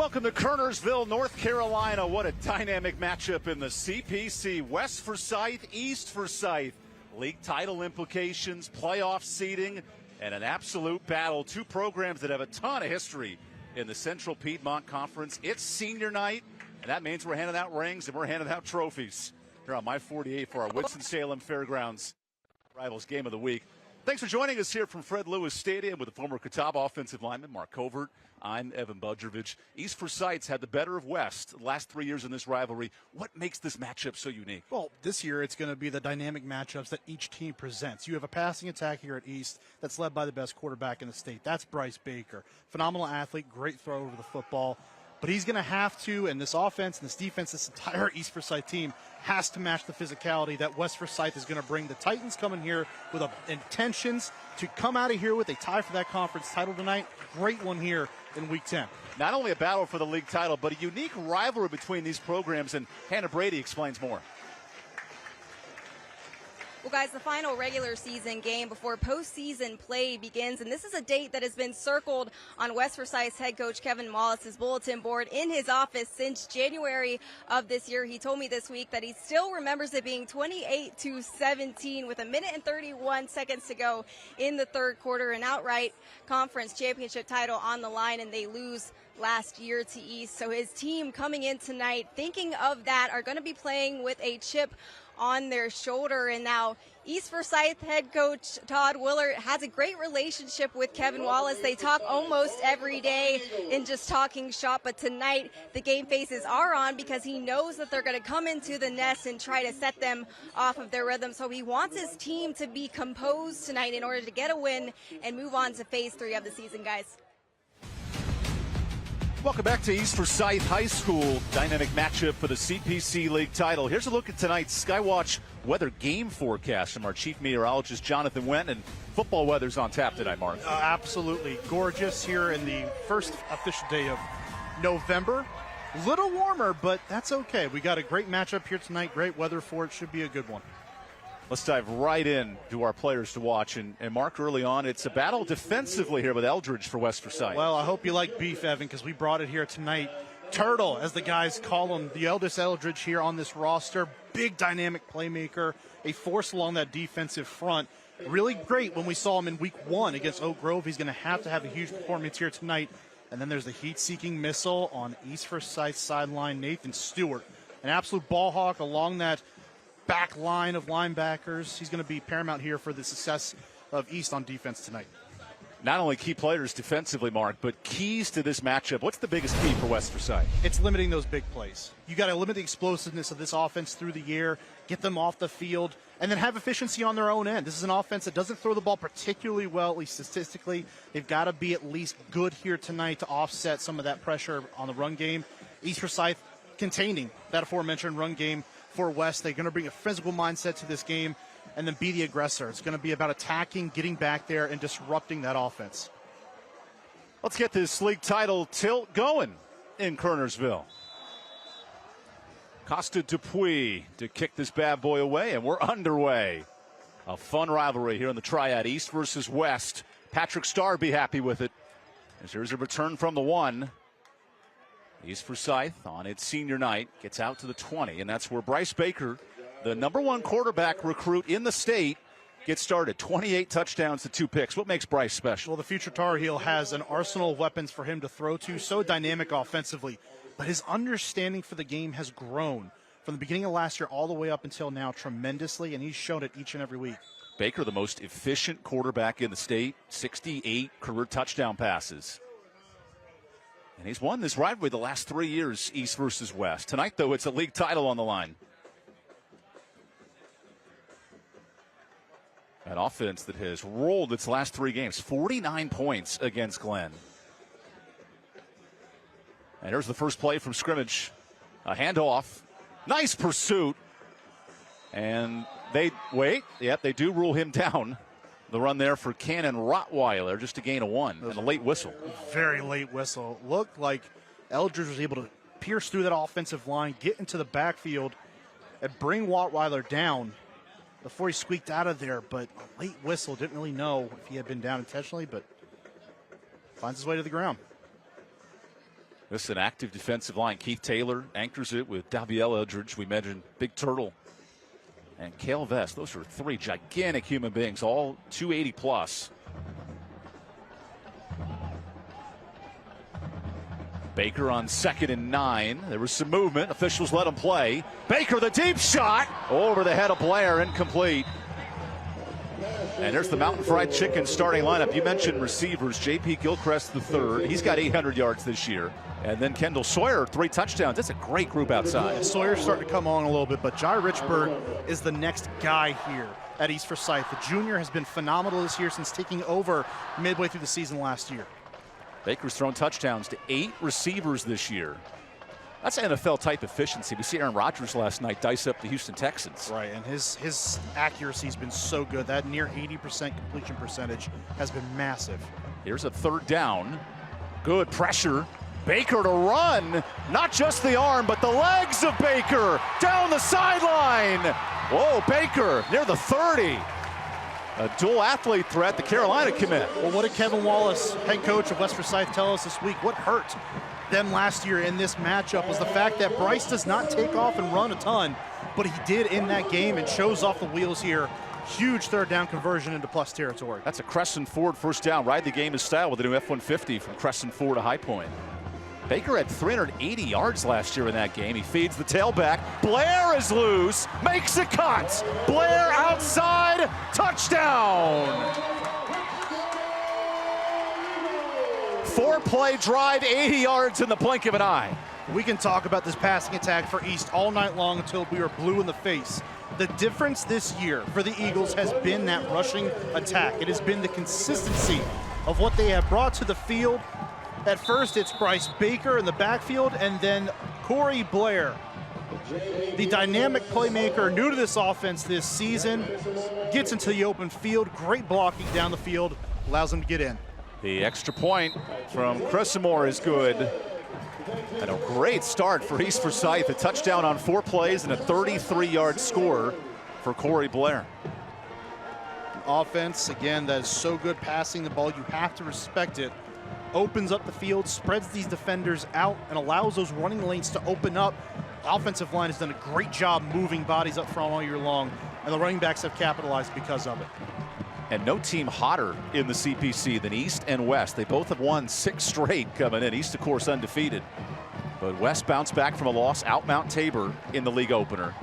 Welcome to Kernersville, North Carolina. What a dynamic matchup in the CPC. West Forsyth, East Forsyth. League title implications, playoff seeding, and an absolute battle. Two programs that have a ton of history in the Central Piedmont Conference. It's senior night, and that means we're handing out rings and we're handing out trophies here on My 48 for our Winston-Salem Fairgrounds Rivals Game of the Week. Thanks for joining us here from Fred Lewis Stadium with the former Catawba offensive lineman Mark Covert. I'm Evan Budrovich. East Forsyth's had the better of West the last 3 years in this rivalry. What makes this matchup so unique? Well, this year it's going to be the dynamic matchups that each team presents. You have a passing attack here at East that's led by the best quarterback in the state. That's Bryce Baker. Phenomenal athlete, great throw over the football. But he's going to have to, and this offense and this defense, this entire East Forsyth team has to match the physicality that West Forsyth is going to bring. The Titans coming here with intentions to come out of here with a tie for that conference title tonight. Great one here in Week 10. Not only a battle for the league title, but a unique rivalry between these programs, and Hannah Brady explains more. Well, guys, the final regular season game before postseason play begins, and this is a date that has been circled on West Forsyth's head coach Kevin Wallace's bulletin board in his office since January of this year. He told me this week that he still remembers it being 28-17 with 1:31 to go in the third quarter, an outright conference championship title on the line, and they lose last year to East. So his team coming in tonight, thinking of that, are going to be playing with a chip on their shoulder. And now East Forsyth head coach Todd Willard has a great relationship with Kevin Wallace. They talk almost every day in just talking shop, but tonight the game faces are on because he knows that they're going to come into the nest and try to set them off of their rhythm. So he wants his team to be composed tonight in order to get a win and move on to phase 3 of the season, guys. Welcome back to East Forsyth High School. Dynamic matchup for the CPC League title. Here's a look at tonight's Skywatch weather game forecast from our chief meteorologist, Jonathan Wendt. And football weather's on tap tonight, Mark. Absolutely gorgeous here in the first official day of November. Little warmer, but that's okay. We got a great matchup here tonight. Great weather for it. Should be a good one. Let's dive right in to our players to watch. And Mark, early on, it's a battle defensively here with Eldridge for West Forsyth. Well, I hope you like beef, Evan, because we brought it here tonight. Turtle, as the guys call him, the eldest Eldridge here on this roster. Big dynamic playmaker, a force along that defensive front. Really great when we saw him in Week 1 against Oak Grove. He's going to have a huge performance here tonight. And then there's the heat-seeking missile on East Forsyth sideline, Nathan Stewart. An absolute ball hawk along that back line of linebackers. He's going to be paramount here for the success of East on defense tonight. Not only key players defensively, Mark, but keys to this matchup. What's the biggest key for West Forsyth? It's limiting those big plays. You got to limit the explosiveness of this offense through the air, get them off the field, and then have efficiency on their own end. This is an offense that doesn't throw the ball particularly well, at least statistically. They've got to be at least good here tonight to offset some of that pressure on the run game. East Forsyth containing that aforementioned run game for West. They're going to bring a physical mindset to this game and then be the aggressor. It's going to be about attacking, getting back there, and disrupting that offense. Let's get this league title tilt going in Kernersville. Costa Dupuis to kick this bad boy away, and we're underway. A fun rivalry here in the Triad, East versus West. Patrick Starr be happy with it, as here's a return from the 1. East Forsyth on its senior night gets out to the 20, and that's where Bryce Baker, the #1 quarterback recruit in the state, gets started. 28 touchdowns to 2 picks. What makes Bryce special? Well, the future Tar Heel has an arsenal of weapons for him to throw to, so dynamic offensively. But his understanding for the game has grown from the beginning of last year all the way up until now tremendously, and he's shown it each and every week. Baker, the most efficient quarterback in the state, 68 career touchdown passes. And he's won this rivalry the last 3 years, East versus West. Tonight, though, it's a league title on the line. An offense that has rolled its last 3 games, 49 points against Glenn. And here's the first play from scrimmage. A handoff. Nice pursuit. And they do rule him down. The run there for Cannon Rottweiler, just to gain a 1, and a late whistle. Very late whistle. Looked like Eldridge was able to pierce through that offensive line, get into the backfield, and bring Rottweiler down before he squeaked out of there. But a late whistle, didn't really know if he had been down intentionally, but finds his way to the ground. This is an active defensive line. Keith Taylor anchors it with Daviel Eldridge. We mentioned Big Turtle and Cale Vest. Those are three gigantic human beings, all 280 plus. Baker on 2nd and 9. There was some movement. Officials let him play. Baker, the deep shot over the head of Blair, incomplete. And there's the Mountain Fried Chicken starting lineup. You mentioned receivers. J.P. Gilchrist III. He's got 800 yards this year. And then Kendall Sawyer, 3 touchdowns. That's a great group outside. Yeah, Sawyer's starting to come on a little bit, but Jai Richburg is the next guy here at East Forsyth. The junior has been phenomenal this year since taking over midway through the season last year. Baker's thrown touchdowns to 8 receivers this year. That's NFL-type efficiency. We see Aaron Rodgers last night dice up the Houston Texans. Right, and his accuracy has been so good. That near 80% completion percentage has been massive. Here's a 3rd down. Good pressure. Baker to run. Not just the arm, but the legs of Baker down the sideline. Whoa, Baker near the 30. A dual athlete threat, the Carolina commit. Well, what did Kevin Wallace, head coach of West Forsyth, tell us this week? What hurt them last year in this matchup was the fact that Bryce does not take off and run a ton, but he did in that game and shows off the wheels here. Huge 3rd down conversion into plus territory. That's a Crescent Ford 1st down. Ride the game in style with the new F-150 from Crescent Ford to High Point. Baker had 380 yards last year in that game. He feeds the tailback. Blair is loose, makes a cut. Blair outside, touchdown. 4-play drive, 80 yards in the blink of an eye. We can talk about this passing attack for East all night long until we are blue in the face. The difference this year for the Eagles has been that rushing attack. It has been the consistency of what they have brought to the field. At first, it's Bryce Baker in the backfield, and then Corey Blair, the dynamic playmaker, new to this offense this season, gets into the open field. Great blocking down the field, allows him to get in. The extra point from Cressamore is good. And a great start for East Forsyth. A touchdown on 4 plays and a 33-yard score for Corey Blair. Offense, again, that is so good passing the ball. You have to respect it. Opens up the field, spreads these defenders out, and allows those running lanes to open up. The offensive line has done a great job moving bodies up front all year long, and the running backs have capitalized because of it. And no team hotter in the CPC than East and West. They both have won 6 straight coming in. East, of course, undefeated. But West bounced back from a loss out Mount Tabor in the league opener.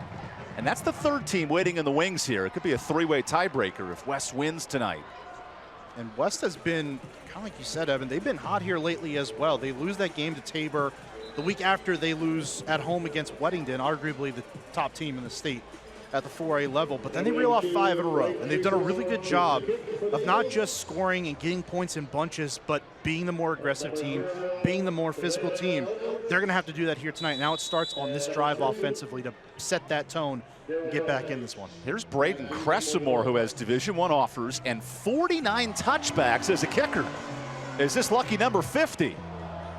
And that's the 3rd team waiting in the wings here. It could be a 3-way tiebreaker if West wins tonight. And West has been, kind of like you said, Evan, they've been hot here lately as well. They lose that game to Tabor. The week after, they lose at home against Weddington, arguably the top team in the state at the 4A level, but then they reel off 5 in a row, and they've done a really good job of not just scoring and getting points in bunches, but being the more aggressive team, being the more physical team. They're going to have to do that here tonight. Now it starts on this drive offensively to set that tone and get back in this one. Here's Braden Cressamore, who has Division I offers and 49 touchbacks as a kicker. Is this lucky number 50?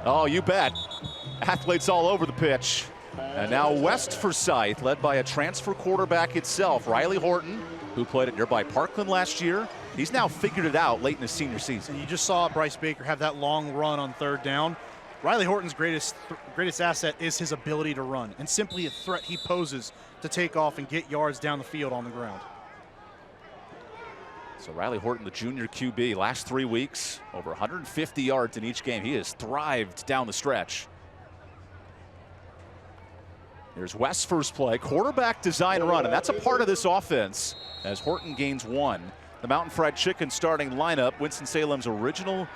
Oh, you bet. Athletes all over the pitch. And now West Forsyth, led by a transfer quarterback itself, Riley Horton, who played at nearby Parkland last year. He's now figured it out late in his senior season. And you just saw Bryce Baker have that long run on 3rd down. Riley Horton's greatest asset is his ability to run and simply a threat he poses to take off and get yards down the field on the ground. So Riley Horton, the junior QB, last 3 weeks, over 150 yards in each game. He has thrived down the stretch. Here's West's first play, quarterback design run, and that's a part of this offense as Horton gains 1. The Mountain Fried Chicken starting lineup, Winston-Salem's original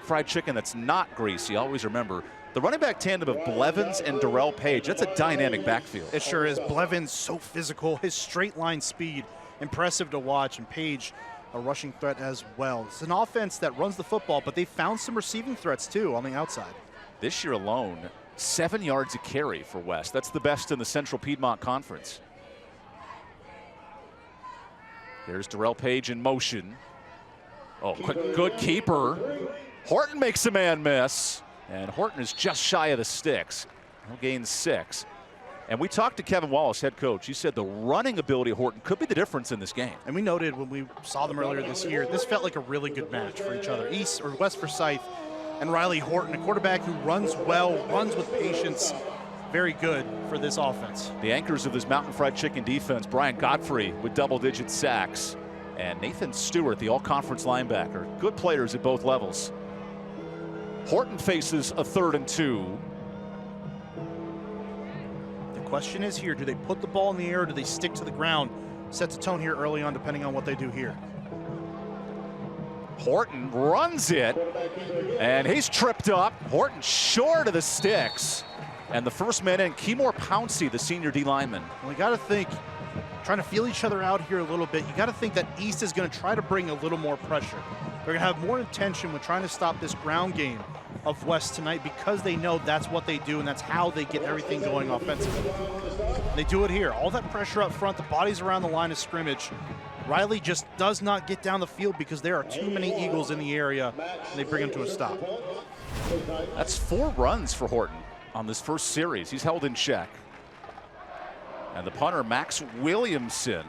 fried chicken that's not greasy. Always remember the running back tandem of Blevins and Darrell Page. That's a dynamic backfield. It sure is. Blevins so physical, his straight line speed impressive to watch, and Page a rushing threat as well. It's an offense that runs the football, but they found some receiving threats too on the outside. This year alone, 7 yards a carry for West. That's the best in the Central Piedmont Conference. Here's Darrell Page in motion. Oh, quick, good keeper. Horton makes a man miss, and Horton is just shy of the sticks. He'll gain 6. And we talked to Kevin Wallace, head coach. He said the running ability of Horton could be the difference in this game. And we noted when we saw them earlier this year, this felt like a really good match for each other. East or West Forsyth and Riley Horton, a quarterback who runs well, runs with patience. Very good for this offense. The anchors of this Mountain Fried Chicken defense, Brian Godfrey with double-digit sacks, and Nathan Stewart, the all-conference linebacker. Good players at both levels. Horton faces a 3rd and 2. The question is here, do they put the ball in the air or do they stick to the ground? Sets a tone here early on depending on what they do here. Horton runs it, and he's tripped up. Horton short of the sticks. And the first man in, Keymore Pouncey, the senior D lineman. Well, you got to think, trying to feel each other out here a little bit, you got to think that East is going to try to bring a little more pressure. They're going to have more intention with trying to stop this ground game of West tonight because they know that's what they do and that's how they get everything going offensively. They do it here. All that pressure up front, the bodies around the line of scrimmage. Riley just does not get down the field because there are too many Eagles in the area, and they bring him to a stop. That's 4 runs for Horton on this first series. He's held in check. And the punter, Max Williamson,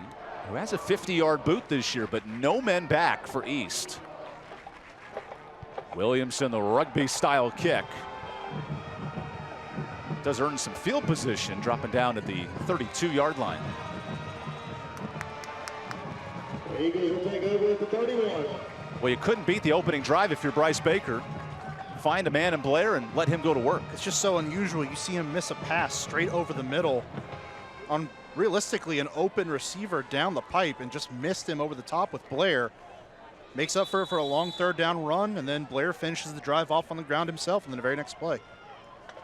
who has a 50-yard boot this year, but no men back for East. Williamson, the rugby-style kick. Does earn some field position, dropping down at the 32-yard line. Eagles will take over at the 31. Well, you couldn't beat the opening drive if you're Bryce Baker. Find a man in Blair and let him go to work. It's just so unusual. You see him miss a pass straight over the middle on realistically an open receiver down the pipe and just missed him over the top with Blair. Makes up for it for a long 3rd down run, and then Blair finishes the drive off on the ground himself in the very next play.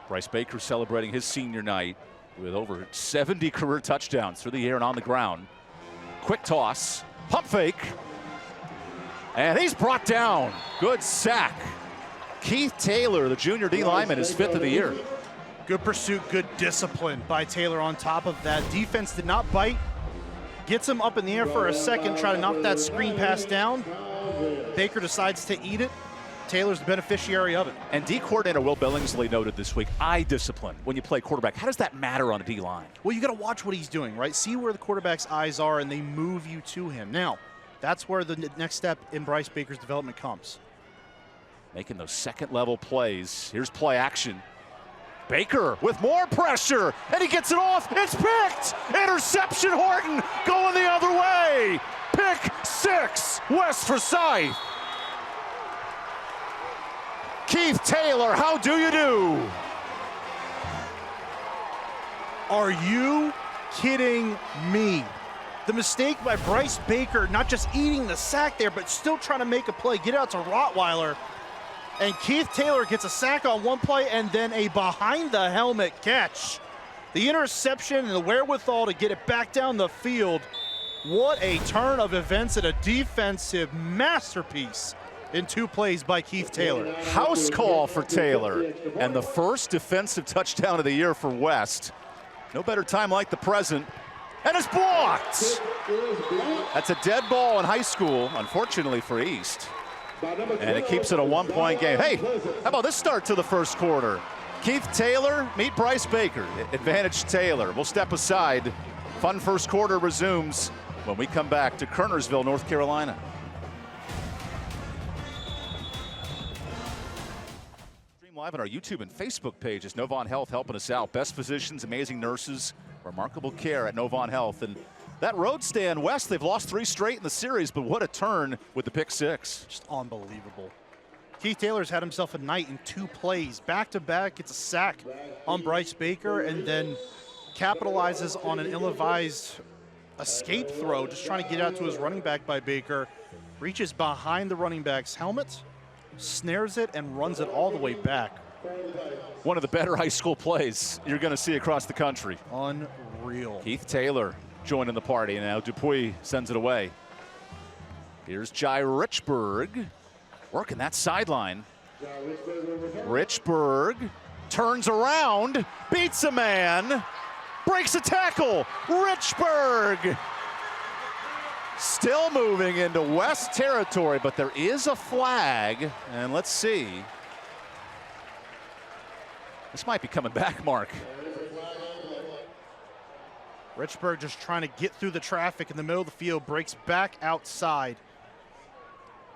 Bryce Baker celebrating his senior night with over 70 career touchdowns through the air and on the ground. Quick toss, pump fake, and he's brought down. Good sack. Keith Taylor, the junior D lineman, is 5th of the year. Good pursuit, good discipline by Taylor on top of that. Defense did not bite. Gets him up in the air for a second, try to knock that screen pass down. Baker decides to eat it. Taylor's the beneficiary of it. And D coordinator Will Billingsley noted this week, eye discipline when you play quarterback. How does that matter on a D line? Well, you got to watch what he's doing, right? See where the quarterback's eyes are, and they move you to him. Now, that's where the next step in Bryce Baker's development comes. Making those second-level plays. Here's play action. Baker with more pressure, and he gets it off. It's picked! Interception, Horton going the other way. Pick 6, West Forsyth. Keith Taylor, how do you do? Are you kidding me? The mistake by Bryce Baker, not just eating the sack there, but still trying to make a play, get out to Rottweiler. And Keith Taylor gets a sack on one play and then a behind-the-helmet catch. The interception and the wherewithal to get it back down the field. What a turn of events and a defensive masterpiece in 2 plays by Keith Taylor. House call for Taylor, and the first defensive touchdown of the year for West. No better time like the present, and it's blocked. That's a dead ball in high school, unfortunately for East. And it keeps it a 1-point game. Hey, how about this start to the first quarter? Keith Taylor, meet Bryce Baker. Advantage Taylor. We'll step aside. Fun first quarter resumes when we come back to Kernersville, North Carolina. Stream live on our YouTube and Facebook pages. Novant Health helping us out. Best physicians, amazing nurses, remarkable care at Novant Health. And that road stand West, they've lost 3 straight in the series, but what a turn with the pick 6. Just unbelievable. Keith Taylor's had himself a night in 2 plays. Back-to-back, gets a sack on Bryce Baker and then capitalizes on an ill-advised escape throw, just trying to get out to his running back by Baker. Reaches behind the running back's helmet, snares it, and runs it all the way back. One of the better high school plays you're going to see across the country. Unreal. Keith Taylor joining the party, and now Dupuis sends it away. Here's Jai Richburg working that sideline. Richburg turns around, beats a man, breaks a tackle. Richburg still moving into West territory, but there is a flag, and let's see. This might be coming back, Mark. Richburg just trying to get through the traffic in the middle of the field, breaks back outside.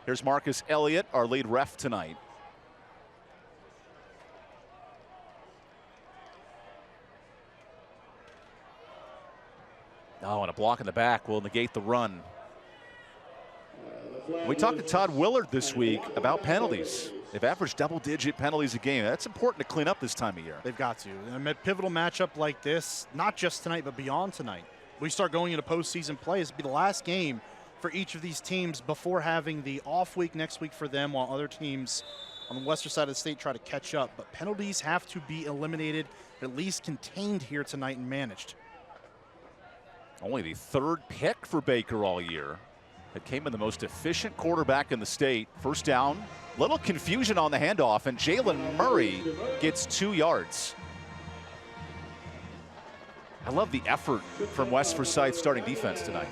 Here's Marcus Elliott, our lead ref tonight. Oh, and a block in the back will negate the run. We talked to Todd Willard this week about penalties. They've averaged double-digit penalties a game. That's important to clean up this time of year. They've got to. And a pivotal matchup like this, not just tonight, but beyond tonight. We start going into postseason play. This will be the last game for each of these teams before having the off week next week for them, while other teams on the western side of the state try to catch up. But penalties have to be eliminated, at least contained here tonight and managed. Only the third pick for Baker all year. It came in the most efficient quarterback in the state. First down, little confusion on the handoff, and Jalen Murray gets 2 yards. I love the effort from West Forsyth starting defense tonight.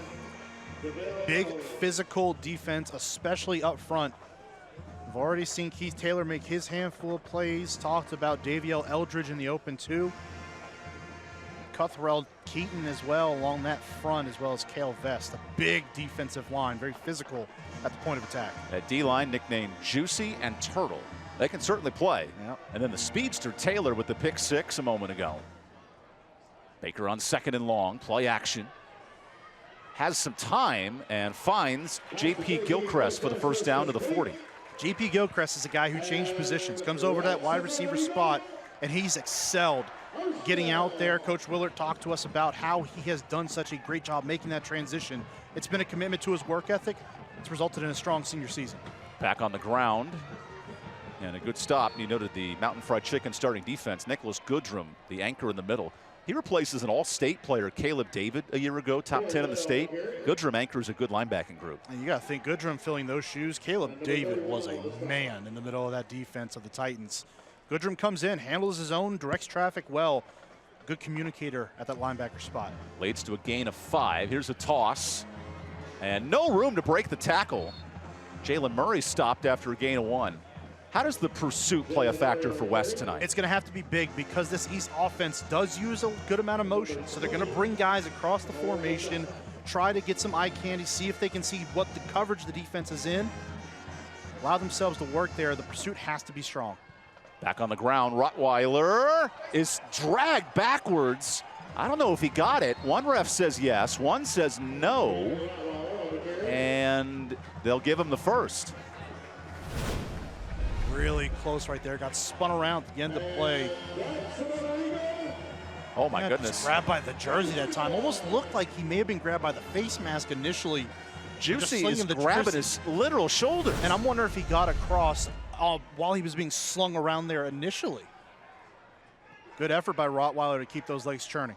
Big physical defense, especially up front. We've already seen Keith Taylor make his handful of plays. Talked about Daviel Eldridge in the open too. Cuthrell Keaton as well along that front, as well as Cale Vest. A big defensive line, very physical at the point of attack. That D-line nicknamed Juicy and Turtle. They can certainly play. Yep. And then the speedster Taylor with the pick 6 a moment ago. Baker on 2nd and long, play action. Has some time and finds J.P. Gilchrist for the first down to the 40. J.P. Gilchrist is a guy who changed positions, comes over to that wide receiver spot, and he's excelled getting out there. Coach Willard talked to us about how he has done such a great job making that transition. It's been a commitment to his work ethic. It's resulted in a strong senior season. Back on the ground. And a good stop. You noted the Mountain Fried Chicken starting defense. Nicholas Goodrum, the anchor in the middle. He replaces an all-state player, Caleb David, a year ago, top 10 in the state. Goodrum anchors a good linebacking group. And you got to think Goodrum filling those shoes. Caleb David was a man in the middle of that defense of the Titans. Goodrum comes in, handles his own, directs traffic well. Good communicator at that linebacker spot. Leads to a gain of 5. Here's a toss. And no room to break the tackle. Jalen Murray stopped after a gain of 1. How does the pursuit play a factor for West tonight? It's going to have to be big because this East offense does use a good amount of motion. So they're going to bring guys across the formation, try to get some eye candy, see if they can see what the coverage the defense is in. Allow themselves to work there. The pursuit has to be strong. Back on the ground, Rottweiler is dragged backwards. I don't know if he got it. One ref says yes, one says no. And they'll give him the first. Really close right there. Got spun around at the end of play. Oh my goodness. Just grabbed by the jersey that time. Almost looked like he may have been grabbed by the face mask initially. Juicy is grabbing his literal shoulder. And I'm wondering if he got across while he was being slung around there initially. Good effort by Rottweiler to keep those legs churning.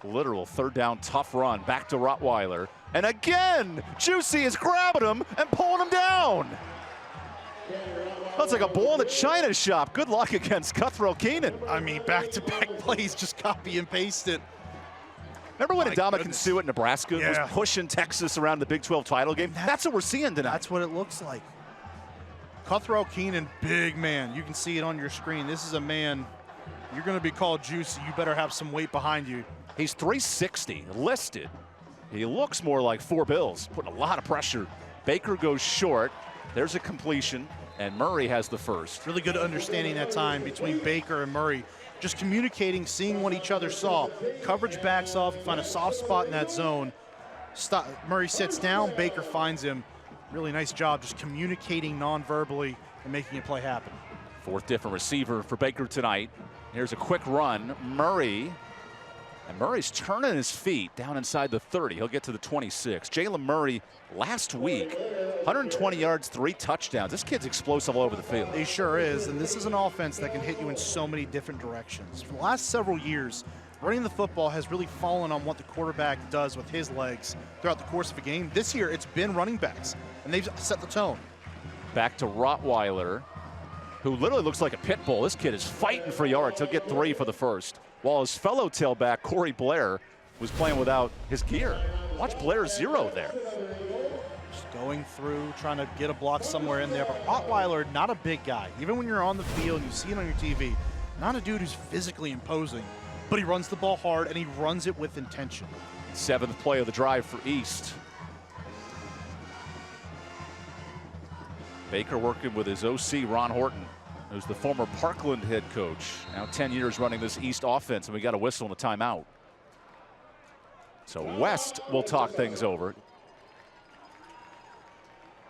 Literal third down tough run. Back to Rottweiler. And again, Juicy is grabbing him and pulling him down. That's like a bull in the china shop. Good luck against Cuthrell Keenan. I mean, back-to-back plays, just copy and paste it. Remember when Ndamukong Suh at Nebraska was pushing Texas around the Big 12 title game? That's what we're seeing tonight. That's what it looks like. Cuthrell Keenan, big man. You can see it on your screen. This is a man, you're going to be called juicy. You better have some weight behind you. He's 360, listed. He looks more like 4 Bills, putting a lot of pressure. Baker goes short. There's a completion, and Murray has the first. Really good understanding that time between Baker and Murray. Just communicating, seeing what each other saw. Coverage backs off, you find a soft spot in that zone. Murray sits down, Baker finds him. Really nice job just communicating non-verbally and making a play happen. 4th different receiver for Baker tonight. Here's a quick run. Murray's turning his feet down inside the 30. He'll get to the 26. Jalen Murray last week, 120 yards, 3 touchdowns. This kid's explosive all over the field. He sure is, and this is an offense that can hit you in so many different directions. For the last several years, running the football has really fallen on what the quarterback does with his legs throughout the course of a game. This year, it's been running backs, and they've set the tone. Back to Rottweiler, who literally looks like a pit bull. This kid is fighting for yards. He'll get 3 for the first. While his fellow tailback, Corey Blair, was playing without his gear. Watch Blair 0 there. Just going through, trying to get a block somewhere in there. But Rottweiler, not a big guy. Even when you're on the field and you see it on your TV, not a dude who's physically imposing, but he runs the ball hard and he runs it with intention. 7th play of the drive for East. Baker working with his OC, Ron Horton, who's the former Parkland head coach. Now 10 years running this East offense, and we got a whistle and a timeout. So West will talk things over.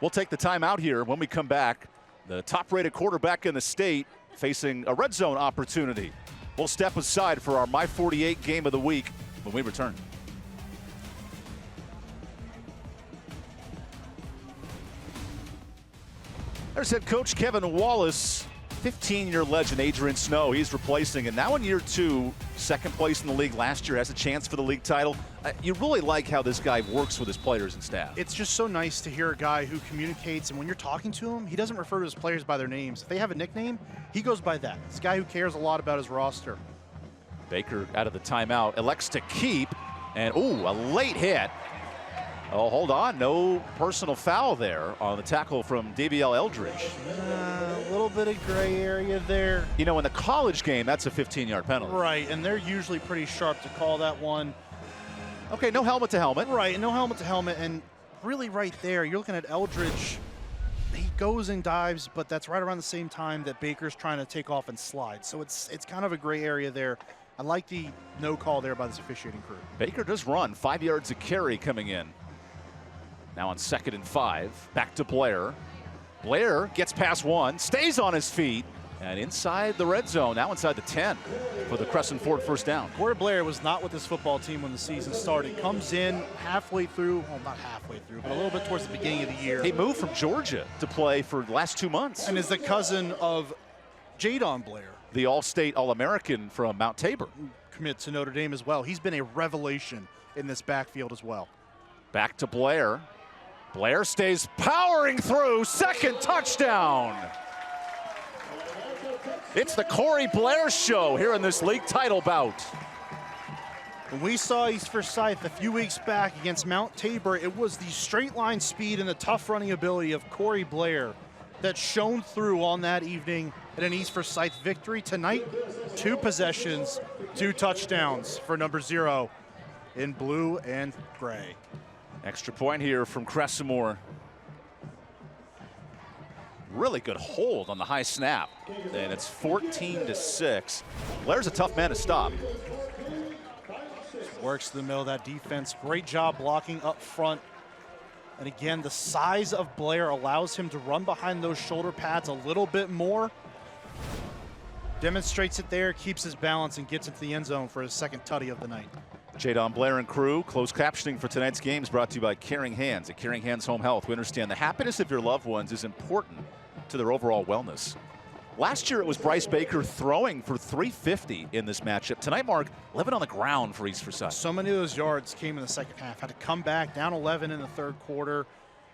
We'll take the timeout here. When we come back, the top-rated quarterback in the state facing a red zone opportunity. We'll step aside for our My 48 game of the week when we return. There's head coach Kevin Wallace, 15-year legend Adrian Snow. He's replacing, and now in year 2, second place in the league last year, has a chance for the league title. You really like how this guy works with his players and staff. It's just so nice to hear a guy who communicates, and when you're talking to him, he doesn't refer to his players by their names. If they have a nickname, he goes by that. It's a guy who cares a lot about his roster. Baker out of the timeout, elects to keep, and ooh, a late hit. Oh, hold on, no personal foul there on the tackle from DBL Eldridge. A little bit of gray area there. You know, in the college game, that's a 15-yard penalty. Right, and they're usually pretty sharp to call that one. Okay, no helmet to helmet. Right, no helmet to helmet, and really right there, you're looking at Eldridge. He goes and dives, but that's right around the same time that Baker's trying to take off and slide. So it's kind of a gray area there. I like the no call there by this officiating crew. Baker does run, 5 yards a carry coming in. Now on 2nd and 5, back to Blair. Blair gets past 1, stays on his feet, and inside the red zone, now inside the 10 for the Crescent Ford first down. Corey Blair was not with this football team when the season started. Comes in halfway through, well, not halfway through, but a little bit towards the beginning of the year. He moved from Georgia to play for the last 2 months. And is the cousin of Jadon Blair. The All-State All-American from Mount Tabor. Commit to Notre Dame as well. He's been a revelation in this backfield as well. Back to Blair. Blair stays powering through, second touchdown. It's the Corey Blair show here in this league title bout. When we saw East Forsyth a few weeks back against Mount Tabor, it was the straight line speed and the tough running ability of Corey Blair that shone through on that evening in an East Forsyth victory. Tonight, 2 possessions, 2 touchdowns for number 0 in blue and gray. Extra point here from Cressamore. Really good hold on the high snap. And it's 14-6. Blair's a tough man to stop. Works to the middle of that defense. Great job blocking up front. And again, the size of Blair allows him to run behind those shoulder pads a little bit more. Demonstrates it there, keeps his balance, and gets into the end zone for his second tutty of the night. Jadon Blair and crew. Closed captioning for tonight's game is brought to you by Caring Hands. At Caring Hands Home Health, we understand the happiness of your loved ones is important to their overall wellness. Last year, it was Bryce Baker throwing for 350 in this matchup. Tonight, Mark, 11 on the ground for East Forsyth. So many of those yards came in the second half. Had to come back, down 11 in the third quarter.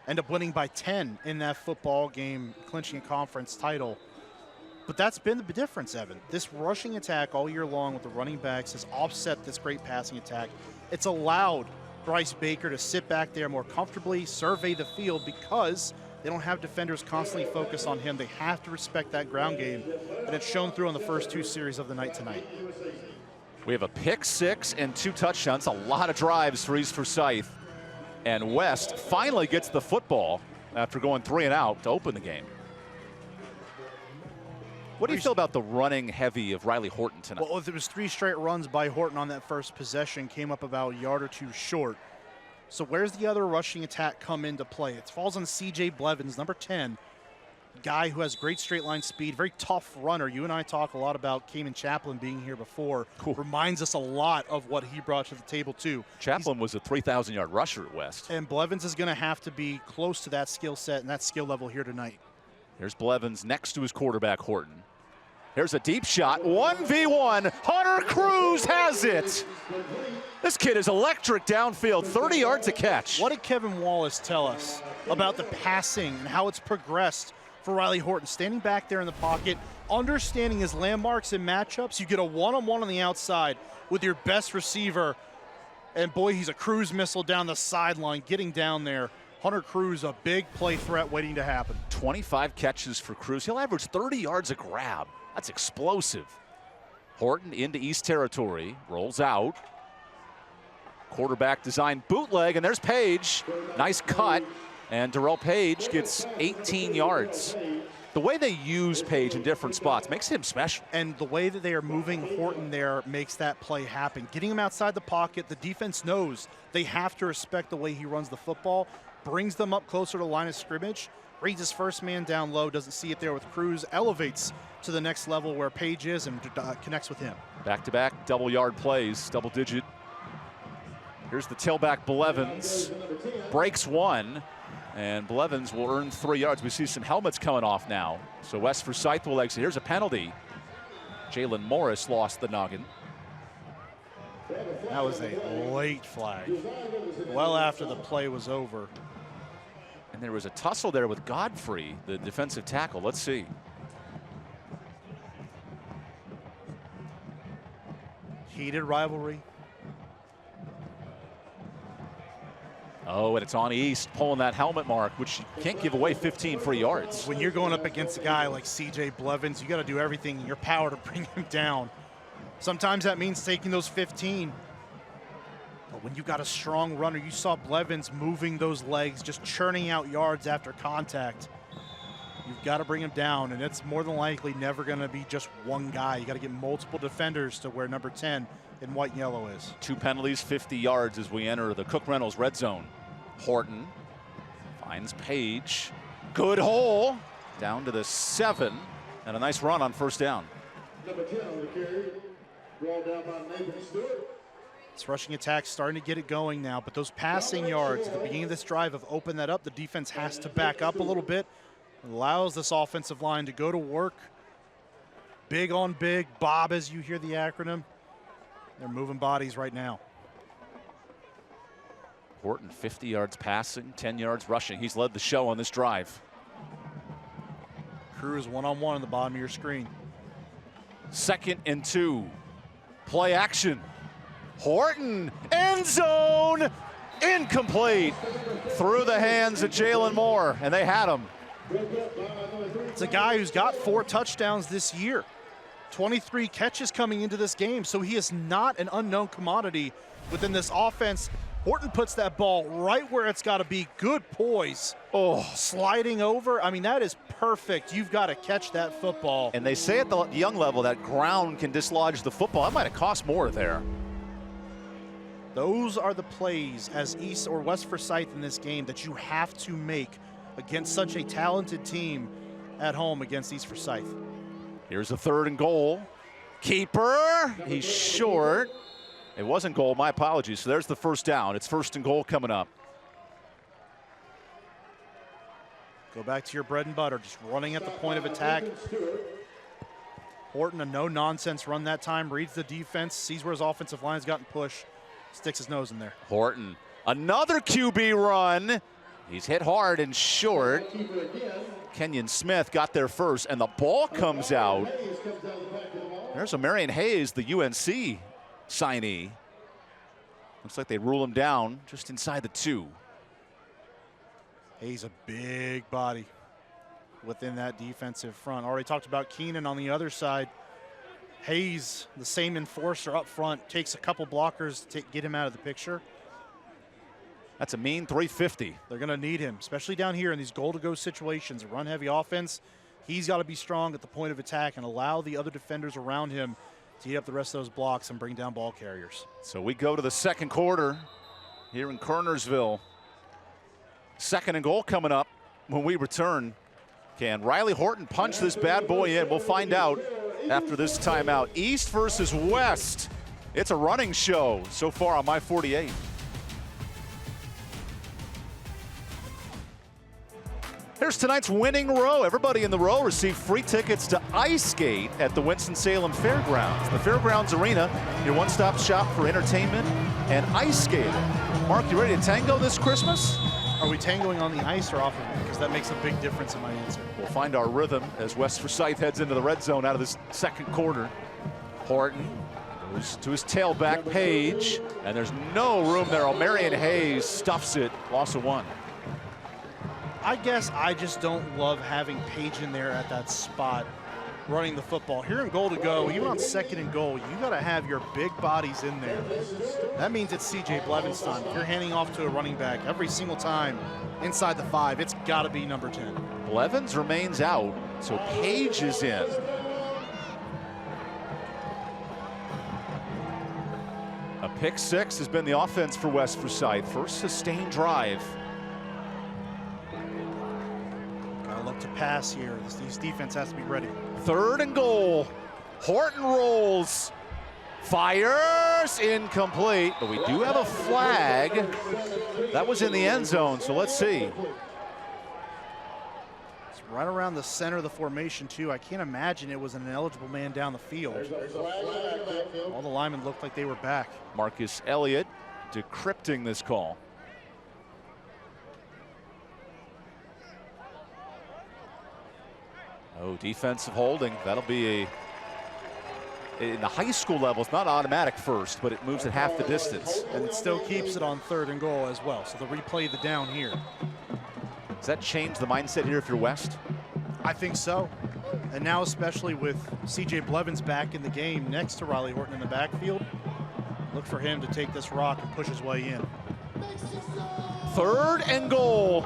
End up winning by 10 in that football game, clinching a conference title. But that's been the difference, Evan. This rushing attack all year long with the running backs has offset this great passing attack. It's allowed Bryce Baker to sit back there more comfortably, survey the field, because they don't have defenders constantly focused on him. They have to respect that ground game, and it's shown through on the first 2 series of the night tonight. We have a pick 6 and 2 touchdowns. A lot of drives for East Forsyth. And West finally gets the football after going 3 and out to open the game. What do you feel about the running heavy of Riley Horton tonight? Well, there was 3 straight runs by Horton on that first possession, came up about a yard or 2 short. So where's the other rushing attack come into play? It falls on C.J. Blevins, number 10, guy who has great straight line speed, very tough runner. You and I talk a lot about Cayman Chaplin being here before. Cool. Reminds us a lot of what he brought to the table too. Chaplin was a 3,000-yard rusher at West. And Blevins is going to have to be close to that skill set and that skill level here tonight. Here's Blevins next to his quarterback, Horton. Here's a deep shot, 1v1. Hunter Cruz has it. This kid is electric downfield, 30 yards a catch. What did Kevin Wallace tell us about the passing and how it's progressed for Riley Horton? Standing back there in the pocket, understanding his landmarks and matchups. You get a one-on-one on the outside with your best receiver. And boy, he's a cruise missile down the sideline, getting down there. Hunter Cruz, a big play threat waiting to happen. 25 catches for Cruz. He'll average 30 yards a grab. That's explosive. Horton into East territory, rolls out. Quarterback design bootleg, and there's Page. Nice cut, and Darrell Page gets 18 yards. The way they use Page in different spots makes him special. And the way that they are moving Horton there makes that play happen. Getting him outside the pocket, the defense knows they have to respect the way he runs the football, brings them up closer to the line of scrimmage, reads his first man down low, doesn't see it there with Cruz, elevates to the next level where Page is and connects with him. Back-to-back double-yard plays, double-digit. Here's the tailback, Blevins. Breaks one, and Blevins will earn 3 yards. We see some helmets coming off now. So West Forsyth will exit. Here's a penalty. Jalen Morris lost the noggin. That was a late flag, well after the play was over. And there was a tussle there with Godfrey, the defensive tackle. Let's see. Heated rivalry. Oh, and it's on East, pulling that helmet mark, which you can't give away 15 free yards. When you're going up against a guy like C.J. Blevins, you got to do everything in your power to bring him down. Sometimes that means taking those 15. But when you got a strong runner, you saw Blevins moving those legs, just churning out yards after contact. You've got to bring him down, and it's more than likely never going to be just one guy. You got to get multiple defenders to where number 10 in white and yellow is. 2 penalties, 50 yards as we enter the Cook Reynolds red zone. Horton finds Page. Good hole. Down to the 7. And a nice run on first down. Number 10 on the carry. Brought down by Nathan Stewart. This rushing attack starting to get it going now, but those passing yards at the beginning of this drive have opened that up. The defense has to back up a little bit. It allows this offensive line to go to work. Big on big. Bob, as you hear the acronym. They're moving bodies right now. Horton 50 yards passing, 10 yards rushing. He's led the show on this drive. Cruz one-on-one on the bottom of your screen. 2nd and 2. Play action. Horton, end zone, incomplete. Through the hands of Jalen Moore, and they had him. It's a guy who's got 4 touchdowns this year. 23 catches coming into this game, so he is not an unknown commodity within this offense. Horton puts that ball right where it's got to be. Good poise. Oh, sliding over. I mean, that is perfect. You've got to catch that football. And they say at the young level that ground can dislodge the football. That might have cost more there. Those are the plays as East or West Forsyth in this game that you have to make against such a talented team at home against East Forsyth. Here's a 3rd and goal. Keeper, he's short. It wasn't goal, my apologies. So there's the first down. It's 1st and goal coming up. Go back to your bread and butter, just running at the point of attack. Horton, a no-nonsense run that time, reads the defense, sees where his offensive line's gotten pushed, sticks his nose in there. Horton, another QB run. He's hit hard and short. Kenyon Smith got there first, and the ball comes out. There's a Marion Hayes, the UNC signee. Looks like they rule him down just inside the 2. Hayes, a big body within that defensive front. Already talked about Keenan on the other side. Hayes, the same enforcer up front, takes a couple blockers to get him out of the picture. That's a mean 350. They're going to need him, especially down here in these goal-to-go situations, a run-heavy offense. He's got to be strong at the point of attack and allow the other defenders around him to eat up the rest of those blocks and bring down ball carriers. So we go to the 2nd quarter here in Kernersville. 2nd and goal coming up when we return. Can Riley Horton punch this bad boy in? We'll find out after this timeout. East versus West. It's a running show so far on My 48. Here's tonight's winning row. Everybody in the row received free tickets to ice skate at the Winston-Salem Fairgrounds. The Fairgrounds Arena, your one-stop shop for entertainment and ice skating. Mark, you ready to tango this Christmas? Are we tangoing on the ice or off of it? Because that makes a big difference in my answer. We'll find our rhythm as West Forsyth heads into the red zone out of this 2nd quarter. Horton goes to his tailback, Page, and there's no room there. Marion Hayes stuffs it, loss of 1. I guess I just don't love having Page in there at that spot running the football. Here in goal to go, even on 2nd and goal, you got to have your big bodies in there. That means it's C.J. Blevins' time. If you're handing off to a running back every single time inside the 5, it's got to be number 10. Blevins remains out. So Page is in. A pick six has been the offense for West Forsyth. First sustained drive. Gotta look to pass here. This defense has to be ready. 3rd and goal. Horton rolls. Fires. Incomplete. But we do have a flag. That was in the end zone, so let's see. It's right around the center of the formation, too. I can't imagine it was an ineligible man down the field. All the linemen looked like they were back. Marcus Elliott decrypting this call. Oh, defensive holding. That'll be in the high school level, it's not automatic first, but it moves at half the distance. And it still keeps it on 3rd and goal as well. So they'll replay the down here. Does that change the mindset here if you're West? I think so. And now especially with C.J. Blevins back in the game next to Riley Horton in the backfield, look for him to take this rock and push his way in. 3rd and goal.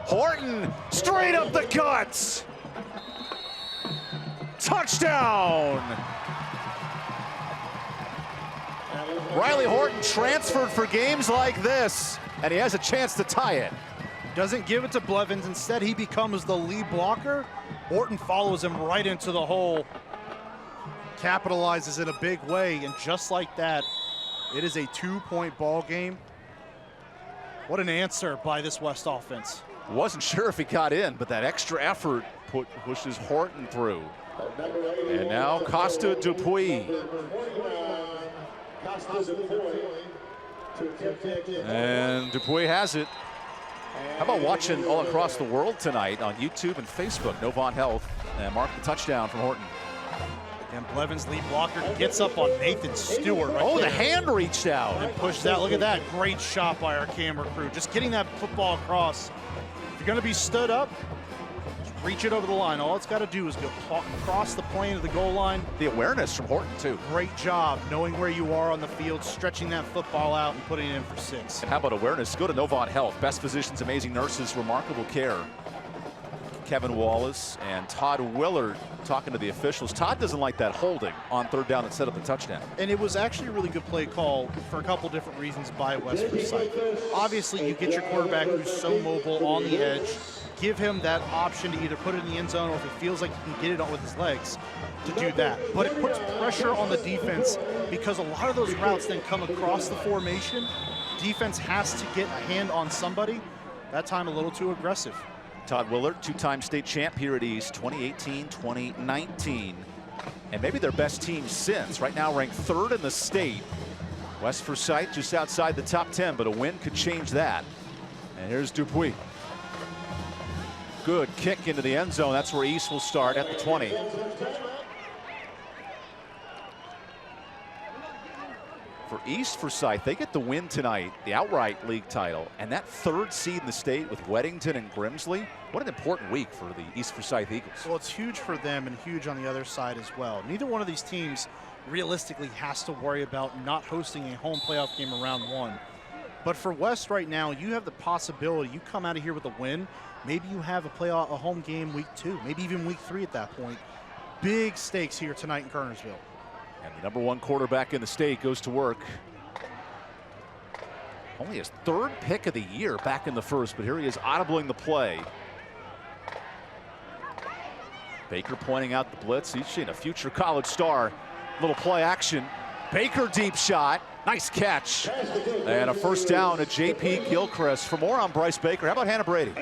Horton straight up the guts. Touchdown. Riley Horton transferred for games like this, and he has a chance to tie it. Doesn't give it to Blevins. Instead, he becomes the lead blocker. Horton follows him right into the hole. Capitalizes in a big way, and just like that, it is a 2-point ball game. What an answer by this West offense. Wasn't sure if he got in, but that extra effort pushes Horton through. And now Costa Dupuis. And Dupuis has it. How about watching all across the world tonight on YouTube and Facebook? Novant Health and mark the touchdown from Horton. And Blevins, lead blocker, gets up on Nathan Stewart. Right the hand reached out. And pushed that. Look at that. Great shot by our camera crew. Just getting that football across. If you're going to be stood up, just reach it over the line. All it's got to do is go across the plane of the goal line. The awareness from Horton, too. Great job knowing where you are on the field, stretching that football out and putting it in for 6. And how about awareness? Go to Novant Health. Best physicians, amazing nurses, remarkable care. Kevin Wallace and Todd Willard talking to the officials. Todd doesn't like that holding on 3rd down that set up the touchdown. And it was actually a really good play call for a couple different reasons by West Forsyth. Obviously, you get your quarterback who's so mobile on the edge, give him that option to either put it in the end zone or if it feels like he can get it on with his legs, to do that. But it puts pressure on the defense because a lot of those routes then come across the formation. Defense has to get a hand on somebody. That time a little too aggressive. Todd Willard, 2-time state champ here at East, 2018, 2019. And maybe their best team since. Right now ranked 3rd in the state. West Forsyth just outside the top 10, but a win could change that. And here's Dupuis. Good kick into the end zone. That's where East will start at the 20. For East Forsyth, they get the win tonight, the outright league title, and that 3rd seed in the state with Weddington and Grimsley. What an important week for the East Forsyth Eagles. Well, it's huge for them and huge on the other side as well. Neither one of these teams realistically has to worry about not hosting a home playoff game around 1. But for West right now, you have the possibility, you come out of here with a win, maybe you have a home game week 2, maybe even week 3 at that point. Big stakes here tonight in Kernersville. And the #1 quarterback in the state goes to work. Only his 3rd pick of the year back in the 1st, but here he is audibling the play. Baker pointing out the blitz. He's seen a future college star. Little play action. Baker deep shot. Nice catch. And a 1st down to J.P. Gilchrist. For more on Bryce Baker, how about Hannah Brady?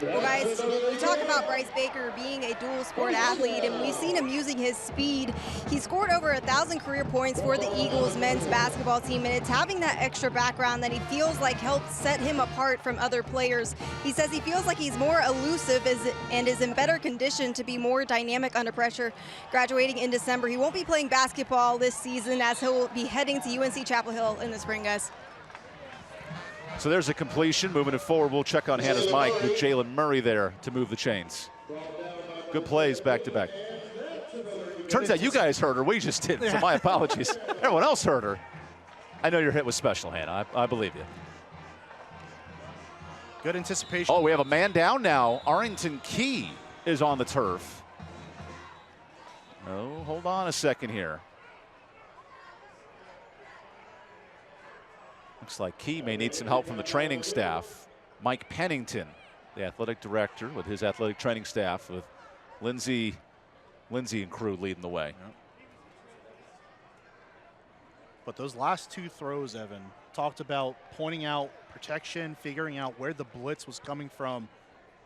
Well, guys, we talk about Bryce Baker being a dual sport athlete, and we've seen him using his speed. He scored over 1,000 career points for the Eagles men's basketball team, and it's having that extra background that he feels like helps set him apart from other players. He says he feels like he's more elusive and is in better condition to be more dynamic under pressure. Graduating in December, he won't be playing basketball this season as he'll be heading to UNC Chapel Hill in the spring, guys. So there's a completion. Moving it forward, we'll check on Hannah's mic with Jalen Murray there to move the chains. Good plays back to back. Turns out you guys heard her. We just didn't, so my apologies. Everyone else heard her. I know your hit was special, Hannah. I believe you. Good anticipation. Oh, we have a man down now. Arrington Key is on the turf. Oh, hold on a second here. Looks like Key may need some help from the training staff. Mike Pennington, the athletic director, with his athletic training staff, with Lindsay and crew leading the way. Yep. But those last two throws, Evan, talked about pointing out protection, figuring out where the blitz was coming from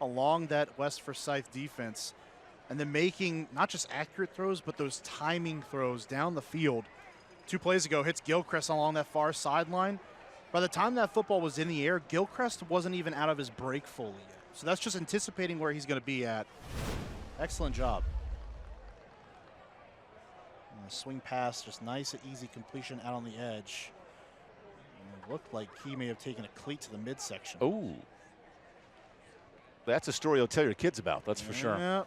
along that West Forsyth defense, and then making not just accurate throws, but those timing throws down the field. 2 plays ago, hits Gilchrist along that far sideline. By the time that football was in the air, Gilchrist wasn't even out of his break fully yet. So that's just anticipating where he's going to be at. Excellent job. And a swing pass, just nice and easy completion out on the edge. And it looked like he may have taken a cleat to the midsection. Oh, that's a story you'll tell your kids about, that's for sure. Yeah.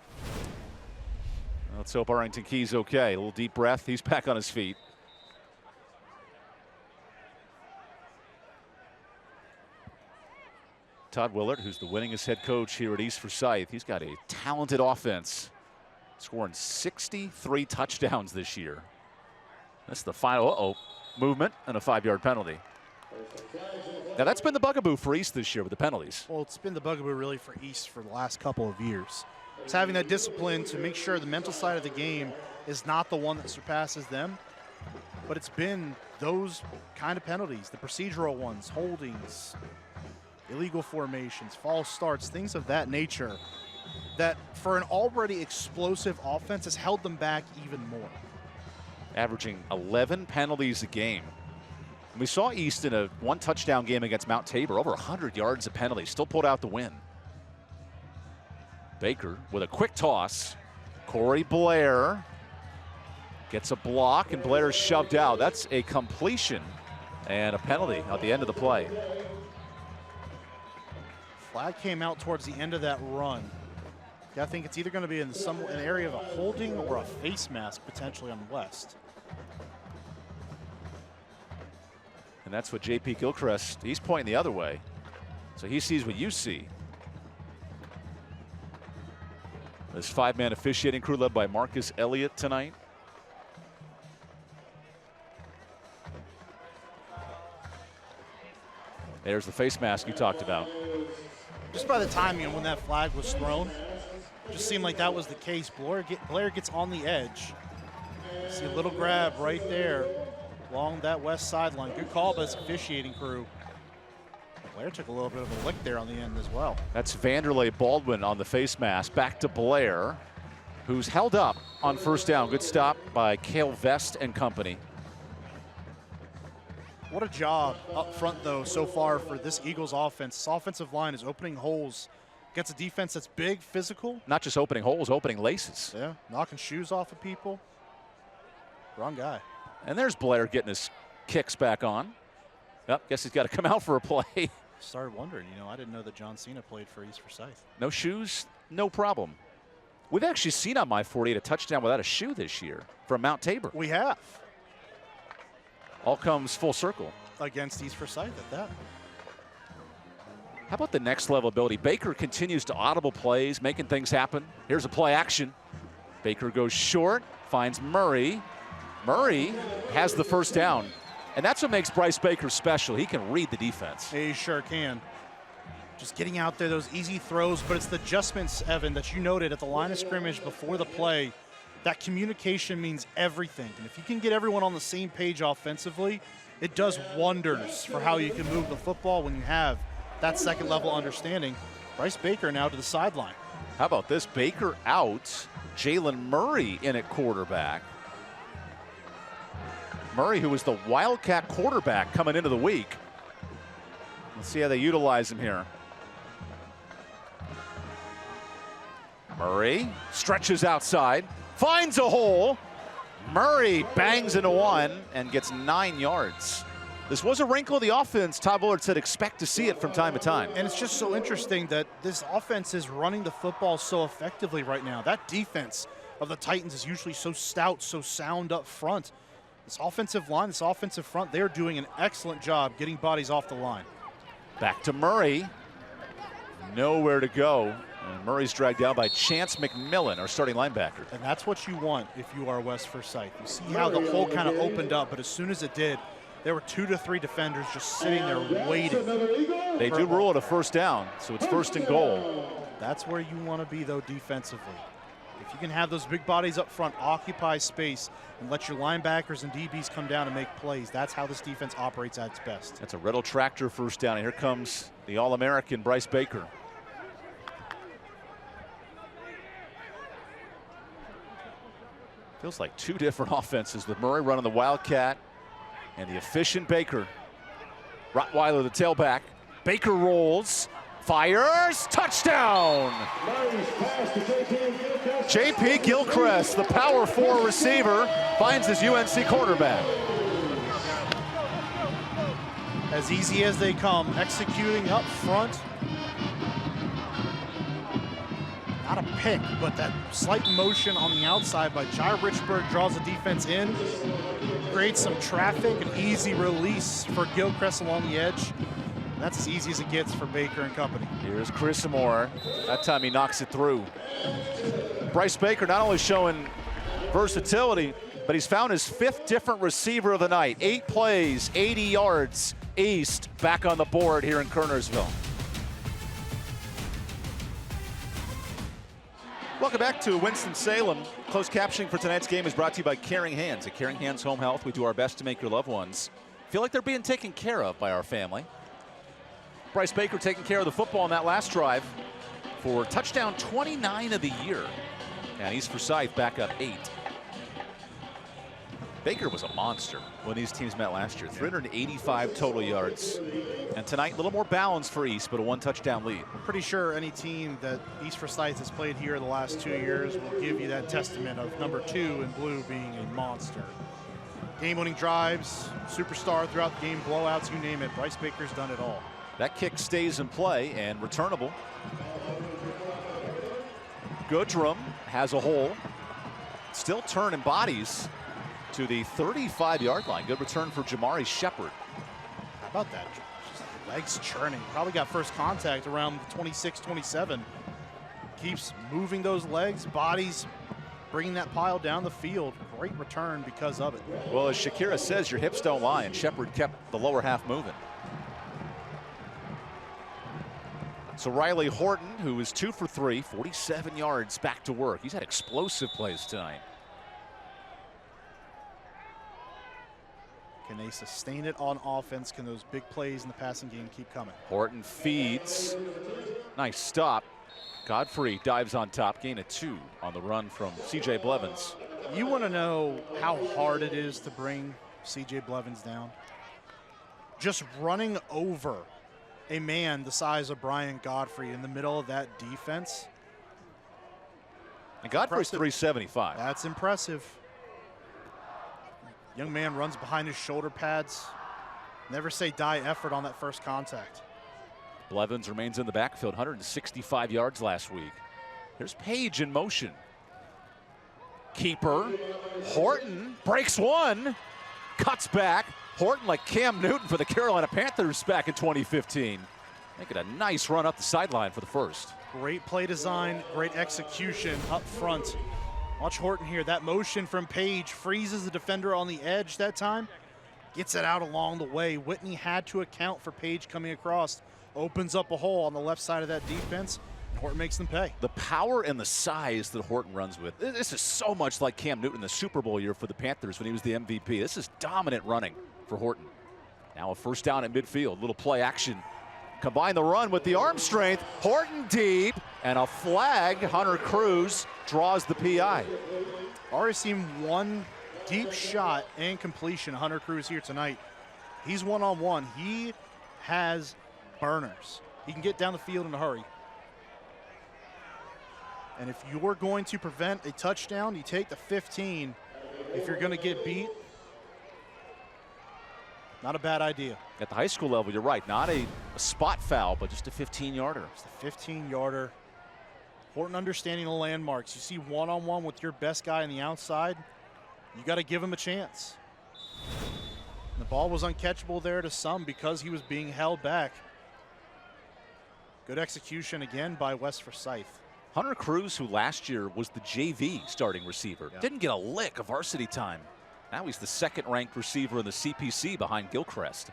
Let's hope Arlington Key's okay. A little deep breath. He's back on his feet. Todd Willard, who's the winningest head coach here at East Forsyth, he's got a talented offense, scoring 63 touchdowns this year. That's the final movement and a 5-yard penalty. Now that's been the bugaboo for East this year with the penalties. Well, it's been the bugaboo really for East for the last couple of years. It's having that discipline to make sure the mental side of the game is not the one that surpasses them, but it's been those kind of penalties, the procedural ones, holdings, illegal formations, false starts, things of that nature, that for an already explosive offense has held them back even more. Averaging 11 penalties a game. And we saw East in a 1-touchdown game against Mount Tabor, over 100 yards of penalties, still pulled out the win. Baker with a quick toss. Corey Blair gets a block, and Blair is shoved out. That's a completion and a penalty at the end of the play. Flag came out towards the end of that run. I think it's either going to be in an area of a holding or a face mask potentially on West. And that's what J.P. Gilchrist, he's pointing the other way. So he sees what you see. This 5-man officiating crew led by Marcus Elliott tonight. There's the face mask you talked about. Just by the timing when that flag was thrown, it just seemed like that was the case. Blair gets on the edge. See a little grab right there along that west sideline. Good call by this officiating crew. Blair took a little bit of a lick there on the end as well. That's Vanderlei Baldwin on the face mask. Back to Blair, who's held up on first down. Good stop by Cale Vest and company. What a job up front, though, so far for this Eagles offense. This offensive line is opening holes against a defense that's big, physical. Not just opening holes, opening laces. Yeah, knocking shoes off of people. Wrong guy. And there's Blair getting his kicks back on. Yep, guess he's got to come out for a play. Started wondering, I didn't know that John Cena played for East Forsyth. No shoes, no problem. We've actually seen on my 48 a touchdown without a shoe this year from Mount Tabor. We have. All comes full circle. Against East Forsyth at that. How about the next level ability? Baker continues to audible plays, making things happen. Here's a play action. Baker goes short, finds Murray. Murray has the first down. And that's what makes Bryce Baker special. He can read the defense. He sure can. Just getting out there, those easy throws, but it's the adjustments, Evan, that you noted at the line of scrimmage before the play. That communication means everything. And if you can get everyone on the same page offensively, it does wonders for how you can move the football when you have that second level understanding. Bryce Baker now to the sideline. How about this? Baker out, Jalen Murray in at quarterback. Murray, who was the Wildcat quarterback coming into the week. Let's see how they utilize him here. Murray stretches outside, finds a hole. Murray bangs into one and gets 9 yards. This was a wrinkle of the offense. Todd Willard said expect to see it from time to time. And it's just so interesting that this offense is running the football so effectively right now. That defense of the Titans is usually so stout, so sound up front. This offensive line, this offensive front, they're doing an excellent job getting bodies off the line. Back to Murray. Nowhere to go And Murray's dragged down by Chance McMillan, our starting linebacker. And that's what you want if you are West Forsyth. You see how the hole kind of opened up, but as soon as it did, there were 2 to 3 defenders just sitting there waiting. They do rule it a first down, so it's 1st and goal. That's where you want to be, though, defensively. If you can have those big bodies up front, occupy space, and let your linebackers and DBs come down and make plays, that's how this defense operates at its best. That's a Riddle tractor first down. And here comes the All-American Bryce Baker. Feels like 2 different offenses with Murray running the Wildcat and the efficient Baker. Rottweiler, the tailback. Baker rolls, fires, touchdown! J.P. Gilchrist, the power 4 receiver, finds his UNC quarterback. As easy as they come, executing up front. Not a pick, but that slight motion on the outside by Jai Richburg draws the defense in, creates some traffic, an easy release for Gilchrist along the edge. That's as easy as it gets for Baker and company. Here's Chris Moore. That time he knocks it through. Bryce Baker not only showing versatility, but he's found his 5th different receiver of the night. 8 plays, 80 yards. East back on the board here in Kernersville. Welcome back to Winston-Salem. Closed captioning for tonight's game is brought to you by Caring Hands. At Caring Hands Home Health, we do our best to make your loved ones feel like they're being taken care of by our family. Bryce Baker taking care of the football on that last drive for touchdown 29 of the year. And East Forsyth back up 8. Baker was a monster when these teams met last year. 385 total yards. And tonight, a little more balance for East, but a 1-touchdown lead. I'm pretty sure any team that East Forsyth has played here the last 2 years will give you that testament of number 2 in blue being a monster. Game-winning drives, superstar throughout the game, blowouts, you name it. Bryce Baker's done it all. That kick stays in play and returnable. Goodrum has a hole. Still turning bodies to the 35-yard line. Good return for Jamari Shepard. How about that? Just legs churning. Probably got first contact around the 26-27. Keeps moving those legs, bodies, bringing that pile down the field. Great return because of it. Well, as Shakira says, your hips don't lie, and Shepard kept the lower half moving. So Riley Horton, who is 2 for 3, 47 yards, back to work. He's had explosive plays tonight. Can they sustain it on offense? Can those big plays in the passing game keep coming? Horton feeds. Nice stop. Godfrey dives on top, gain of 2 on the run from C.J. Blevins. You want to know how hard it is to bring C.J. Blevins down? Just running over a man the size of Brian Godfrey in the middle of that defense. And Godfrey's 375. That's impressive. Young man runs behind his shoulder pads. Never say die effort on that first contact. Blevins remains in the backfield, 165 yards last week. Here's Page in motion. Keeper. Horton breaks one. Cuts back. Horton like Cam Newton for the Carolina Panthers back in 2015. Making a nice run up the sideline for the first. Great play design, great execution up front. Watch Horton here. That motion from Page freezes the defender on the edge that time. Gets it out along the way. Whitney had to account for Page coming across. Opens up a hole on the left side of that defense. And Horton makes them pay. The power and the size that Horton runs with. This is so much like Cam Newton in the Super Bowl year for the Panthers when he was the MVP. This is dominant running for Horton. Now a first down at midfield. Little play action. Combine the run with the arm strength. Horton deep. And a flag. Hunter Cruz draws the PI. Already seen one deep shot and completion. Hunter Cruz here tonight. He's one-on-one. He has burners. He can get down the field in a hurry. And if you're going to prevent a touchdown, you take the 15. If you're going to get beat, not a bad idea. At the high school level, you're right. Not a spot foul, but just a 15-yarder. It's the 15-yarder. Horton understanding the landmarks. You see one-on-one with your best guy on the outside, you got to give him a chance. And the ball was uncatchable there to some because he was being held back. Good execution again by West Forsyth. Hunter Cruz, who last year was the JV starting receiver, didn't get a lick of varsity time. Now he's the second-ranked receiver in the CPC behind Gilchrist.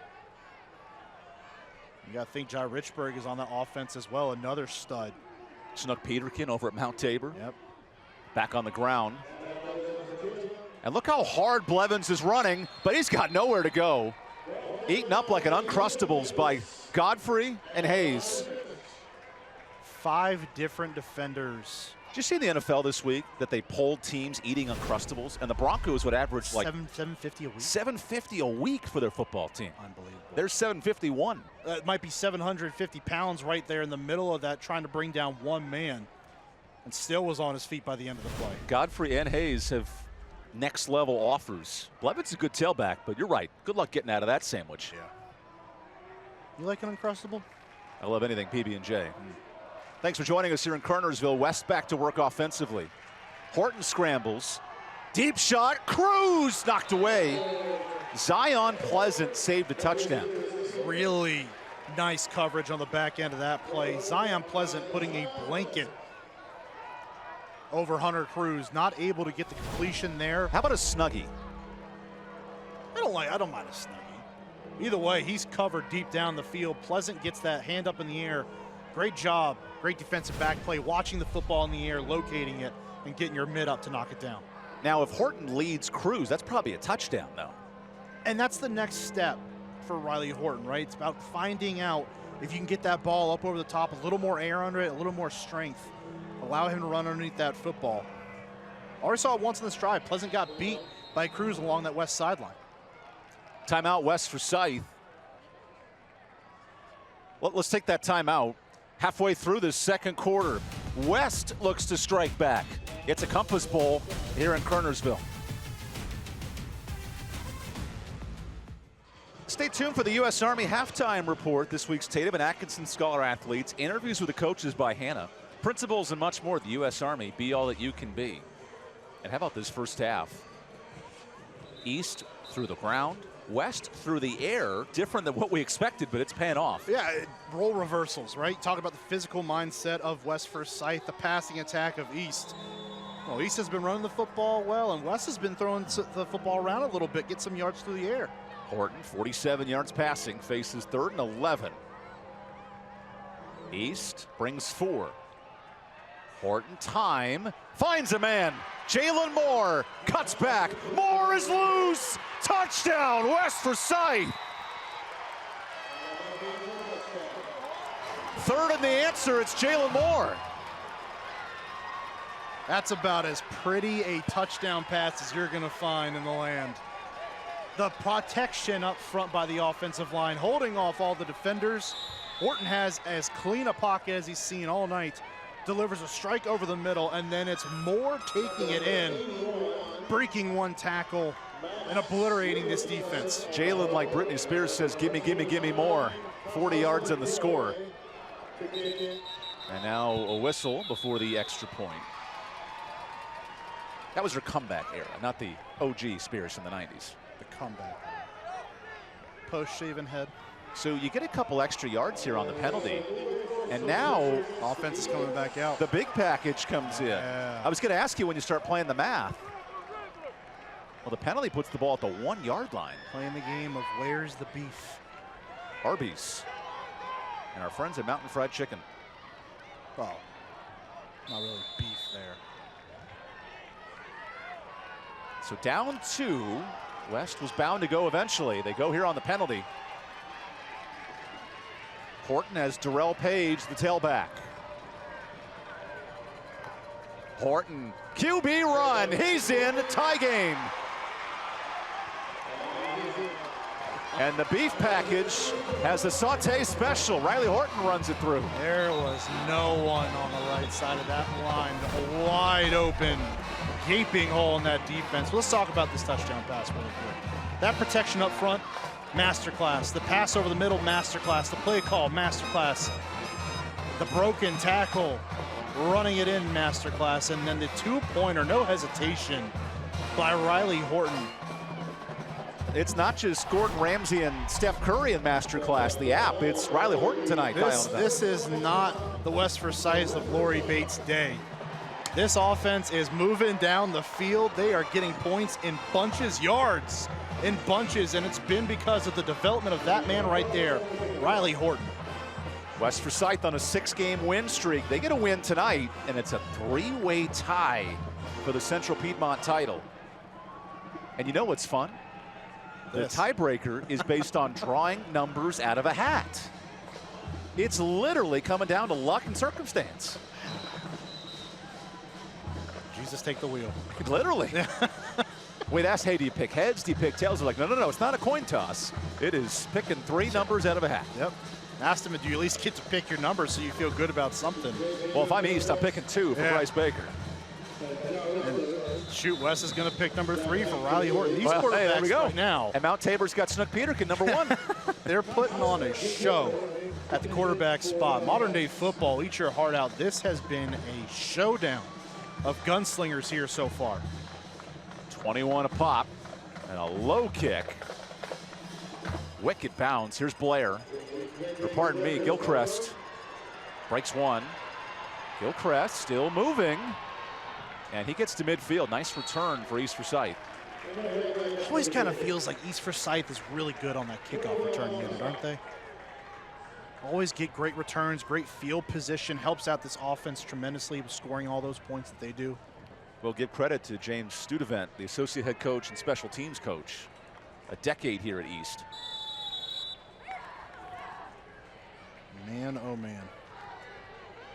You got to think Jai Richburg is on that offense as well, another stud. Snook Peterkin over at Mount Tabor. Yep. Back on the ground. And look how hard Blevins is running, but he's got nowhere to go. Eaten up like an Uncrustables by Godfrey and Hayes. 5 different defenders. Did you see in the NFL this week that they polled teams eating Uncrustables, and the Broncos would average like $750 a week. $750 a week for their football team. Unbelievable. They're $751. That might be 750 pounds right there in the middle of that, trying to bring down one man, and still was on his feet by the end of the play. Godfrey and Hayes have next level offers. Blevins is a good tailback, but you're right. Good luck getting out of that sandwich. Yeah. You like an Uncrustable? I love anything PB&J. Thanks for joining us here in Kernersville. West back to work offensively. Horton scrambles. Deep shot. Cruz knocked away. Zion Pleasant saved a touchdown. Really nice coverage on the back end of that play. Zion Pleasant putting a blanket over Hunter Cruz. Not able to get the completion there. How about a snuggie? I don't mind a snuggie. Either way, he's covered deep down the field. Pleasant gets that hand up in the air. Great job. Great defensive back play, watching the football in the air, locating it, and getting your mid up to knock it down. Now, if Horton leads Cruz, that's probably a touchdown, though. And that's the next step for Riley Horton, right? It's about finding out if you can get that ball up over the top, a little more air under it, a little more strength. Allow him to run underneath that football. Already saw it once in this drive. Pleasant got beat by Cruz along that west sideline. Timeout, West Forsyth. Well, let's take that timeout. Halfway through this second quarter, West looks to strike back. It's a Compass Bowl here in Kernersville. Stay tuned for the U.S. Army halftime report. This week's Tatum and Atkinson Scholar athletes, interviews with the coaches by Hannah, principals, and much more. The U.S. Army, be all that you can be. And how about this first half? East through the ground, West through the air. Different than what we expected, but it's paying off. Yeah, role reversals, right? Talk about the physical mindset of West Forsyth, the passing attack of East. Well, East has been running the football well, and West has been throwing the football around a little bit, get some yards through the air. Horton, 47 yards passing, faces 3rd and 11. East brings 4. Horton, time, finds a man. Jalen Moore cuts back. Moore is loose. Touchdown, West Forsyth. 3rd and the answer, it's Jalen Moore. That's about as pretty a touchdown pass as you're going to find in the land. The protection up front by the offensive line, holding off all the defenders. Horton has as clean a pocket as he's seen all night. Delivers a strike over the middle, and then it's Moore taking it in, breaking one tackle, and obliterating this defense. Jalen, like Britney Spears, says, gimme, gimme, gimme more. 40 yards on the score. And now a whistle before the extra point. That was her comeback era, not the OG Spears in the 90s. The comeback. Post-shaven head. So you get a couple extra yards here on the penalty. And now offense is coming back out. The big package comes in. Yeah. I was going to ask you when you start playing the math. Well, the penalty puts the ball at the 1 yard line. Playing the game of where's the beef. Arby's. And our friends at Mountain Fried Chicken. Well, not really beef there. So down 2. West was bound to go eventually. They go here on the penalty. Horton has Darrell Page, the tailback. Horton, QB run, he's in, tie game. And the beef package has a saute special. Riley Horton runs it through. There was no one on the right side of that line. A wide open, gaping hole in that defense. Let's talk about this touchdown pass really quick. That protection up front, masterclass. The pass over the middle, masterclass. The play call, masterclass. The broken tackle, running it in, masterclass. And then the 2-pointer, no hesitation by Riley Horton. it's not just Gordon Ramsay and Steph Curry in Masterclass, the app. It's Riley Horton tonight. This is not the West Forsyth of Lori Bates' day. This offense is moving down the field. They are getting points in bunches, yards in bunches, and it's been because of the development of that man right there, Riley Horton. West Forsyth on a 6-game win streak. They get a win tonight, and it's a 3-way tie for the Central Piedmont title. And you know what's fun? The tiebreaker is based on drawing numbers out of a hat. It's literally coming down to luck and circumstance. Jesus, take the wheel. Literally. We'd ask, hey, do you pick heads? Do you pick tails? They're like, no, it's not a coin toss. It is picking 3 numbers out of a hat. Yep. Asked him, do you at least get to pick your numbers so you feel good about something? Well, if I'm East, I'm picking 2 for Bryce Baker. And shoot, Wes is going to pick number 3 for Riley Horton. These quarterbacks there we go. right now. And Mount Tabor's got Snook Peterkin, number 1. They're putting on a show at the quarterback spot. Modern day football, eat your heart out. This has been a showdown of gunslingers here so far. 21 a pop and a low kick. Wicked bounce. Here's Blair. Or pardon me, Gilchrist breaks 1. Gilchrist still moving. And he gets to midfield. Nice return for East Forsyth. It always kind of feels like East Forsyth is really good on that kickoff return unit, aren't they? Always get great returns, great field position, helps out this offense tremendously with scoring all those points that they do. We'll give credit to James Studevant, the associate head coach and special teams coach. A decade here at East. Man, oh man.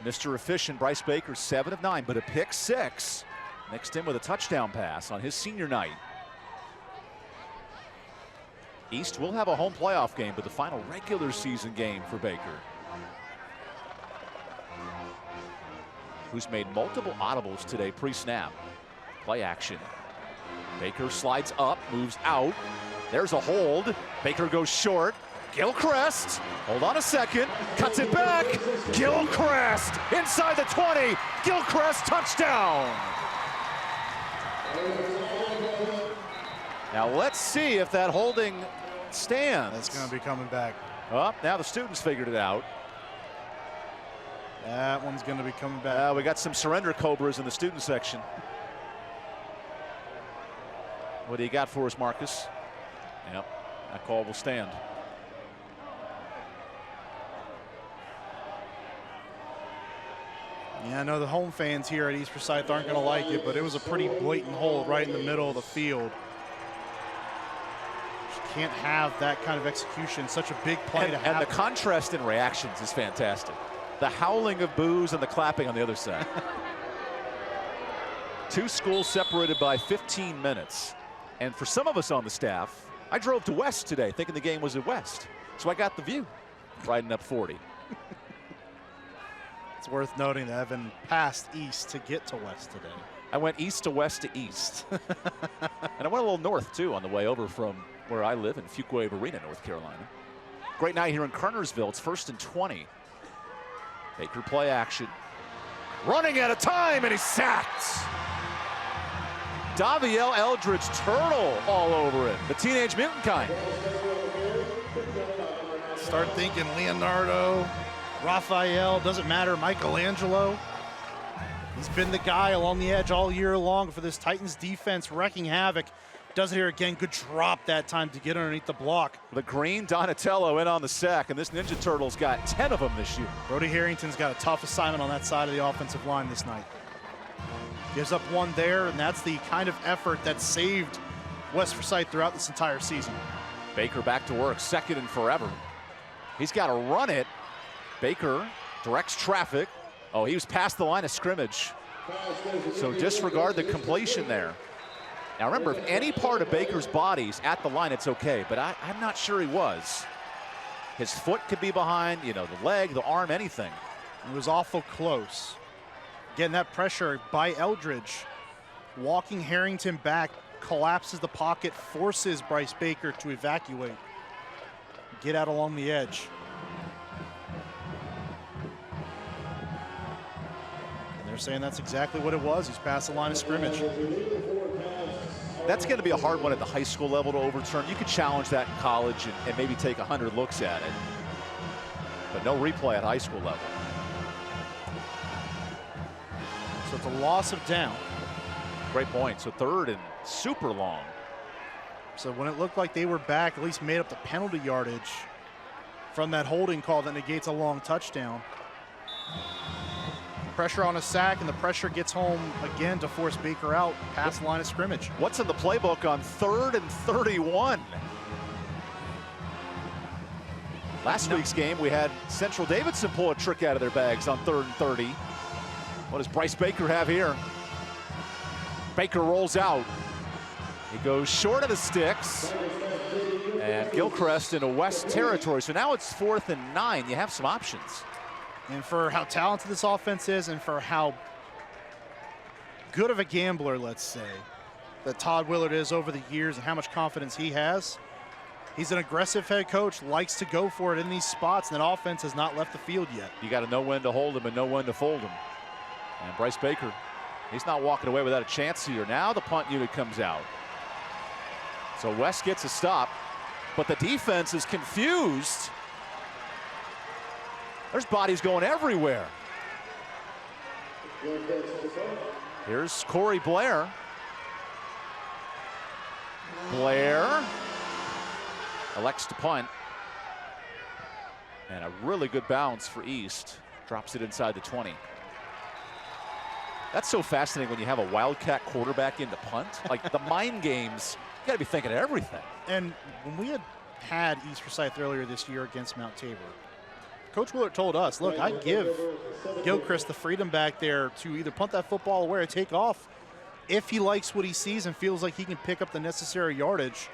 Mr. Efficient, Bryce Baker, 7 of 9, but a pick 6. Mixed in with a touchdown pass on his senior night. East will have a home playoff game, but the final regular season game for Baker, who's made multiple audibles today pre-snap. Play action. Baker slides up, moves out. There's a hold. Baker goes short. Gilchrist, hold on a second, cuts it back. Gilchrist inside the 20. Gilchrist touchdown. Now let's see if that holding stands. That's going to be coming back. Oh, now the students figured it out. That one's going to be coming back. We got some surrender cobras in the student section. What do you got for us, Marcus? Yep, that call will stand. Yeah, I know the home fans here at East Forsyth aren't going to like it, but it was a pretty blatant hold right in the middle of the field. Just can't have that kind of execution, such a big play to happen. And the contrast in reactions is fantastic. The howling of boos and the clapping on the other side. 2 schools separated by 15 minutes. And for some of us on the staff, I drove to West today thinking the game was at West. So I got the view, riding up 40. It's worth noting that Evan passed East to get to West today. I went east to west to east. And I went a little north, too, on the way over from where I live in Fuquay Arena, North Carolina. Great night here in Kernersville. It's 1st and 20. Baker play action. Running out of time, and he's sacked. Daviel Eldridge turtle all over it. The Teenage Mutant kind. Start thinking Leonardo, Raphael, doesn't matter, Michelangelo. He's been the guy along the edge all year long for this Titans defense, wrecking havoc. Does it here again. Good drop that time to get underneath the block. The green Donatello in on the sack, and this Ninja Turtle's got 10 of them this year. Brody Harrington's got a tough assignment on that side of the offensive line this night. Gives up 1 there, and that's the kind of effort that saved West Forsyth throughout this entire season. Baker back to work, 2nd and forever. He's got to run it. Baker directs traffic. Oh, he was past the line of scrimmage. So disregard the completion there. Now remember, if any part of Baker's body's at the line, it's okay, but I'm not sure he was. His foot could be behind, you know, the leg, the arm, anything. It was awful close. Getting that pressure by Eldridge. Walking Harrington back, collapses the pocket, forces Bryce Baker to evacuate. Get out along the edge. And they're saying that's exactly what it was. He's past the line of scrimmage. That's going to be a hard one at the high school level to overturn. You could challenge that in college and maybe take 100 looks at it. But no replay at high school level. So it's a loss of down. Great point. So third and super long. So when it looked like they were back, at least made up the penalty yardage from that holding call that negates a long touchdown. Pressure on a sack, and the pressure gets home again to force Baker out past the line of scrimmage. What's in the playbook on 3rd and 31? Last week's game, we had Central Davidson pull a trick out of their bags on 3rd and 30. What does Bryce Baker have here? Baker rolls out. He goes short of the sticks. And Gilchrist into West territory. So now it's 4th and 9. You have some options. And for how talented this offense is and for how good of a gambler, let's say, that Todd Willard is over the years and how much confidence he has, he's an aggressive head coach, likes to go for it in these spots, and that offense has not left the field yet. You got to know when to hold him and know when to fold him. And Bryce Baker, he's not walking away without a chance here. Now the punt unit comes out. So West gets a stop, but the defense is confused. There's bodies going everywhere. Here's Corey Blair. Blair elects to punt. And a really good bounce for East. Drops it inside the 20. That's so fascinating when you have a Wildcat quarterback into punt. Like the mind games, you got to be thinking of everything. And when we had East Forsyth earlier this year against Mount Tabor, Coach Willard told us, look, I give Gilchrist the freedom back there to either punt that football away or take off if he likes what he sees and feels like he can pick up the necessary yardage.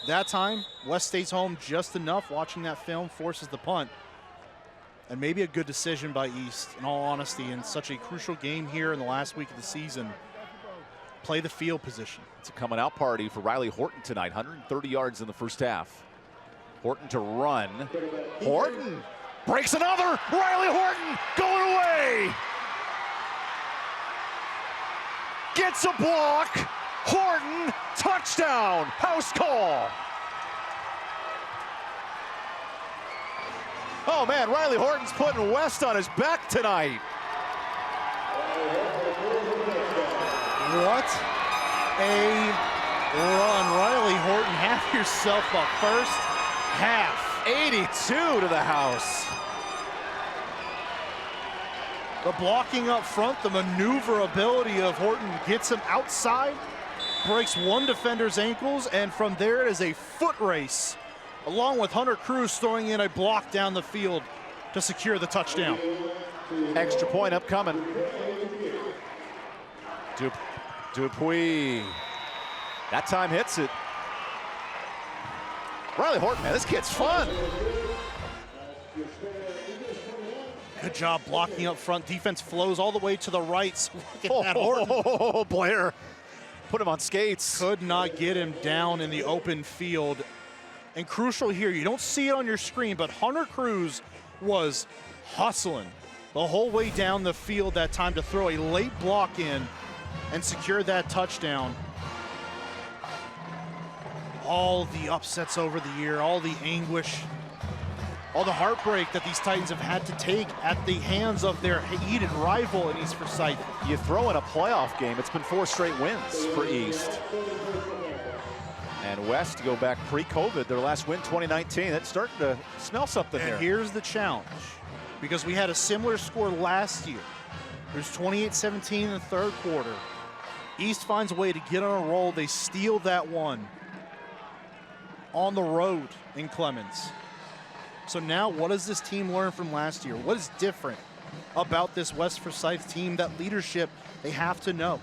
That time, West stays home just enough. Watching that film forces the punt. And maybe a good decision by East, in all honesty, in such a crucial game here in the last week of the season. Play the field position. It's a coming out party for Riley Horton tonight. 130 yards in the first half. Horton to run. Horton breaks another. Riley Horton going away. Gets a block. Horton, touchdown. House call. Oh man, Riley Horton's putting West on his back tonight. What a run. Riley Horton, have yourself a first half. 82 to the house. The blocking up front, the maneuverability of Horton gets him outside, breaks one defender's ankles, and from there it is a foot race, along with Hunter Cruz throwing in a block down the field to secure the touchdown. Extra point upcoming. Dupuis. That time hits it. Riley Horton, man, this kid's fun. Good job blocking up front. Defense flows all the way to the right. So look at that, Horton. Blair put him on skates. Could not get him down in the open field. And crucial here, you don't see it on your screen, but Hunter Cruz was hustling the whole way down the field that time to throw a late block in and secure that touchdown. All the upsets over the year, all the anguish, all the heartbreak that these Titans have had to take at the hands of their heated rival in East Forsyth. You throw in a playoff game, it's been 4 straight wins for East. And West, to go back pre-COVID, their last win 2019, that's starting to smell something And here. here's the challenge, because we had a similar score last year. There's 28-17 in the third quarter. East finds a way to get on a roll. They steal that one on the road in Clemens. So now what does this team learn from last year? What is different about this West Forsyth team? That leadership they have to know.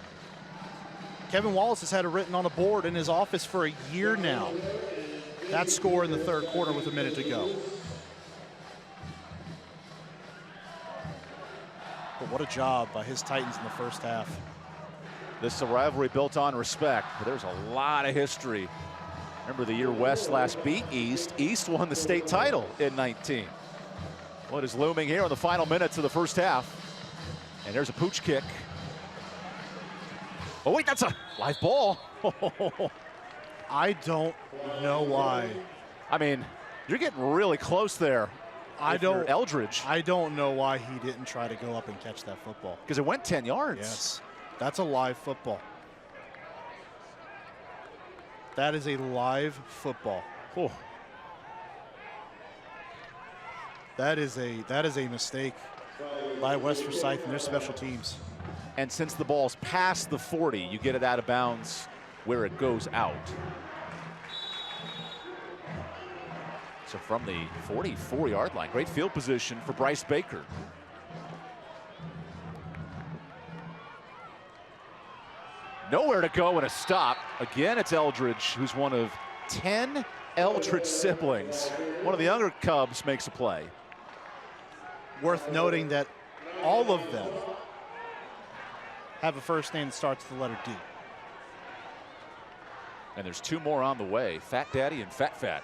Kevin Wallace has had it written on a board in his office for a year now. That score in the third quarter with a minute to go. But what a job by his Titans in the first half. This is a rivalry built on respect, but there's a lot of history. Remember the year West last beat East. East won the state title in 19. What is looming here in the final minutes of the first half? And there's a pooch kick. Oh, wait, that's a live ball. I don't know why. I mean, you're getting really close there. Eldridge. I don't know why he didn't try to go up and catch that football. Because it went 10 yards. Yes, that's a live football. That is a live football. Oh. That is a mistake by West Forsyth and their special teams. And since the ball's past the 40, you get it out of bounds where it goes out. So from the 44-yard line, great field position for Bryce Baker. Nowhere to go and a stop. Again, it's Eldridge, who's one of 10 Eldridge siblings. One of the younger Cubs makes a play. Worth noting that all of them have a first name that starts with the letter D. And there's two more on the way, Fat Daddy and Fat Fat.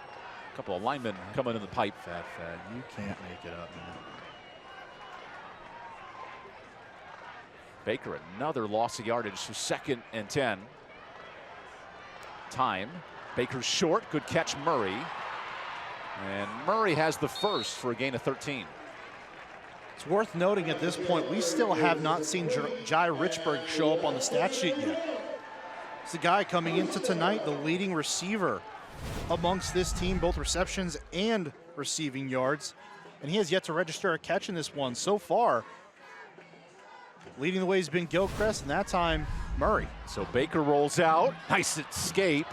A couple of linemen coming in the pipe. Fat, you can't make it up, man. Baker, another loss of yardage, so 2nd and 10. Time. Baker's short, good catch, Murray. And Murray has the first for a gain of 13. It's worth noting at this point, we still have not seen Jai Richburg show up on the stat sheet yet. It's the guy coming into tonight, the leading receiver amongst this team, both receptions and receiving yards. And he has yet to register a catch in this one so far. Leading the way has been Gilchrist, and that time, Murray. So Baker rolls out, nice escape.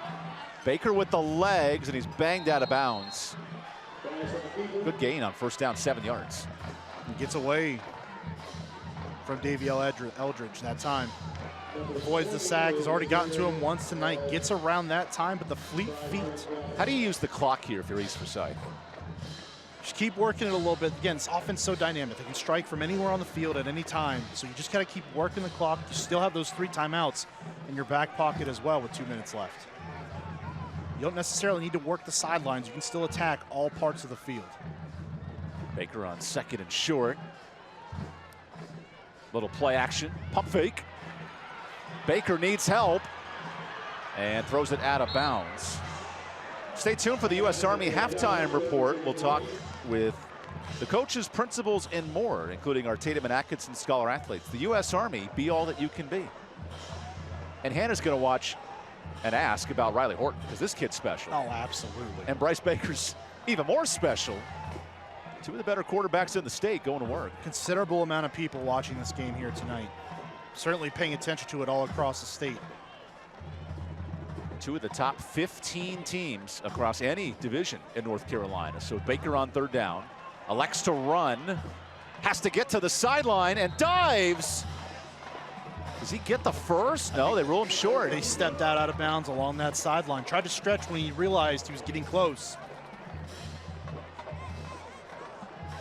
Baker with the legs, and he's banged out of bounds. Good gain on first down, 7 yards. He gets away from Davey Eldridge that time. Avoids the sack, has already gotten to him once tonight, gets around that time, but the fleet feet. How do you use the clock here if you're East Forsyth? Just keep working it a little bit. Again, it's offense so dynamic. They can strike from anywhere on the field at any time. So you just got to keep working the clock. You still have those 3 timeouts in your back pocket as well with 2 minutes left. You don't necessarily need to work the sidelines. You can still attack all parts of the field. Baker on 2nd and short. Little play action, pump fake. Baker needs help and throws it out of bounds. Stay tuned for the U.S. Army halftime report. We'll talk with the coaches, principals, and more, including our Tatum and Atkinson Scholar athletes. The U.S. Army, be all that you can be. And Hannah's going to watch and ask about Riley Horton, because this kid's special. Oh, absolutely. And Bryce Baker's even more special. 2 of the better quarterbacks in the state going to work. Considerable amount of people watching this game here tonight. Certainly paying attention to it all across the state. 2 of the top 15 teams across any division in North Carolina. So Baker on 3rd down, elects to run, has to get to the sideline and dives. Does he get the first? No, they rule him short. They stepped out of bounds along that sideline. Tried to stretch when he realized he was getting close.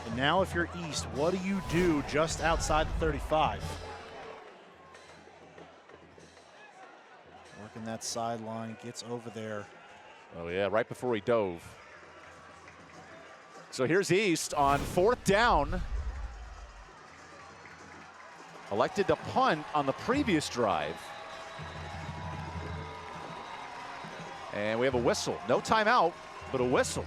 And now if you're East, what do you do just outside the 35? Working that sideline, gets over there. Oh yeah, right before he dove. So here's East on 4th down. Elected to punt on the previous drive. And we have a whistle. No timeout, but a whistle.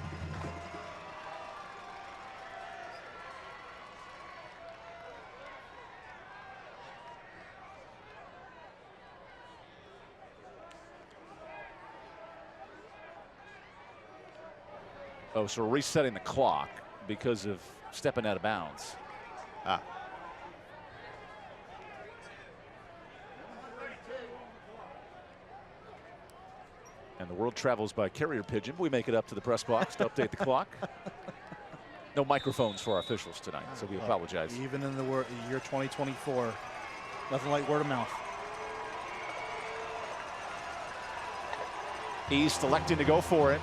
Oh, so we're resetting the clock because of stepping out of bounds. Ah. And the world travels by carrier pigeon. We make it up to the press box to update the clock. No microphones for our officials tonight, so we apologize. Even in the year 2024, nothing like word of mouth. East electing to go for it.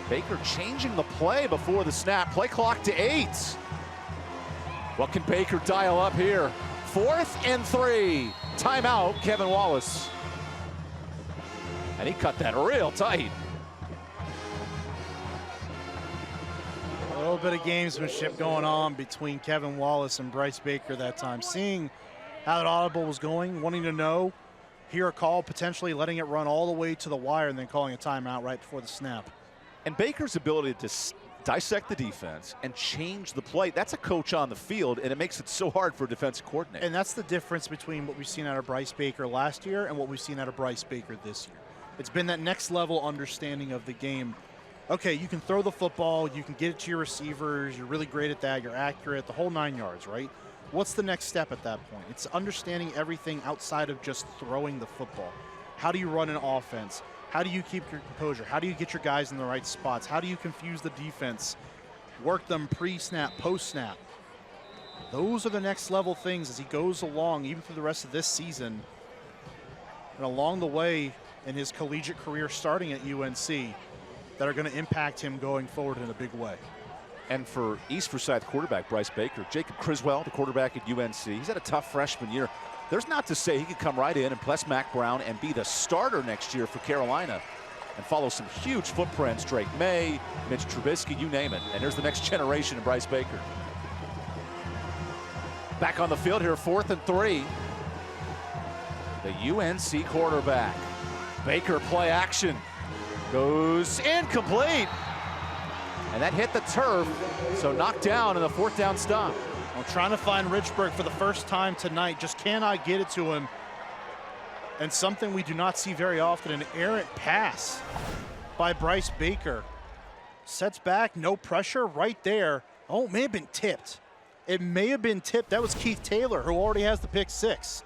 Baker changing the play before the snap. Play clock to 8. What can Baker dial up here? 4th and 3. Timeout, Kevin Wallace. And he cut that real tight. little bit of gamesmanship going on between Kevin Wallace and Bryce Baker that time. Seeing how that audible was going, wanting to know, hear a call, potentially letting it run all the way to the wire and then calling a timeout right before the snap. And Baker's ability to dissect the defense and change the play, that's a coach on the field, and it makes it so hard for a defensive coordinator. And that's the difference between what we've seen out of Bryce Baker last year and what we've seen out of Bryce Baker this year. It's been that next level understanding of the game. Okay, you can throw the football, you can get it to your receivers, you're really great at that, you're accurate, the whole 9 yards, right? What's the next step at that point? It's understanding everything outside of just throwing the football. How do you run an offense? How do you keep your composure? How do you get your guys in the right spots? How do you confuse the defense? Work them pre-snap, post-snap. Those are the next level things as he goes along, even through the rest of this season. And along the way in his collegiate career starting at UNC, that are going to impact him going forward in a big way. And for East Forsyth quarterback Bryce Baker, Jacob Criswell, the quarterback at UNC, he's had a tough freshman year. There's not to say he could come right in and press Mac Brown and be the starter next year for Carolina and follow some huge footprints. Drake May, Mitch Trubisky, you name it. And here's the next generation of Bryce Baker. Back on the field here, 4th and 3. The UNC quarterback. Baker play action. Goes incomplete. And that hit the turf, so knocked down in the 4th down stop. I'm trying to find Richburg for the first time tonight, just cannot get it to him. And something we do not see very often, an errant pass by Bryce Baker. Sets back, no pressure, right there. Oh, it may have been tipped. It may have been tipped. That was Keith Taylor, who already has the pick 6.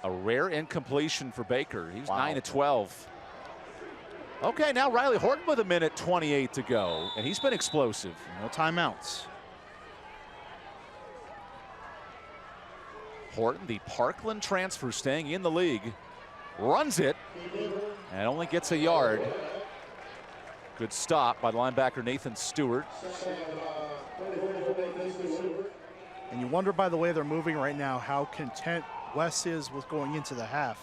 A rare incompletion for Baker. He was 9 of 12. Okay, now Riley Horton with 1:28 to go, and he's been explosive. No timeouts. Horton, the Parkland transfer, staying in the league, runs it and only gets a yard. Good stop by the linebacker Nathan Stewart. And you wonder, by the way they're moving right now, how content Wes is with going into the half.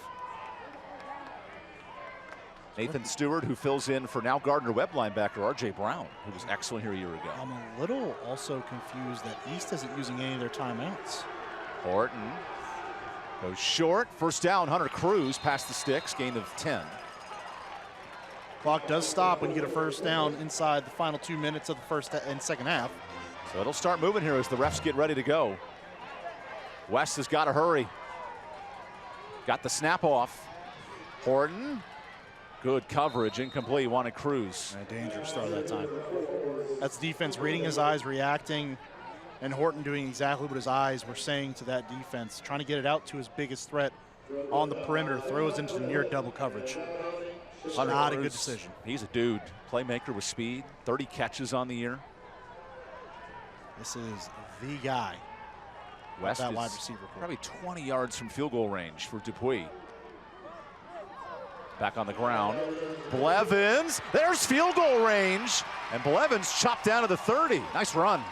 Nathan Stewart, who fills in for now Gardner-Webb linebacker R.J. Brown, who was excellent here a year ago. I'm a little also confused that East isn't using any of their timeouts. Horton goes short. First down, Hunter Cruz past the sticks, gain of 10. Clock does stop when you get a first down inside the final 2 minutes of the first and second half. So it'll start moving here as the refs get ready to go. West has got to hurry. Got the snap off. Horton. Good coverage, incomplete, wanted Cruz. And a dangerous throw that time. That's defense reading his eyes, reacting, and Horton doing exactly what his eyes were saying to that defense, trying to get it out to his biggest threat on the perimeter, throws into the near double coverage. Not a good decision. He's a dude, playmaker with speed, 30 catches on the year. This is the guy. West that is wide receiver core. Probably 20 yards from field goal range for Dupuis. Back on the ground. Blevins, there's field goal range. And Blevins chopped down to the 30. Nice run.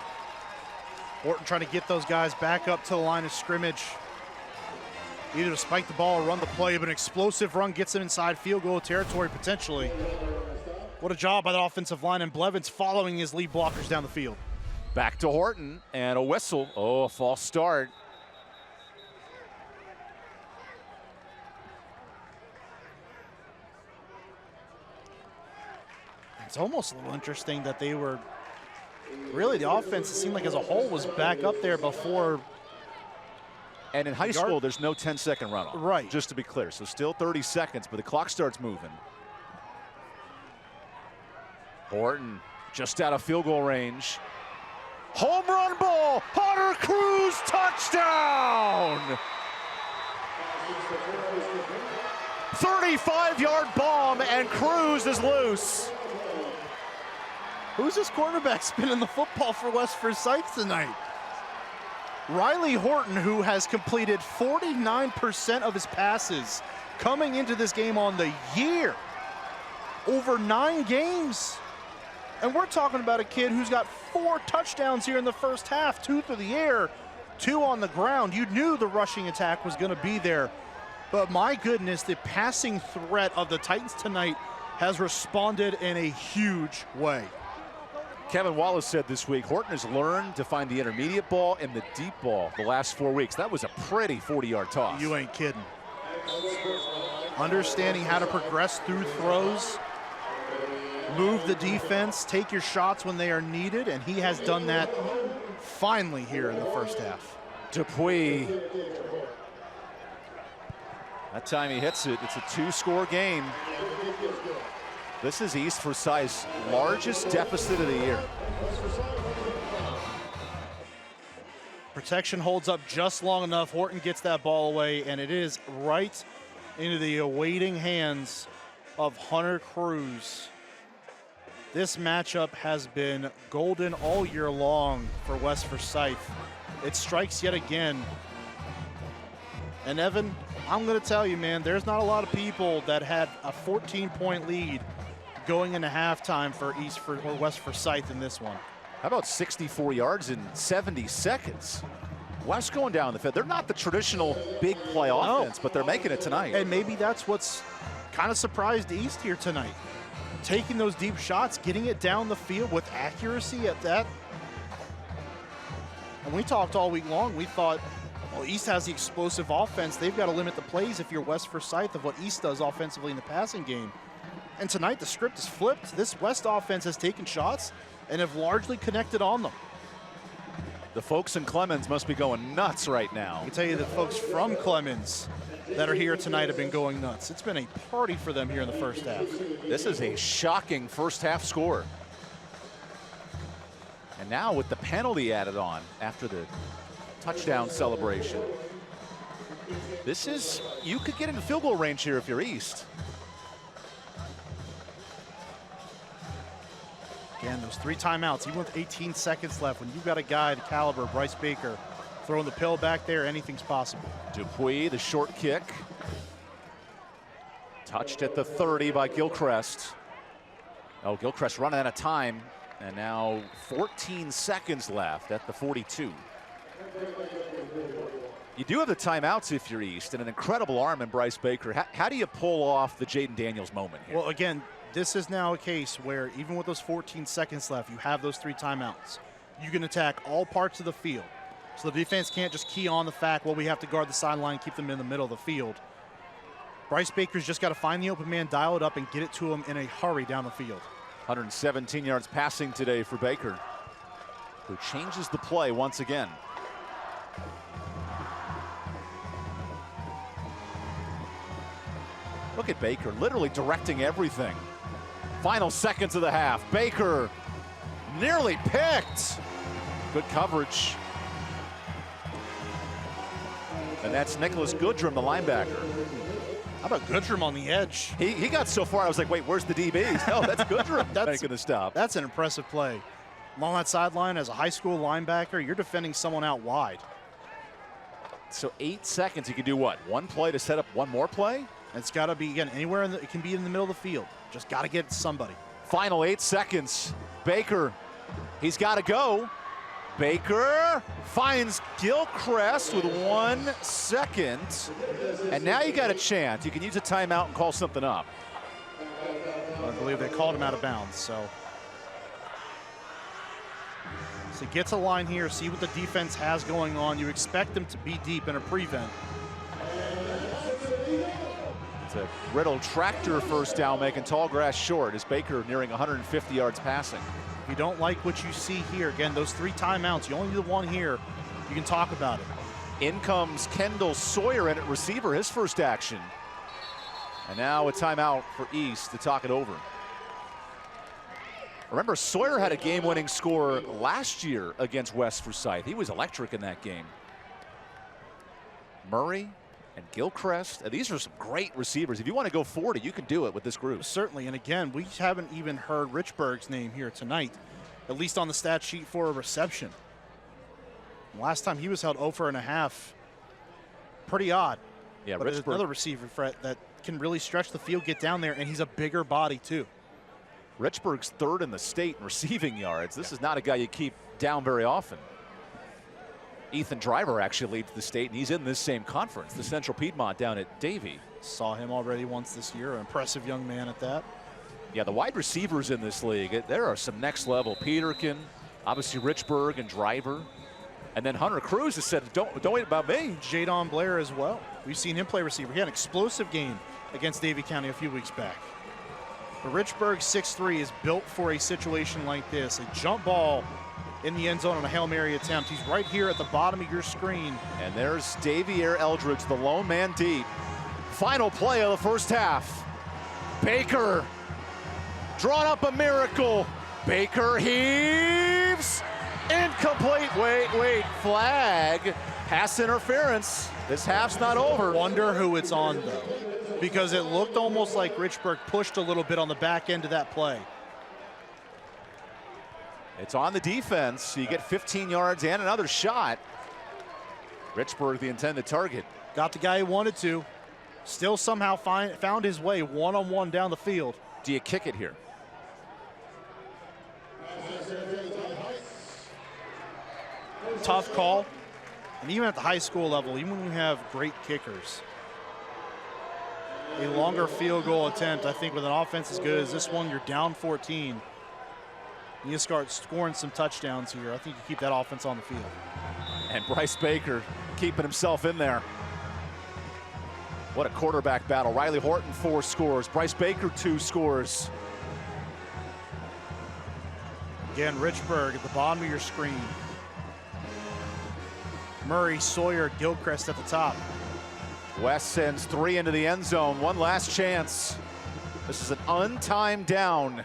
Horton trying to get those guys back up to the line of scrimmage. Either to spike the ball or run the play, but an explosive run gets him inside field goal territory potentially. What a job by the offensive line, and Blevins following his lead blockers down the field. Back to Horton, and a whistle. Oh, a false start. It's almost a little interesting that they were, really the offense, it seemed like as a whole, was back up there before. And in high school, there's no 10-second runoff. Right. Just to be clear. So still 30 seconds, but the clock starts moving. Horton just out of field goal range. Home run ball. Hunter Cruz touchdown. 35-yard bomb, and Cruz is loose. Who's this quarterback spinning the football for West Forsyth tonight? Riley Horton, who has completed 49% of his passes coming into this game on the year. Over 9 games. And we're talking about a kid who's got 4 touchdowns here in the first half, 2 through the air, 2 on the ground. You knew the rushing attack was going to be there. But my goodness, the passing threat of the Titans tonight has responded in a huge way. Kevin Wallace said this week, Horton has learned to find the intermediate ball and the deep ball the last 4 weeks. That was a pretty 40-yard toss. You ain't kidding. Understanding how to progress through throws, move the defense, take your shots when they are needed, and he has done that finally here in the first half. Dupuis. That time he hits it. It's a 2-score game. This is East Forsyth's largest deficit of the year. Protection holds up just long enough. Horton gets that ball away, and it is right into the awaiting hands of Hunter Cruz. This matchup has been golden all year long for West Forsyth. It strikes yet again. And Evan, I'm going to tell you, man, there's not a lot of people that had a 14-point lead going into halftime for West Forsyth in this one. How about 64 yards in 70 seconds? West going down the field. They're not the traditional big play offense, but they're making it tonight. And maybe that's what's kind of surprised East here tonight. Taking those deep shots, getting it down the field with accuracy at that. And we talked all week long, we thought, well, East has the explosive offense. They've got to limit the plays if you're West Forsyth of what East does offensively in the passing game. And tonight the script is flipped. This West offense has taken shots and have largely connected on them. The folks in Clemens must be going nuts right now. I can tell you the folks from Clemens that are here tonight have been going nuts. It's been a party for them here in the first half. This is a shocking first half score. And now with the penalty added on after the touchdown celebration. This is, you could get into field goal range here if you're East. Again, those 3 timeouts, even with 18 seconds left, when you've got a guy the caliber of Bryce Baker throwing the pill back there, anything's possible. Dupuis, the short kick. Touched at the 30 by Gilchrist. Oh, Gilchrist running out of time. And now 14 seconds left at the 42. You do have the timeouts if you're East, and an incredible arm in Bryce Baker. How do you pull off the Jaden Daniels moment here? Well, again, this is now a case where even with those 14 seconds left, you have those 3 timeouts. You can attack all parts of the field. So the defense can't just key on the fact, well, we have to guard the sideline, keep them in the middle of the field. Bryce Baker's just got to find the open man, dial it up, and get it to him in a hurry down the field. 117 yards passing today for Baker, who changes the play once again. Look at Baker, literally directing everything. Final seconds of the half. Baker nearly picked. Good coverage. And that's Nicholas Goodrum, the linebacker. How about Goodrum on the edge? He got so far, I was like, wait, where's the DBs? No, that's Goodrum making the stop. That's an impressive play. Along that sideline as a high school linebacker, you're defending someone out wide. So 8 seconds, you can do what? One play to set up one more play? It's got to be, again, anywhere it can be in the middle of the field. Just got to get to somebody. Final 8 seconds. Baker, he's got to go. Baker finds Gilchrist with 1 second. And now you got a chance. You can use a timeout and call something up. I believe they called him out of bounds, so get to the line here, see what the defense has going on. You expect them to be deep in a prevent. It's a Riddle tractor first down, making tall grass short as Baker nearing 150 yards passing. If you don't like what you see here, again, those 3 timeouts, you only need the one here, you can talk about it. In comes Kendall Sawyer in at receiver, his first action. And now a timeout for East to talk it over. Remember, Sawyer had a game-winning score last year against West Forsyth. He was electric in that game. Murray and Gilchrist, these are some great receivers. If you want to go 40, you can do it with this group. Certainly, and again, we haven't even heard Richburg's name here tonight, at least on the stat sheet for a reception. Last time he was held 0 for a half. Pretty odd. Yeah, but Richburg, another receiver that can really stretch the field, get down there, and he's a bigger body too. Richburg's 3rd in the state in receiving yards. This is not a guy you keep down very often. Ethan Driver actually leads the state, and he's in this same conference, the Central Piedmont down at Davie. Saw him already once this year, an impressive young man at that. Yeah, the wide receivers in this league, there are some next level. Peterkin, obviously Richburg and Driver. And then Hunter Cruz has said, don't wait about me. Jadon Blair as well. We've seen him play receiver. He had an explosive game against Davie County a few weeks back. But Richburg 6'3" is built for a situation like this. A jump ball in the end zone on a Hail Mary attempt. He's right here at the bottom of your screen. And there's Davier Eldridge, the lone man deep. Final play of the first half. Baker drawn up a miracle. Baker heaves. Incomplete. Wait. Flag. Pass interference. This half's not over. Wonder who it's on, though, because it looked almost like Richburg pushed a little bit on the back end of that play. It's on the defense. So you get 15 yards and another shot. Richburg, the intended target. Got the guy he wanted to. Still somehow found his way one-on-one down the field. Do you kick it here? Tough call. And even at the high school level, even when you have great kickers, a longer field goal attempt, I think with an offense as good as this one, you're down 14. You start scoring some touchdowns here. I think you keep that offense on the field. And Bryce Baker keeping himself in there. What a quarterback battle. Riley Horton 4 scores. Bryce Baker 2 scores. Again, Richburg at the bottom of your screen. Murray, Sawyer, Gilchrist at the top. West sends 3 into the end zone. One last chance. This is an untimed down.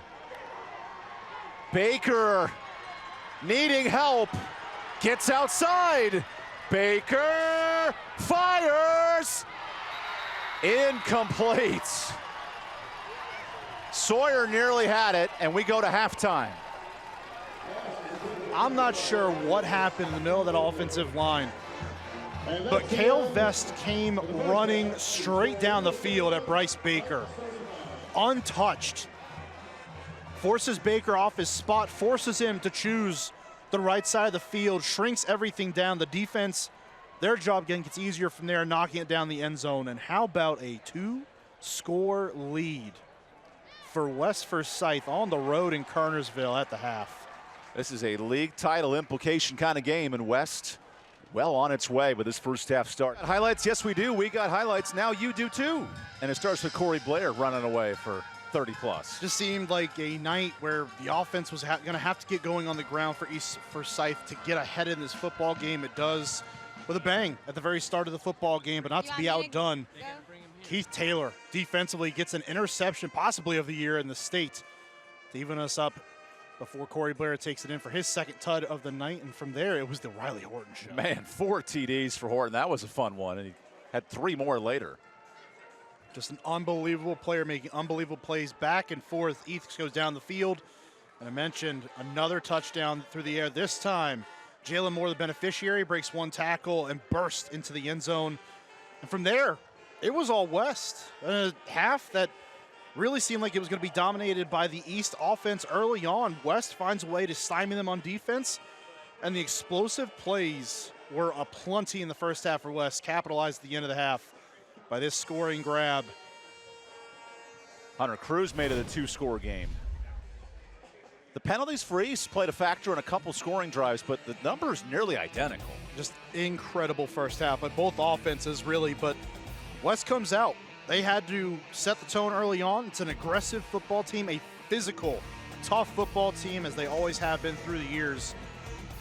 Baker needing help. Gets outside. Baker fires. Incomplete. Sawyer nearly had it, and we go to halftime. I'm not sure what happened in the middle of that offensive line, but Cale Vest came running straight down the field at Bryce Baker, untouched. Forces Baker off his spot, forces him to choose the right side of the field, shrinks everything down. The defense, their job again gets easier from there, knocking it down the end zone. And how about a 2-score lead for West Forsyth on the road in Kernersville at the half? This is a league title implication kind of game, and West well on its way with this first half start. Highlights, yes we do. We got highlights. Now you do too. And it starts with Corey Blair running away for 30 plus. Just seemed like a night where the offense was going to have to get going on the ground for East Forsyth to get ahead in this football game. It does with a bang at the very start of the football game, but not to be outdone. Keith Taylor defensively gets an interception, possibly of the year in the state, to even us up before Corey Blair takes it in for his second tud of the night. And from there, it was the Riley Horton show. Man, 4 TDs for Horton. That was a fun one, and he had 3 more later. Just an unbelievable player making unbelievable plays back and forth. East goes down the field. And I mentioned another touchdown through the air. This time, Jalen Moore, the beneficiary, breaks 1 tackle and bursts into the end zone. And from there, it was all West. A half that really seemed like it was going to be dominated by the East offense early on. West finds a way to stymie them on defense. And the explosive plays were aplenty in the first half for West, capitalized at the end of the half by this scoring grab. Hunter Cruz made it a 2-score game. The penalties for East played a factor in a couple scoring drives, but the numbers nearly identical. Just incredible first half, but both offenses really. But West comes out. They had to set the tone early on. It's an aggressive football team, a physical, tough football team, as they always have been through the years.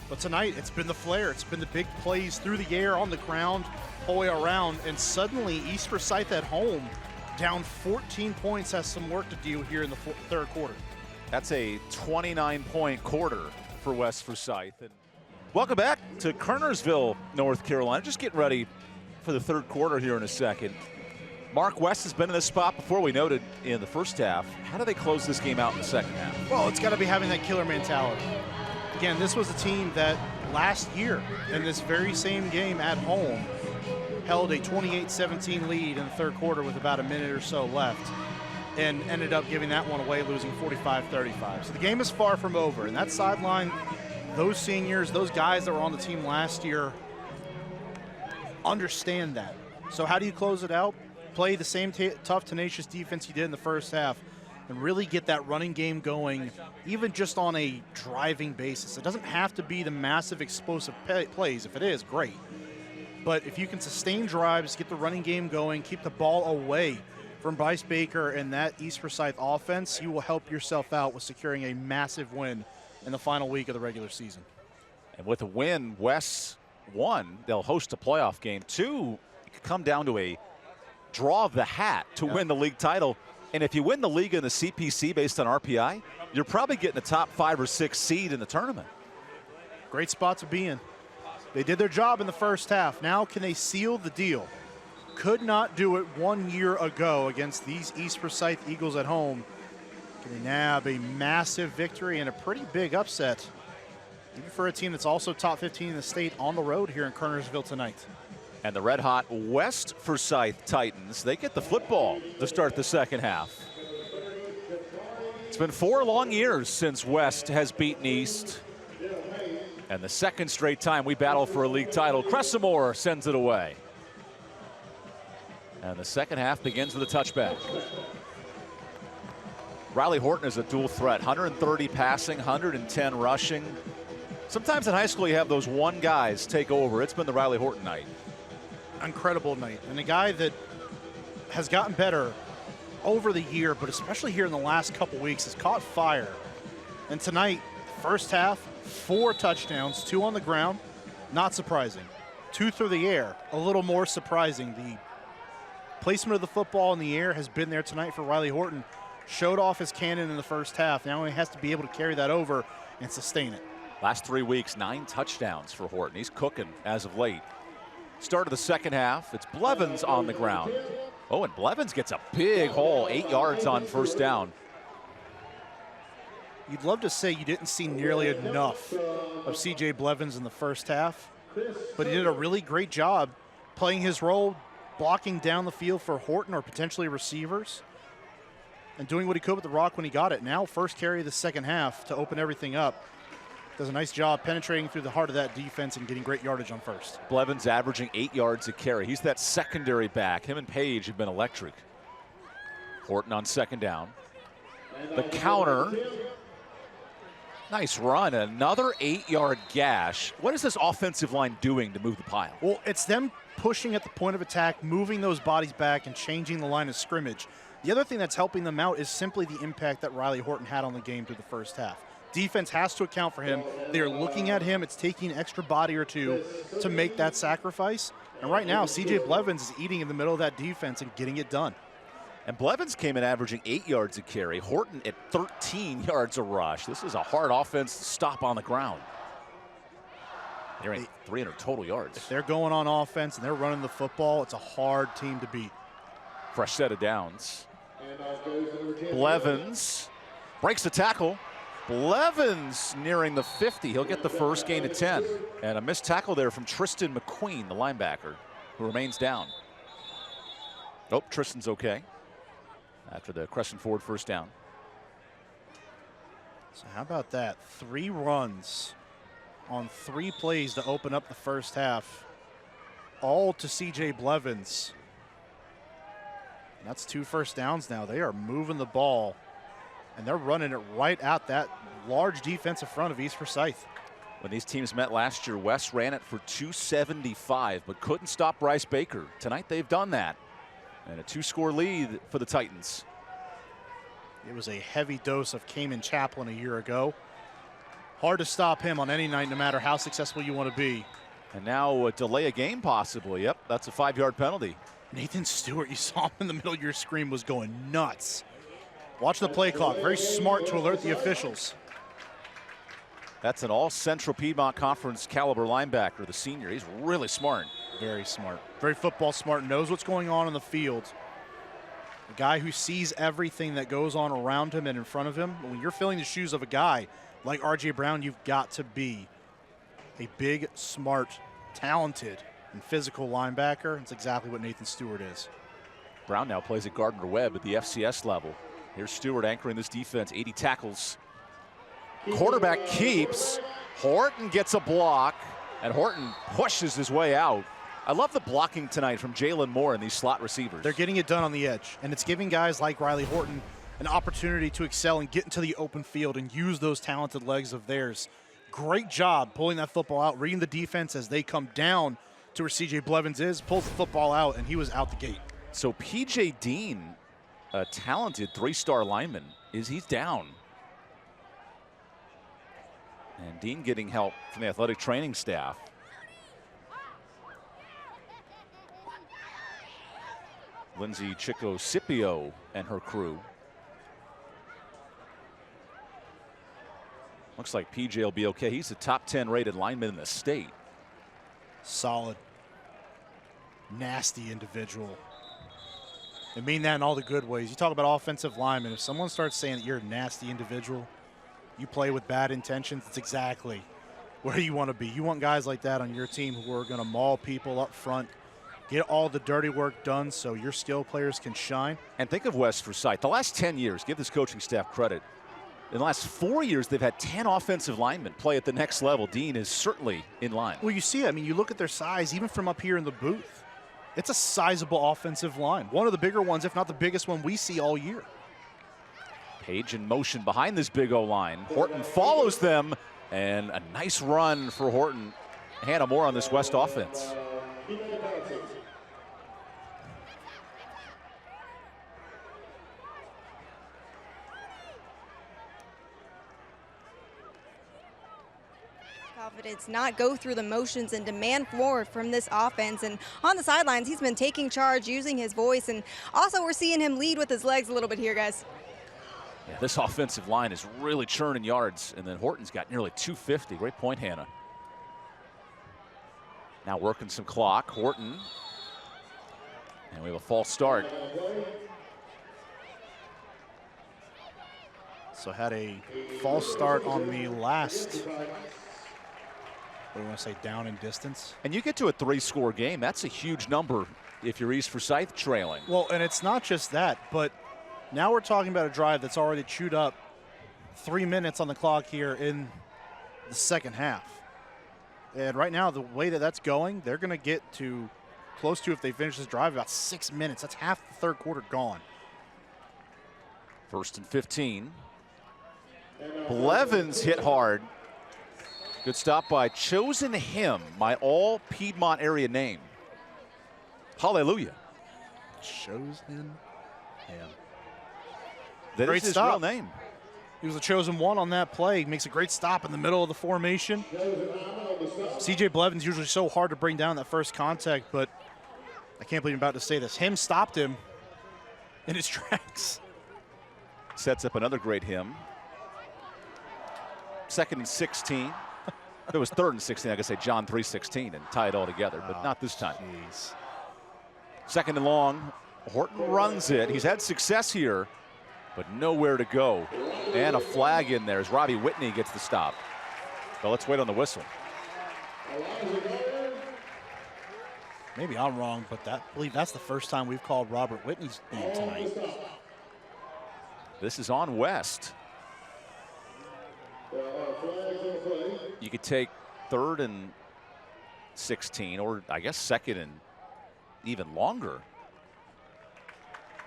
But tonight, it's been the flair. It's been the big plays through the air, on the ground, all the way around. And suddenly, East Forsyth at home, down 14 points, has some work to do here in the third quarter. That's a 29-point quarter for West Forsyth. And welcome back to Kernersville, North Carolina. Just getting ready for the third quarter here in a second. Mark West has been in this spot before. We noted in the first half. How do they close this game out in the second half? Well, it's got to be having that killer mentality. Again, this was a team that last year in this very same game at home held a 28-17 lead in the third quarter with about a minute or so left and ended up giving that one away, losing 45-35. So the game is far from over. And that sideline, those seniors, those guys that were on the team last year understand that. So how do you close it out? Play the same tough, tenacious defense you did in the first half. and really get that running game going, even just on a driving basis. It doesn't have to be the massive explosive plays. If it is, great. But if you can sustain drives, get the running game going, keep the ball away from Bryce Baker and that East Forsyth offense, you will help yourself out with securing a massive win in the final week of the regular season. And with a win, West 1, they'll host a playoff game. 2, it could come down to a draw of the hat to win the league title. And if you win the league in the CPC based on RPI, you're probably getting a top 5 or 6 seed in the tournament. Great spot to be in. They did their job in the first half. Now can they seal the deal? Could not do it 1 year ago against these East Forsyth Eagles at home. Can they nab a massive victory and a pretty big upset, even for a team that's also top 15 in the state on the road here in Kernersville tonight? And the red-hot West Forsyth Titans, they get the football to start the second half. It's been 4 long years since West has beaten East. And the second straight time we battle for a league title. Cressamore sends it away. And the second half begins with a touchback. Riley Horton is a dual threat. 130 passing, 110 rushing. Sometimes in high school you have those one guys take over. It's been the Riley Horton night. Incredible night. And a guy that has gotten better over the year, but especially here in the last couple weeks, has caught fire. And tonight, first half, 4 touchdowns, 2 on the ground. Not surprising. 2 through the air, a little more surprising. The placement of the football in the air has been there tonight for Riley Horton. Showed off his cannon in the first half. Now he has to be able to carry that over and sustain it. Last 3 weeks, 9 touchdowns for Horton. He's cooking as of late. Start of the second half, it's Blevins on the ground. Oh, and Blevins gets a big hole, 8 yards on first down. You'd love to say you didn't see nearly enough of C.J. Blevins in the first half, but he did a really great job playing his role, blocking down the field for Horton or potentially receivers, and doing what he could with the rock when he got it. Now first carry of the second half to open everything up. Does a nice job penetrating through the heart of that defense and getting great yardage on first. Blevins averaging 8 yards a carry. He's that secondary back. Him and Page have been electric. Horton on second down. The counter. Nice run. Another 8-yard gash. What is this offensive line doing to move the pile? Well, it's them pushing at the point of attack, moving those bodies back, and changing the line of scrimmage. The other thing that's helping them out is simply the impact that Riley Horton had on the game through the first half. Defense has to account for him. They're looking at him. It's taking an extra body or two to make that sacrifice. And right now, C.J. Blevins is eating in the middle of that defense and getting it done. And Blevins came in averaging 8 yards a carry. Horton at 13 yards a rush. This is a hard offense to stop on the ground. They're at 300 total yards. If they're going on offense and they're running the football, it's a hard team to beat. Fresh set of downs. Blevins breaks the tackle. Blevins nearing the 50. He'll get the first, gain of 10. And a missed tackle there from Tristan McQueen, the linebacker, who remains down. Nope, Tristan's okay after the Crescent Ford first down. So how about that? 3 runs on 3 plays to open up the first half. All to C.J. Blevins. And that's 2 first downs now. They are moving the ball. And they're running it right at that large defensive front of East Forsyth. When these teams met last year, West ran it for 275, but couldn't stop Bryce Baker. Tonight they've done that. And a 2-score lead for the Titans. It was a heavy dose of Cayman Chaplin a year ago. Hard to stop him on any night, no matter how successful you want to be. And now a delay a game possibly. Yep, that's a 5-yard penalty. Nathan Stewart, you saw him in the middle of your screen, was going nuts. Watch the play clock. Very smart to alert the officials. That's an all-Central Piedmont Conference caliber linebacker, the senior. He's really smart. Very smart. Very football smart. Knows what's going on the field. A guy who sees everything that goes on around him and in front of him. When you're filling the shoes of a guy like R.J. Brown, you've got to be a big, smart, talented, and physical linebacker. It's exactly what Nathan Stewart is. Brown now plays at Gardner-Webb at the FCS level. Here's Stewart anchoring this defense, 80 tackles. Quarterback keeps. Horton gets a block, and Horton pushes his way out. I love the blocking tonight from Jalen Moore and these slot receivers. They're getting it done on the edge, and it's giving guys like Riley Horton an opportunity to excel and get into the open field and use those talented legs of theirs. Great job pulling that football out, reading the defense as they come down to where C.J. Blevins is, pulls the football out, and he was out the gate. So P.J. Dean, a talented 3-star lineman, he's down. And Dean getting help from the athletic training staff. Lindsay Chico-Scipio and her crew. Looks like PJ will be okay. He's a top 10 rated lineman in the state. Solid, nasty individual. I mean that in all the good ways. You talk about offensive linemen. If someone starts saying that you're a nasty individual, you play with bad intentions, it's exactly where you want to be. You want guys like that on your team who are going to maul people up front, get all the dirty work done so your skill players can shine. And think of West Forsyth. The last 10 years, give this coaching staff credit. In the last 4 years, they've had 10 offensive linemen play at the next level. Dean is certainly in line. Well, you see it. I mean, you look at their size, even from up here in the booth. It's a sizable offensive line. One of the bigger ones, if not the biggest one we see all year. Page in motion behind this big O-line. Horton follows them, and a nice run for Horton. Hannah, more on this West offense. Confidence, not go through the motions and demand more from this offense. And on the sidelines, he's been taking charge, using his voice, and also we're seeing him lead with his legs a little bit here, guys. Yeah, this offensive line is really churning yards, and then Horton's got nearly 250. Great point, Hannah. Now working some clock, Horton. And we have a false start. So had a false start on the last, what do we want to say, down in distance. And you get to a 3-score game, that's a huge number if you're East Forsyth trailing. Well, and it's not just that, but now we're talking about a drive that's already chewed up 3 minutes on the clock here in the second half. And right now, the way that that's going, they're going to get to close to, if they finish this drive, about 6 minutes. That's half the third quarter gone. 1st and 15. Blevins hit hard. Good stop by Chosen Him, my all Piedmont area name. Hallelujah. Chosen Him. That Great is his stop. real name. He was the chosen one on that play. Makes a great stop in the middle of the formation. C.J. Blevins usually so hard to bring down that first contact, but I can't believe I'm about to say this. Him stopped him in his tracks. Sets up another great him. 2nd and 16. If it was 3rd and 16, I could say John 3:16 and tie it all together, but not this time. Geez. 2nd and long. Horton runs it. He's had success here, but nowhere to go. And a flag in there as Robbie Whitney gets the stop. But let's wait on the whistle. Maybe I'm wrong, but I believe that's the first time we've called Robert Whitney's name tonight. This is on West. You could take 3rd and 16, or I guess 2nd and even longer.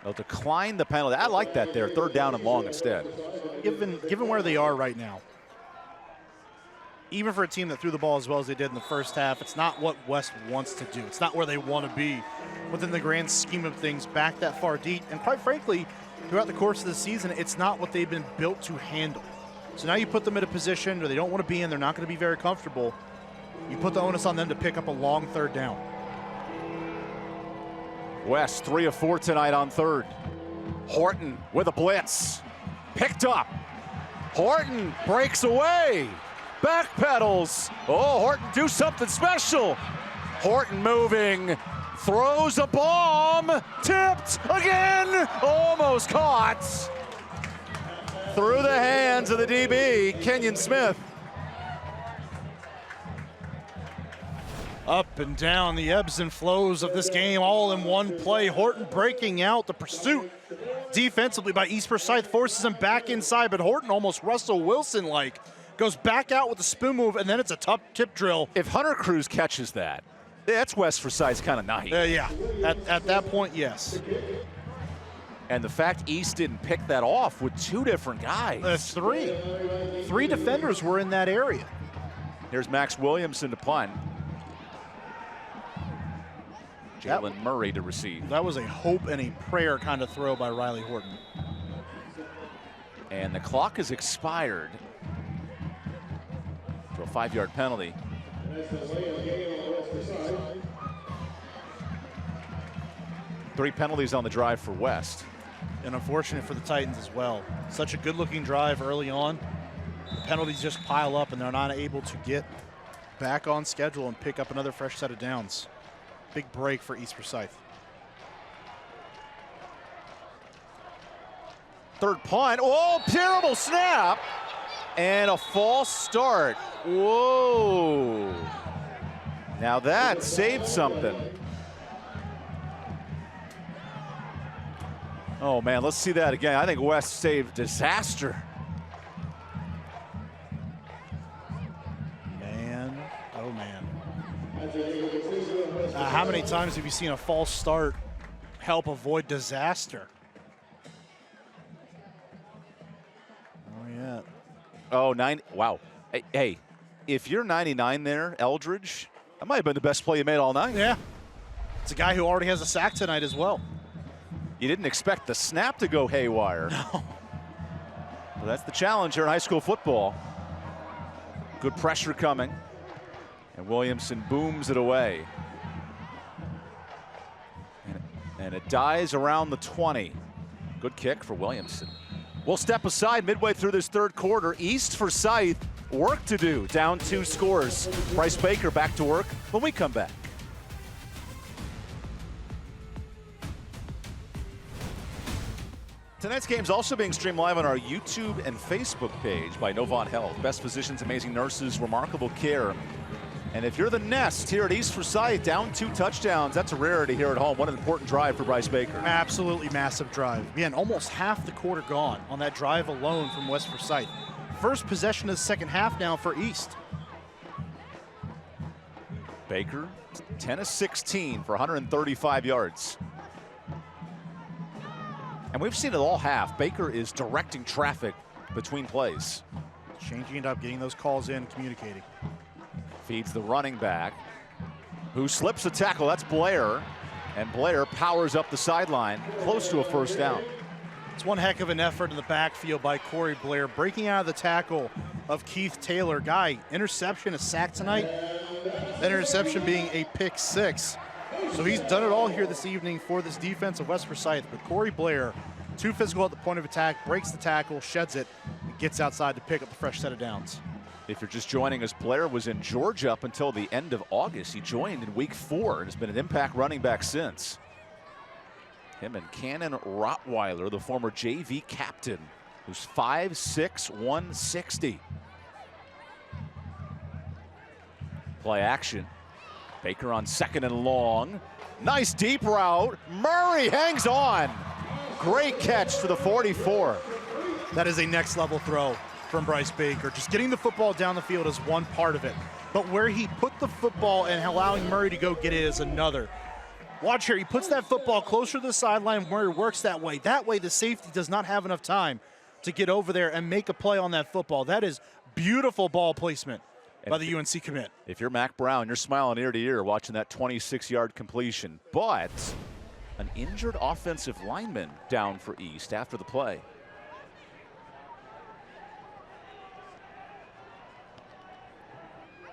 They'll decline the penalty. I like that there. 3rd down and long instead. Given where they are right now, even for a team that threw the ball as well as they did in the first half, it's not what West wants to do. It's not where they want to be within the grand scheme of things back that far deep. And quite frankly, throughout the course of the season, it's not what they've been built to handle. So now you put them in a position where they don't want to be in, they're not going to be very comfortable. You put the onus on them to pick up a long 3rd down. West 3 of 4 tonight on 3rd. Horton with a blitz. Picked up. Horton breaks away. Backpedals. Oh, Horton do something special. Horton moving. Throws a bomb. Tipped again. Almost caught. Through the hands of the DB, Kenyon Smith. Up and down the ebbs and flows of this game all in one play. Horton breaking out the pursuit defensively by East Forsyth, forces him back inside, but Horton almost Russell Wilson-like goes back out with the spoon move, and then it's a tough tip drill. If Hunter Cruz catches that, that's West Forsyth's kind of night. Yeah, at that point, yes. And the fact East didn't pick that off with 2 different guys. That's 3. 3 defenders were in that area. Here's Max Williamson to punt. Jalen Murray to receive. That was a hope and a prayer kind of throw by Riley Horton. And the clock has expired. For a 5-yard penalty. 3 penalties on the drive for West. And unfortunate for the Titans as well. Such a good-looking drive early on. The penalties just pile up, and they're not able to get back on schedule and pick up another fresh set of downs. Big break for East Forsyth. 3rd punt. Oh, terrible snap. And a false start. Whoa. Now that saved something. Oh, man, let's see that again. I think West saved disaster. Man, oh, man. How many times have you seen a false start help avoid disaster? Oh, yeah. Oh, 9. Wow. Hey, if you're 99 there, Eldridge, that might have been the best play you made all night. Yeah. It's a guy who already has a sack tonight as well. You didn't expect the snap to go haywire. No. Well, that's the challenge here in high school football. Good pressure coming. And Williamson booms it away. And it dies around the 20. Good kick for Williamson. We'll step aside midway through this 3rd quarter. East Forsyth, work to do. Down 2 scores. Bryce Baker back to work when we come back. Tonight's game is also being streamed live on our YouTube and Facebook page by Novant Health. Best physicians, amazing nurses, remarkable care. And if you're the Nest here at East Forsyth, down 2 touchdowns, that's a rarity here at home. What an important drive for Bryce Baker. Absolutely massive drive. Again, almost half the quarter gone on that drive alone from West Forsyth. First possession of the second half now for East. Baker, 10 of 16 for 135 yards. And we've seen it all half. Baker is directing traffic between plays. Changing it up, getting those calls in, communicating. Feeds the running back, who slips a tackle. That's Blair. And Blair powers up the sideline, close to a 1st down. It's one heck of an effort in the backfield by Corey Blair, breaking out of the tackle of Keith Taylor. Guy, interception, a sack tonight. That interception being a pick 6. So he's done it all here this evening for this defense of West Forsyth. But Corey Blair, too physical at the point of attack, breaks the tackle, sheds it, and gets outside to pick up the fresh set of downs. If you're just joining us, Blair was in Georgia up until the end of August. He joined in week 4 and has been an impact running back since. Him and Cannon Rottweiler, the former JV captain, who's 5'6", 160. Play action. Baker on 2nd and long. Nice deep route. Murray hangs on. Great catch to the 44. That is a next level throw from Bryce Baker. Just getting the football down the field is one part of it. But where he put the football and allowing Murray to go get it is another. Watch here, he puts that football closer to the sideline. Murray works that way. That way the safety does not have enough time to get over there and make a play on that football. That is beautiful ball placement by the UNC commit. If you're Mac Brown, you're smiling ear to ear watching that 26-yard completion. But an injured offensive lineman down for East after the play.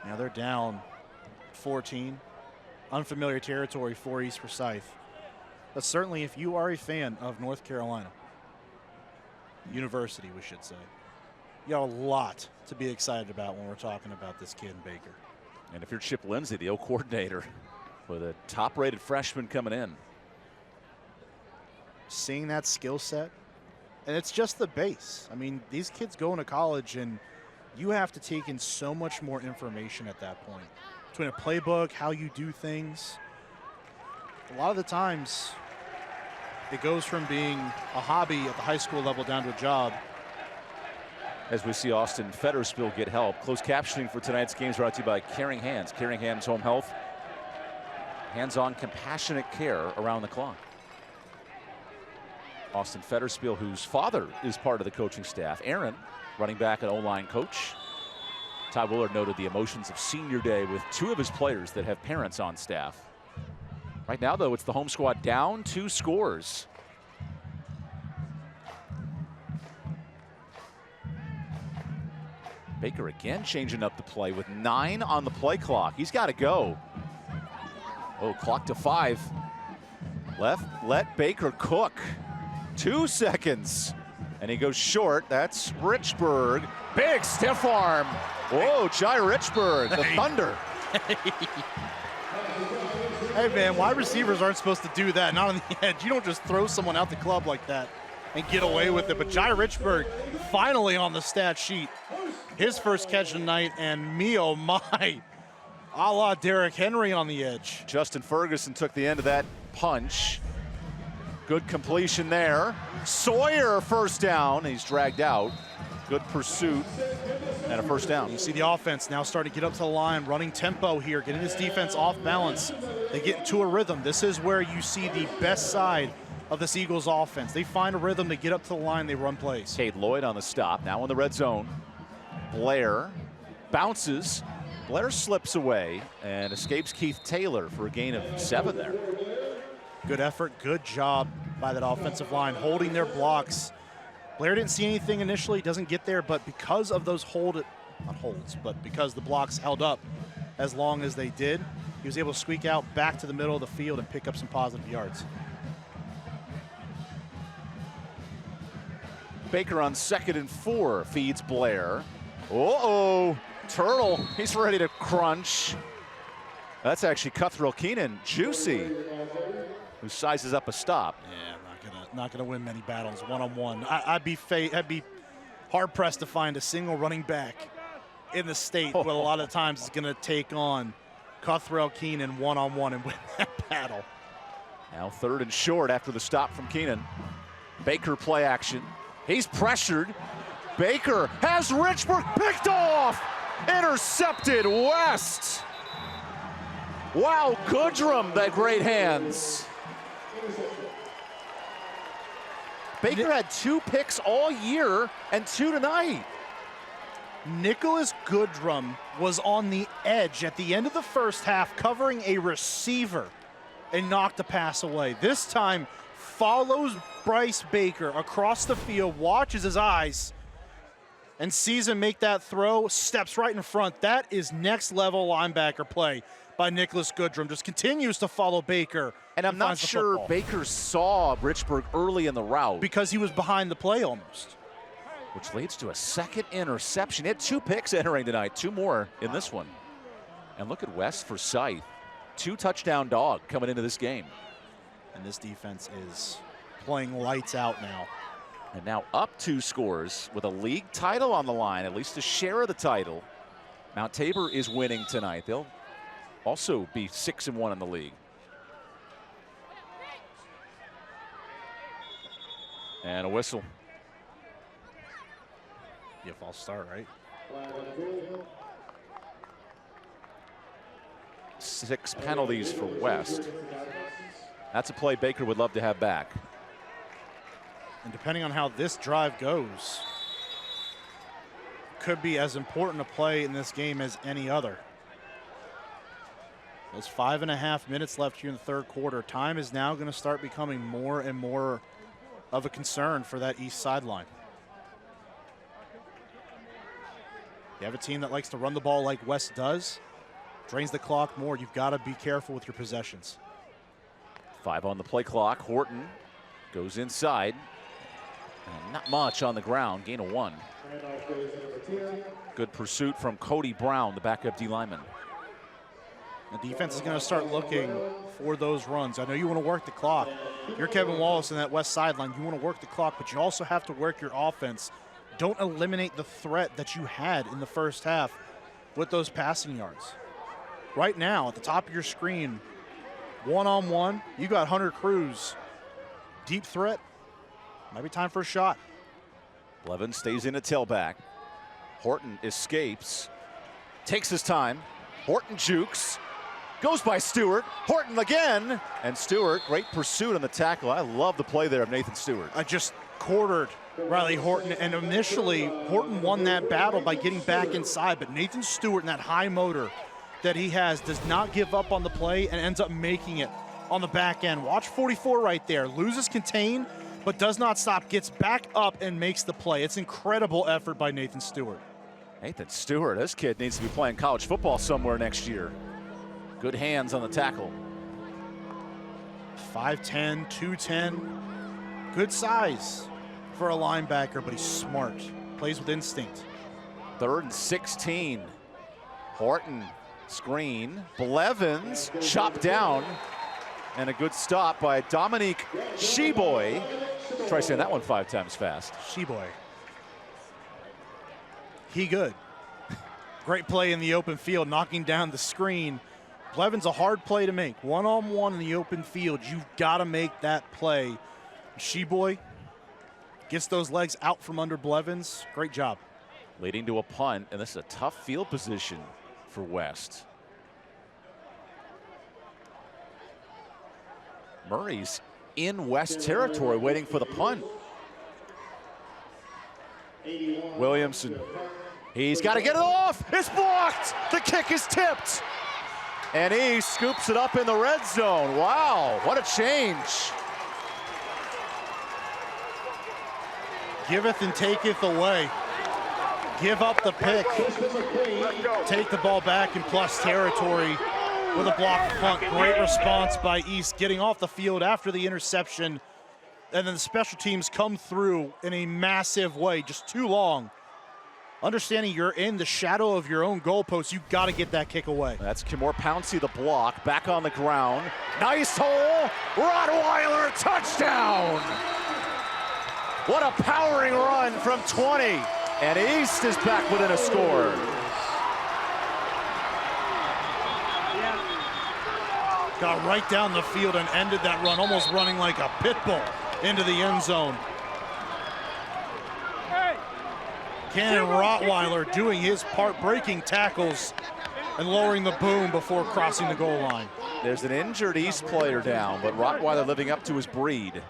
Now they're down 14. Unfamiliar territory for East Forsyth. But certainly if you are a fan of North Carolina University, we should say, you got a lot to be excited about when we're talking about this kid, Baker. And if you're Chip Lindsey, the O coordinator, with a top-rated freshman coming in. Seeing that skill set, and it's just the base. I mean, these kids go into college, and you have to take in so much more information at that point. Between a playbook, how you do things. A lot of the times, it goes from being a hobby at the high school level down to a job. As we see Austin Fetterspill get help. Closed captioning for tonight's games brought to you by Caring Hands. Caring Hands Home Health. Hands-on compassionate care around the clock. Austin Fetterspiel, whose father is part of the coaching staff. Aaron, running back and O-line coach. Ty Willard noted the emotions of senior day with 2 of his players that have parents on staff. Right now, though, it's the home squad down 2 scores. Baker again changing up the play with 9 on the play clock. He's got to go. Oh, clock to 5. Let Baker cook. 2 seconds. And he goes short. That's Richburg. Big stiff arm. Whoa, Jai Richburg, the Thunder. Hey, man, wide receivers aren't supposed to do that, not on the edge. You don't just throw someone out the club like that and get away with it. But Jai Richburg finally on the stat sheet. His first catch tonight, and me, oh my, a la Derrick Henry on the edge. Justin Ferguson took the end of that punch. Good completion there. Sawyer first down. He's dragged out. Good pursuit and a first down. You see the offense now starting to get up to the line, running tempo here, getting this defense off balance. They get into a rhythm. This is where you see the best side of this Eagles offense. They find a rhythm, they get up to the line, they run plays. Cade Lloyd on the stop, now in the red zone. Blair bounces. Blair slips away and escapes Keith Taylor for a gain of 7 there. Good effort, good job by that offensive line, holding their blocks. Blair didn't see anything initially, doesn't get there, but because of those because the blocks held up as long as they did, he was able to squeak out back to the middle of the field and pick up some positive yards. Baker on 2nd and 4 feeds Blair. Uh-oh, Turtle, he's ready to crunch. That's actually Cuthrell Keenan, juicy, who sizes up a stop. Yeah, not gonna win many battles one-on-one. I'd be hard-pressed to find a single running back in the state, but a lot of times it's gonna take on Cuthrell Keenan one-on-one and win that battle. Now 3rd and short after the stop from Keenan. Baker play action. He's pressured. Baker has Richburg picked off. Intercepted West. Wow, Goodrum, that great hands. Baker had 2 picks all year and 2 tonight. Nicholas Goodrum was on the edge at the end of the first half covering a receiver and knocked a pass away. This time follows Bryce Baker across the field, watches his eyes, and sees him make that throw, steps right in front. That is next level linebacker play by Nicholas Goodrum. Just continues to follow Baker. And I'm not sure Baker saw Richburg early in the route. Because he was behind the play almost. Which leads to a 2nd interception. He had 2 picks entering tonight, 2 more in this one. And look at West Forsyth. 2 touchdown dog coming into this game. And this defense is playing lights out now. And now up 2 scores with a league title on the line, at least a share of the title. Mount Tabor is winning tonight. They'll also be 6-1 in the league. And a whistle. Yeah, false start, right? 6 penalties for West. That's a play Baker would love to have back. And depending on how this drive goes, could be as important a play in this game as any other. There's 5.5 minutes left here in the 3rd quarter. Time is now going to start becoming more and more of a concern for that east sideline. You have a team that likes to run the ball like West does, drains the clock more. You've got to be careful with your possessions. 5 on the play clock. Horton goes inside. And not much on the ground. Gain of 1. Good pursuit from Cody Brown, the backup D lineman. The defense is going to start looking for those runs. I know you want to work the clock. You're Kevin Wallace in that west sideline. You want to work the clock, but you also have to work your offense. Don't eliminate the threat that you had in the first half with those passing yards. Right now, at the top of your screen, one-on-one, you got Hunter Cruz. Deep threat. Might be time for a shot. Blevins stays in a tailback. Horton escapes. Takes his time. Horton jukes. goes by Stewart. Horton again. And Stewart, great pursuit on the tackle. I love the play there of Nathan Stewart. I just quartered Riley Horton, and initially Horton won that battle by getting back inside, but Nathan Stewart and that high motor that he has does not give up on the play and ends up making it on the back end. Watch 44 right there. Loses contain, but does not stop. Gets back up and makes the play. It's incredible effort by Nathan Stewart. Nathan Stewart, this kid needs to be playing college football somewhere next year. Good hands on the tackle. 5'10", 210. Good size for a linebacker, but he's smart. Plays with instinct. 3rd and 16. Horton, screen. Blevins, chopped down. And a good stop by Dominique Sheboy. Try saying that one 5 times fast. Sheboy. He good. Great play in the open field, knocking down the screen. Blevins, a hard play to make. One-on-one in the open field. You've got to make that play. Sheboy gets those legs out from under Blevins. Great job. Leading to a punt, and this is a tough field position for West. Murray's in West territory waiting for the punt. Williamson, he's got to get it off. It's blocked. The kick is tipped. And he scoops it up in the red zone. Wow, what a change. Giveth and taketh away. Give up the pick. Take the ball back in plus territory with a block punt. Great response by East, getting off the field after the interception. And then the special teams come through in a massive way, just too long. Understanding you're in the shadow of your own goalpost, you've got to get that kick away. That's Kimor Pouncey, the block, back on the ground. Nice hole, Rottweiler, touchdown! What a powering run from 20. And East is back within a score. Got right down the field and ended that run, almost running like a pit bull into the end zone. Cannon Rottweiler doing his part, breaking tackles and lowering the boom before crossing the goal line. There's an injured East player down, but Rottweiler living up to his breed.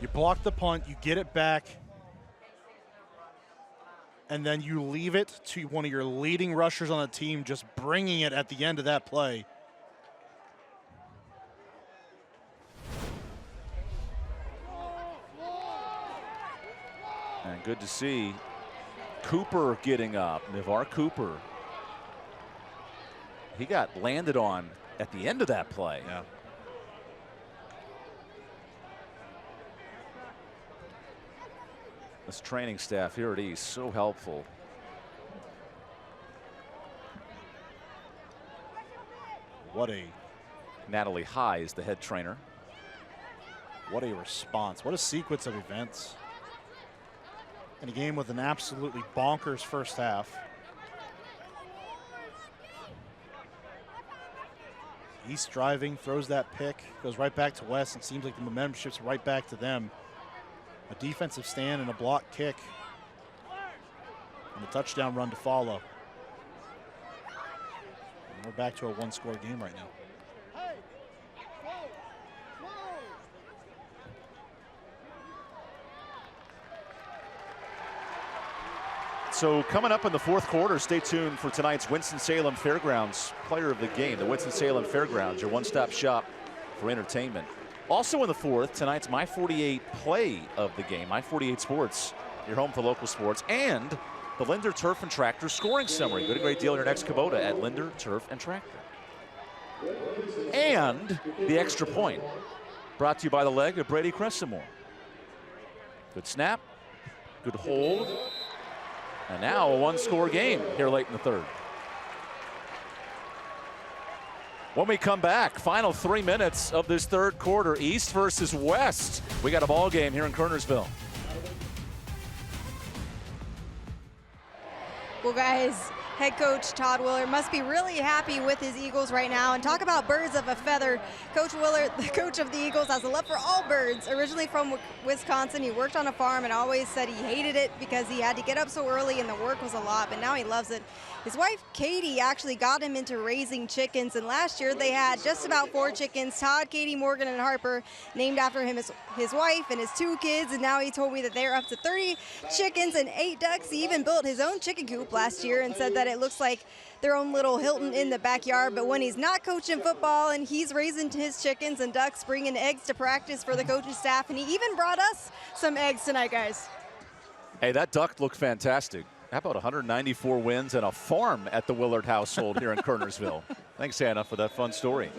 You block the punt, you get it back, and then you leave it to one of your leading rushers on the team just bringing it at the end of that play. And good to see Cooper getting up, Navar Cooper. He got landed on at the end of that play. Yeah. This training staff here at East, so helpful. What a Natalie High is the head trainer. What a response. What a sequence of events. In a game with an absolutely bonkers first half. East driving, throws that pick, goes right back to West. It seems like the momentum shifts right back to them. A defensive stand and a block kick. And a touchdown run to follow. And we're back to a one-score game right now. So coming up in the fourth quarter, stay tuned for tonight's Winston-Salem Fairgrounds Player of the Game. The Winston-Salem Fairgrounds, your one-stop shop for entertainment. Also in the fourth, tonight's My 48 Play of the Game. My 48 Sports, your home for local sports. And the Linder Turf and Tractor scoring summary. Get a great deal on your next Kubota at Linder Turf and Tractor. And the extra point, brought to you by the leg of Brady Cressamore. Good snap, good hold. And now a one-score game here late in the third. When we come back, final 3 minutes of this third quarter, East versus West. We got a ball game here in Kernersville. Well, guys, Head coach Todd Willard must be really happy with his Eagles right now. And talk about birds of a feather. Coach Willard, the coach of the Eagles, has a love for all birds. Originally from Wisconsin, he worked on a farm and always said he hated it because he had to get up so early and the work was a lot, but now he loves it. His wife, Katie, actually got him into raising chickens, and last year they had just about 4 chickens. Todd, Katie, Morgan, and Harper, named after him, his wife and his 2 kids, and now he told me that they're up to 30 chickens and 8 ducks. He even built his own chicken coop last year and said that it looks like their own little Hilton in the backyard, but when he's not coaching football and he's raising his chickens and ducks, bringing eggs to practice for the coaching staff, and he even brought us some eggs tonight, guys. Hey, that duck looked fantastic. How about 194 wins and a farm at the Willard household here in Kernersville? Thanks, Hannah, for that fun story.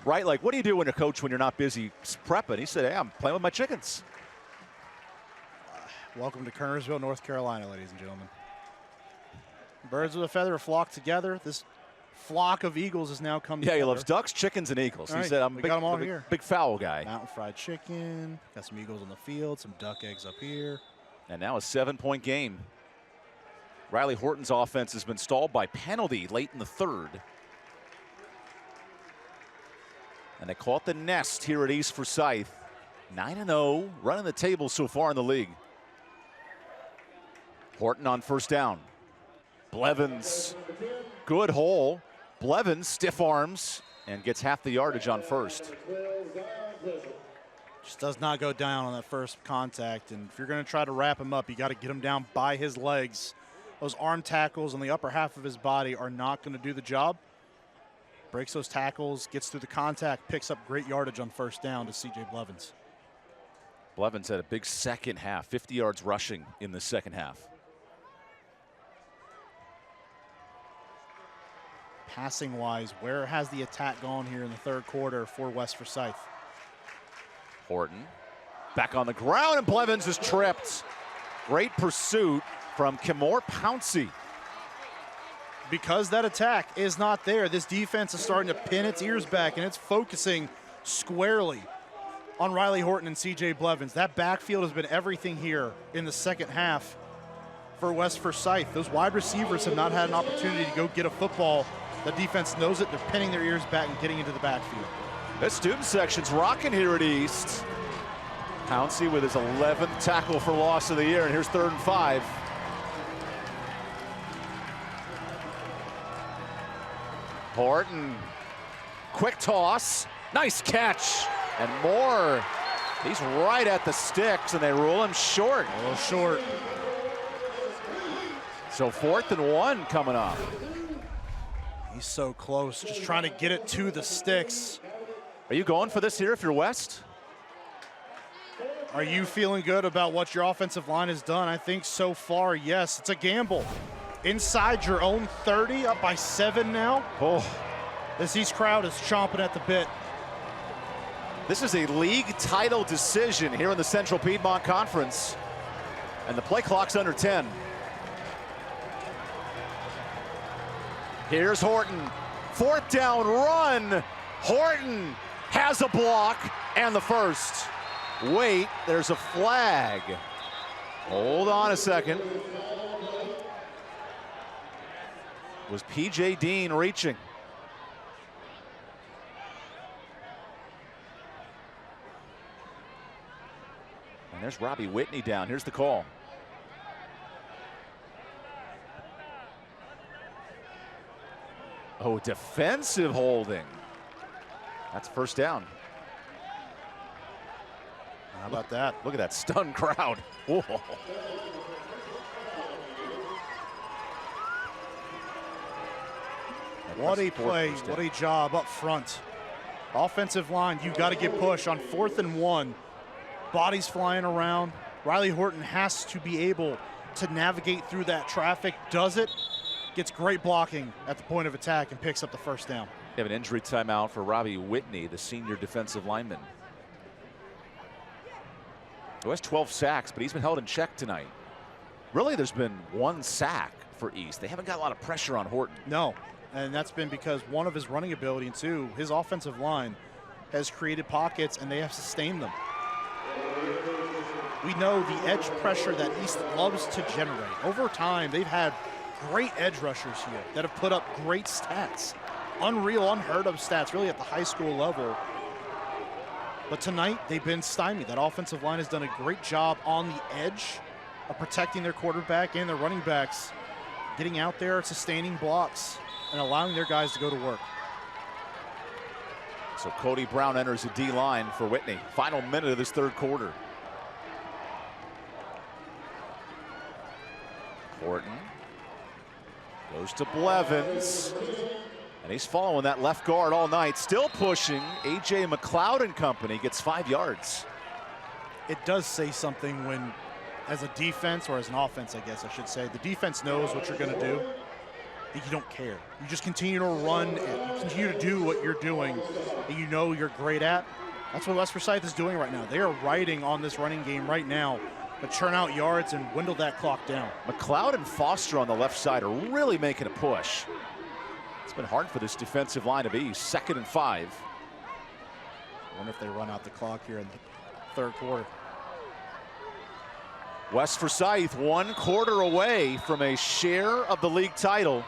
Right, like, what do you do when you're a coach when you're not busy prepping? He said, hey, I'm playing with my chickens. Welcome to Kernersville, North Carolina, ladies and gentlemen. Birds of a feather flock together. This flock of eagles has now come together. Yeah, he loves ducks, chickens, and eagles. He said, I'm a got them all here. Big fowl guy. Mountain fried chicken. Got some eagles on the field, some duck eggs up here. And now a 7-point game. Riley Horton's offense has been stalled by penalty late in the 3rd. And they caught the nest here at East Forsyth. 9-0, running the table so far in the league. Horton on first down. Blevins, good hole. Blevins stiff arms and gets half the yardage on first. Just does not go down on that first contact. And if you're going to try to wrap him up, you got to get him down by his legs. Those arm tackles on the upper half of his body are not going to do the job. Breaks those tackles, gets through the contact, picks up great yardage on first down to C.J. Blevins. Blevins had a big second half, 50 yards rushing in the second half. Passing-wise, where has the attack gone here in the 3rd quarter for West Forsyth? Horton back on the ground, and Blevins is tripped. Great pursuit from Kimore Pouncey. Because that attack is not there, this defense is starting to pin its ears back, and it's focusing squarely on Riley Horton and C.J. Blevins. That backfield has been everything here in the second half for West Forsyth. Those wide receivers have not had an opportunity to go get a football. The defense knows it. They're pinning their ears back and getting into the backfield. This student section's rocking here at East. Pouncey with his 11th tackle for loss of the year, and here's 3rd and 5. Horton, quick toss, nice catch, and more. He's right at the sticks, and they rule him short. A little short. So 4th and 1 coming up. He's so close, just trying to get it to the sticks. Are you going for this here if you're West? Are you feeling good about what your offensive line has done? I think so far, yes. It's a gamble. Inside your own 30, up by 7 now. Oh, This East crowd is chomping at the bit. this is a league title decision here in the Central Piedmont Conference. And the play clock's under 10. Here's Horton. 4th down run. Horton has a block and the first. Wait, there's a flag. Hold on a second. Was P.J. Dean reaching? And there's Robbie Whitney down. Here's the call. Oh, defensive holding. That's first down. How about that? Look at that stunned crowd. Whoa. What a play, what a job up front. Offensive line, you got to get push on 4th and 1. Bodies flying around. Riley Horton has to be able to navigate through that traffic, does it, gets great blocking at the point of attack and picks up the first down. We have an injury timeout for Robbie Whitney, the senior defensive lineman. He has 12 sacks, but he's been held in check tonight. Really, there's been 1 sack for East. They haven't got a lot of pressure on Horton. No, and that's been because 1 of his running ability, and 2, his offensive line has created pockets and they have sustained them. We know the edge pressure that East loves to generate. Over time, they've had great edge rushers here that have put up great stats. Unreal, unheard of stats, really at the high school level. But tonight, they've been stymied. That offensive line has done a great job on the edge of protecting their quarterback and their running backs, getting out there, sustaining blocks, and allowing their guys to go to work. So Cody Brown enters the D-line for Whitney. Final minute of this third quarter. Horton goes to Blevins. And he's following that left guard all night. Still pushing. A.J. McLeod and company gets 5 yards. It does say something when, as a defense, or as an offense, I guess I should say, the defense knows what you're going to do. You don't care. You just continue to run, and you continue to do what you're doing that you know you're great at. That's what West Forsyth is doing right now. They are riding on this running game right now to churn out yards and dwindle that clock down. McLeod and Foster on the left side are really making a push. It's been hard for this defensive line of East. 2nd and 5. I wonder if they run out the clock here in the third quarter. West Forsyth 1 quarter away from a share of the league title.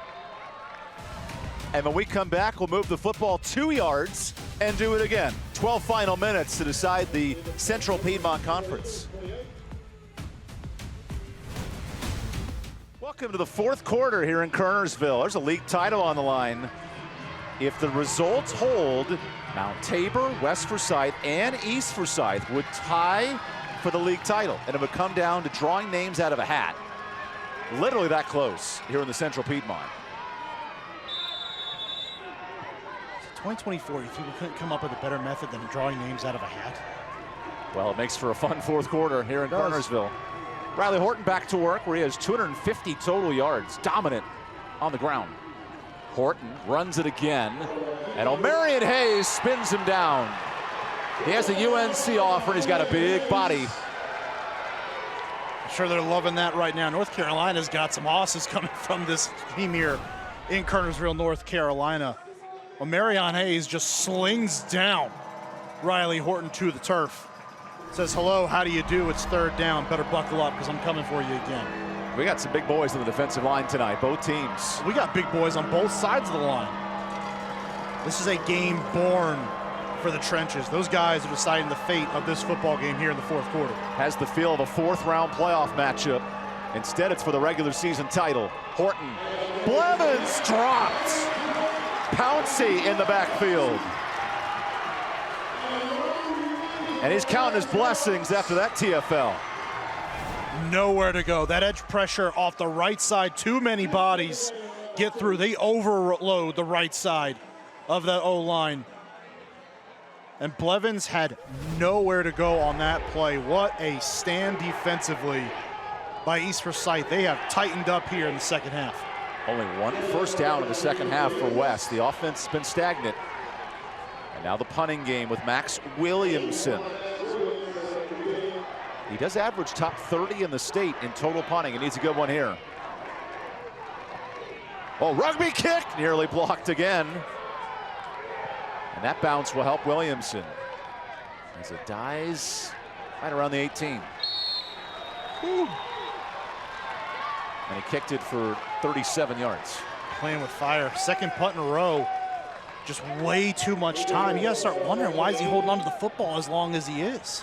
And when we come back, we'll move the football 2 yards and do it again. 12 final minutes to decide the Central Piedmont Conference. Welcome to the fourth quarter here in Kernersville. There's a league title on the line. If the results hold, Mount Tabor, West Forsyth, and East Forsyth would tie for the league title, and it would come down to drawing names out of a hat. Literally that close here in the Central Piedmont. 2024, you think we couldn't come up with a better method than drawing names out of a hat? Well, it makes for a fun fourth quarter here in Kernersville. Riley Horton back to work where he has 250 total yards, dominant on the ground. Horton runs it again, and O'Marion Hayes spins him down. He has a UNC offer, and he's got a big body. I'm sure they're loving that right now. North Carolina's got some hosses coming from this team here in Kernersville, North Carolina. O'Marion Hayes just slings down Riley Horton to the turf. Says, hello, how do you do? It's third down. Better buckle up because I'm coming for you again. We got some big boys on the defensive line tonight, both teams. We got big boys on both sides of the line. This is a game born for the trenches. Those guys are deciding the fate of this football game here in the fourth quarter. Has the feel of a fourth-round playoff matchup. Instead, it's for the regular season title. Horton. Blevins dropped. Pouncey in the backfield. And he's counting his blessings after that TFL. Nowhere to go. That edge pressure off the right side. Too many bodies get through. They overload the right side of that O-line. And Blevins had nowhere to go on that play. What a stand defensively by East Forsyth. They have tightened up here in the second half. Only 1 first down in the second half for West. The offense has been stagnant. And now the punting game with Max Williamson. He does average top 30 in the state in total punting. He needs a good one here. Oh, rugby kick, nearly blocked again. And that bounce will help Williamson as it dies right around the 18. Whew. And he kicked it for 37 yards. Playing with fire. Second punt in a row. Just way too much time. You got to start wondering, why is he holding on to the football as long as he is?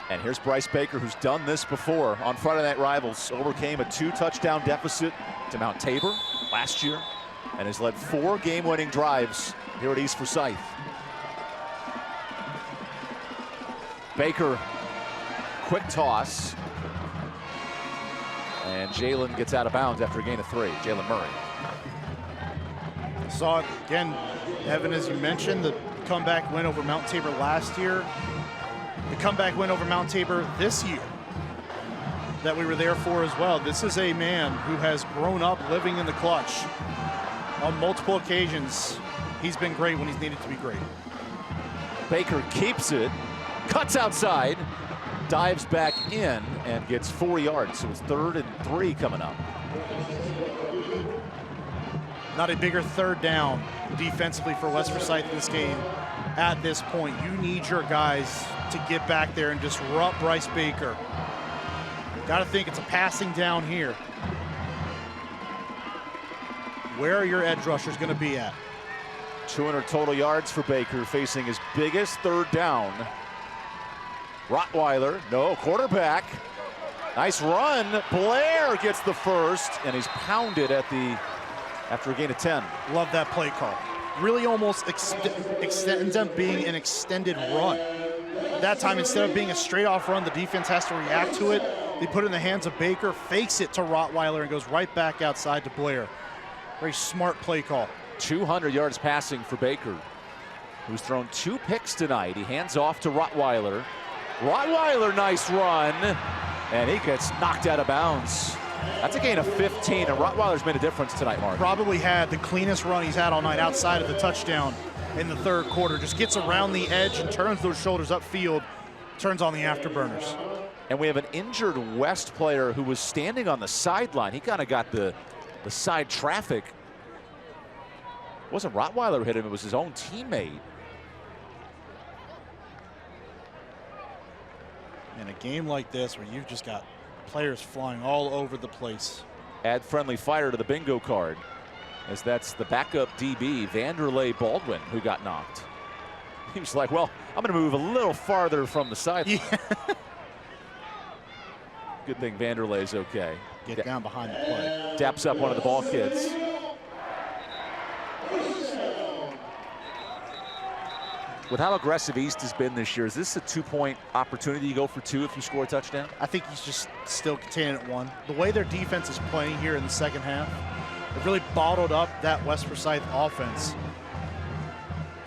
And here's Bryce Baker, who's done this before on Friday Night Rivals. Overcame a 2-touchdown deficit to Mount Tabor last year and has led 4 game-winning drives here at East Forsyth. Baker, quick toss. And Jalen gets out of bounds after a gain of 3. Jalen Murray. Saw it again, Evan, as you mentioned, the comeback win over Mount Tabor last year. The comeback win over Mount Tabor this year that we were there for as well. This is a man who has grown up living in the clutch. On multiple occasions, he's been great when he's needed to be great. Baker keeps it, cuts outside, dives back in, and gets 4 yards. So it's 3rd and 3 coming up. Not a bigger third down defensively for West Forsyth in this game. At this point, you need your guys to get back there and disrupt Bryce Baker. Got to think it's a passing down here. Where are your edge rushers going to be at? 200 total yards for Baker, facing his biggest third down. Rottweiler, no, quarterback. Nice run. Blair gets the first, and he's pounded after a gain of 10. Love that play call. Really almost ends up being an extended run. That time, instead of being a straight off run, the defense has to react to it. They put it in the hands of Baker, fakes it to Rottweiler, and goes right back outside to Blair. Very smart play call. 200 yards passing for Baker, who's thrown 2 picks tonight. He hands off to Rottweiler. Rottweiler, nice run, and he gets knocked out of bounds. That's a gain of 15, and Rottweiler's made a difference tonight, Mark. Probably had the cleanest run he's had all night outside of the touchdown in the third quarter. Just gets around the edge and turns those shoulders upfield, turns on the afterburners. And we have an injured West player who was standing on the sideline. He kind of got the side traffic. It wasn't Rottweiler who hit him, it was his own teammate. In a game like this where you've just got players flying all over the place. Add friendly fire to the bingo card, as that's the backup DB, Vanderlei Baldwin, who got knocked. He was like, well, I'm going to move a little farther from the sideline. Yeah. Good thing Vanderlei's okay. Get down behind the play. Daps up one of the ball kids. With how aggressive East has been this year, is this a 2-point opportunity? You go for 2 if you score a touchdown? I think he's just still containing at 1. The way their defense is playing here in the second half, they've really bottled up that West Forsyth offense.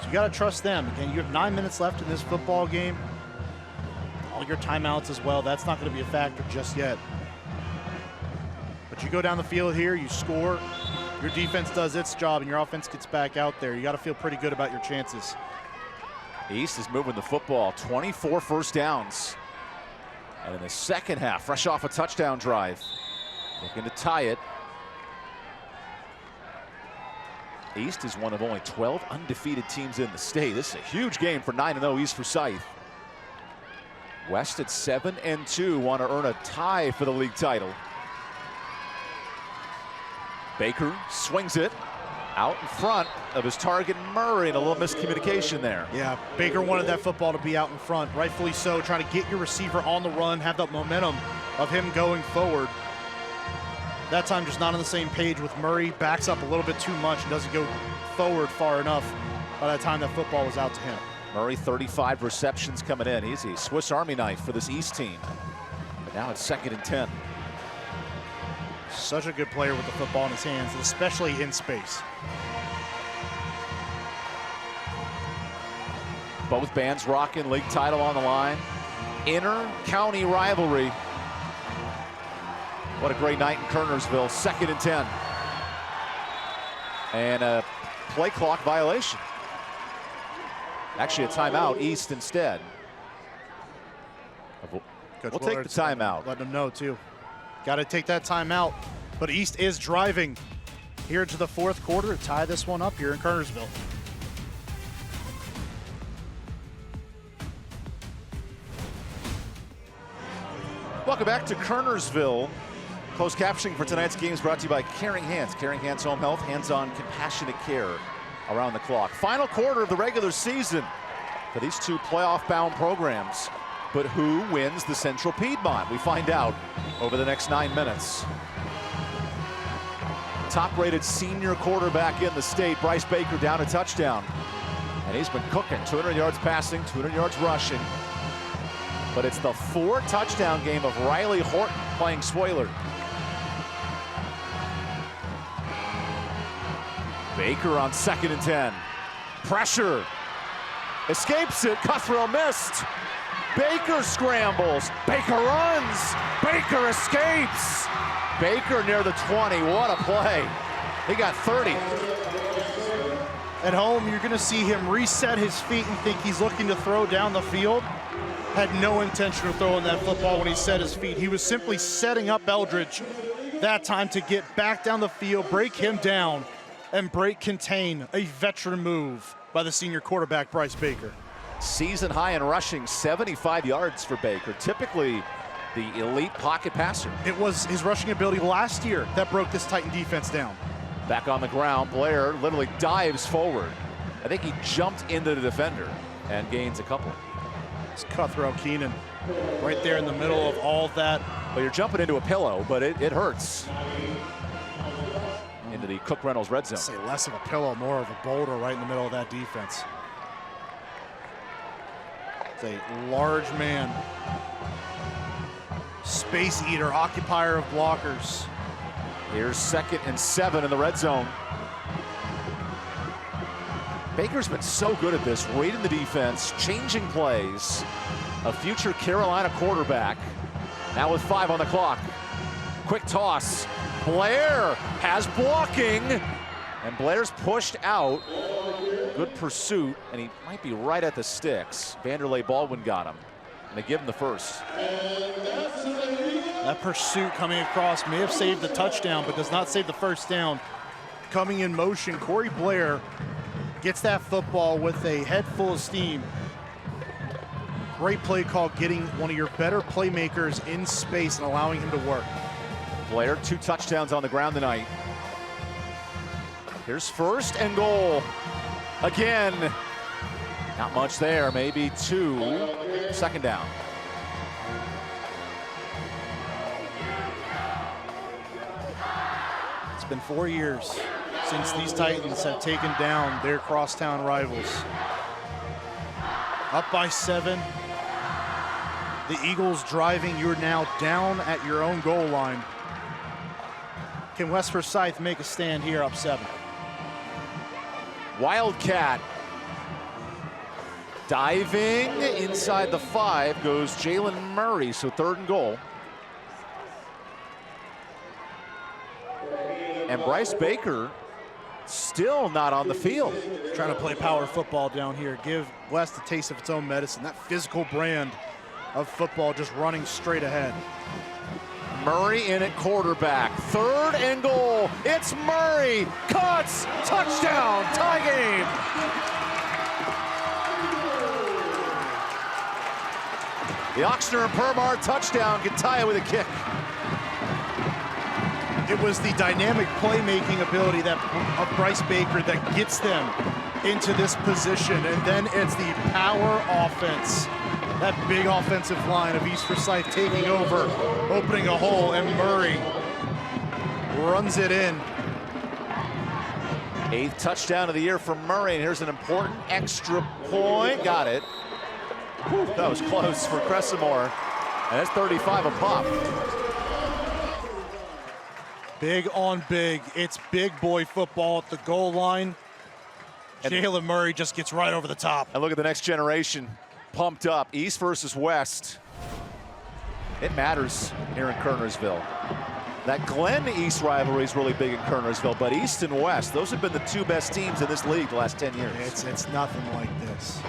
So you got to trust them. Again, you have 9 minutes left in this football game. All your timeouts as well. That's not going to be a factor just yet. But you go down the field here, you score, your defense does its job, and your offense gets back out there. You got to feel pretty good about your chances. East is moving the football, 24 first downs. And in the second half, fresh off a touchdown drive, looking to tie it. East is one of only 12 undefeated teams in the state. This is a huge game for 9-0 East Forsyth. West at 7-2, want to earn a tie for the league title. Baker swings it out in front of his target, Murray, and a little miscommunication there. Yeah, Baker wanted that football to be out in front, rightfully so, trying to get your receiver on the run, have that momentum of him going forward. That time just not on the same page with Murray, backs up a little bit too much and doesn't go forward far enough by the time that football was out to him. Murray, 35 receptions coming in. He's a Swiss Army knife for this East team. But now it's 2nd and 10. Such a good player with the football in his hands, especially in space. Both bands rocking, league title on the line. Inter-county rivalry. What a great night in Kernersville, 2nd and 10. And a play clock violation. Actually a timeout, East instead. Coach we'll take the timeout. Let them know too. Got to take that timeout. But East is driving here to the 4th quarter to tie this one up here in Kernersville. Welcome back to Kernersville. Closed captioning for tonight's game is brought to you by Caring Hands. Caring Hands Home Health, hands-on compassionate care around the clock. Final quarter of the regular season for these two playoff-bound programs. But who wins the Central Piedmont? We find out over the next 9 minutes. Top-rated senior quarterback in the state, Bryce Baker, down a touchdown. And he's been cooking, 200 yards passing, 200 yards rushing. But it's the 4-touchdown game of Riley Horton playing spoiler. Baker on 2nd and 10. Pressure. Escapes it. Cuthrell missed. Baker scrambles. Baker runs. Baker escapes. Baker near the 20. What a play. He got 30. At home, you're going to see him reset his feet and think he's looking to throw down the field. Had no intention of throwing that football when he set his feet. He was simply setting up Eldridge that time to get back down the field, break him down, and break contain. A veteran move by the senior quarterback, Bryce Baker. Season high in rushing, 75 yards for Baker. Typically the elite pocket passer. It was his rushing ability last year that broke this Titan defense down. Back on the ground, Blair literally dives forward. I think he jumped into the defender and gains a couple. It's Cutthroat Keenan right there in the middle of all that. Well, you're jumping into a pillow, but it hurts. Into the Cook Reynolds red zone. Say less of a pillow, more of a boulder right in the middle of that defense. It's a large man. Space eater, occupier of blockers. Here's 2nd and 7 in the red zone. Baker's been so good at this, reading the defense, changing plays. A future Carolina quarterback. Now with 5 on the clock. Quick toss. Blair has blocking. And Blair's pushed out. Good pursuit, and he might be right at the sticks. Vanderlei Baldwin got him. And they give him the first. That pursuit coming across may have saved the touchdown, but does not save the first down. Coming in motion, Corey Blair gets that football with a head full of steam. Great play call, getting one of your better playmakers in space and allowing him to work. Blair, 2 touchdowns on the ground tonight. Here's 1st and goal. Again, not much there, maybe 2. 2nd down. It's been 4 years since these Titans have taken down their crosstown rivals. Up by 7. The Eagles driving, you're now down at your own goal line. Can West Forsyth make a stand here up 7? Wildcat. Diving inside the 5 goes Jalen Murray, so 3rd and goal. And Bryce Baker still not on the field. Trying to play power football down here. Give West a taste of its own medicine. That physical brand of football just running straight ahead. Murray in at quarterback. 3rd and goal. It's Murray. Cuts. Touchdown. Tie game. The Oxner and Permar touchdown. Can tie it with a kick. It was the dynamic playmaking ability of Bryce Baker that gets them into this position. And then it's the power offense. That big offensive line of East Forsyth taking over, opening a hole, and Murray runs it in. 8th touchdown of the year for Murray, and here's an important extra point. Got it. Whew, that was close for Cressamore, and that's 35 a pop. Big on big. It's big boy football at the goal line. Jalen Murray just gets right over the top. And look at the next generation. Pumped up. East versus West. It matters here in Kernersville. That Glen-East rivalry is really big in Kernersville, but East and West, those have been the 2 best teams in this league the last 10 years. It's nothing like this.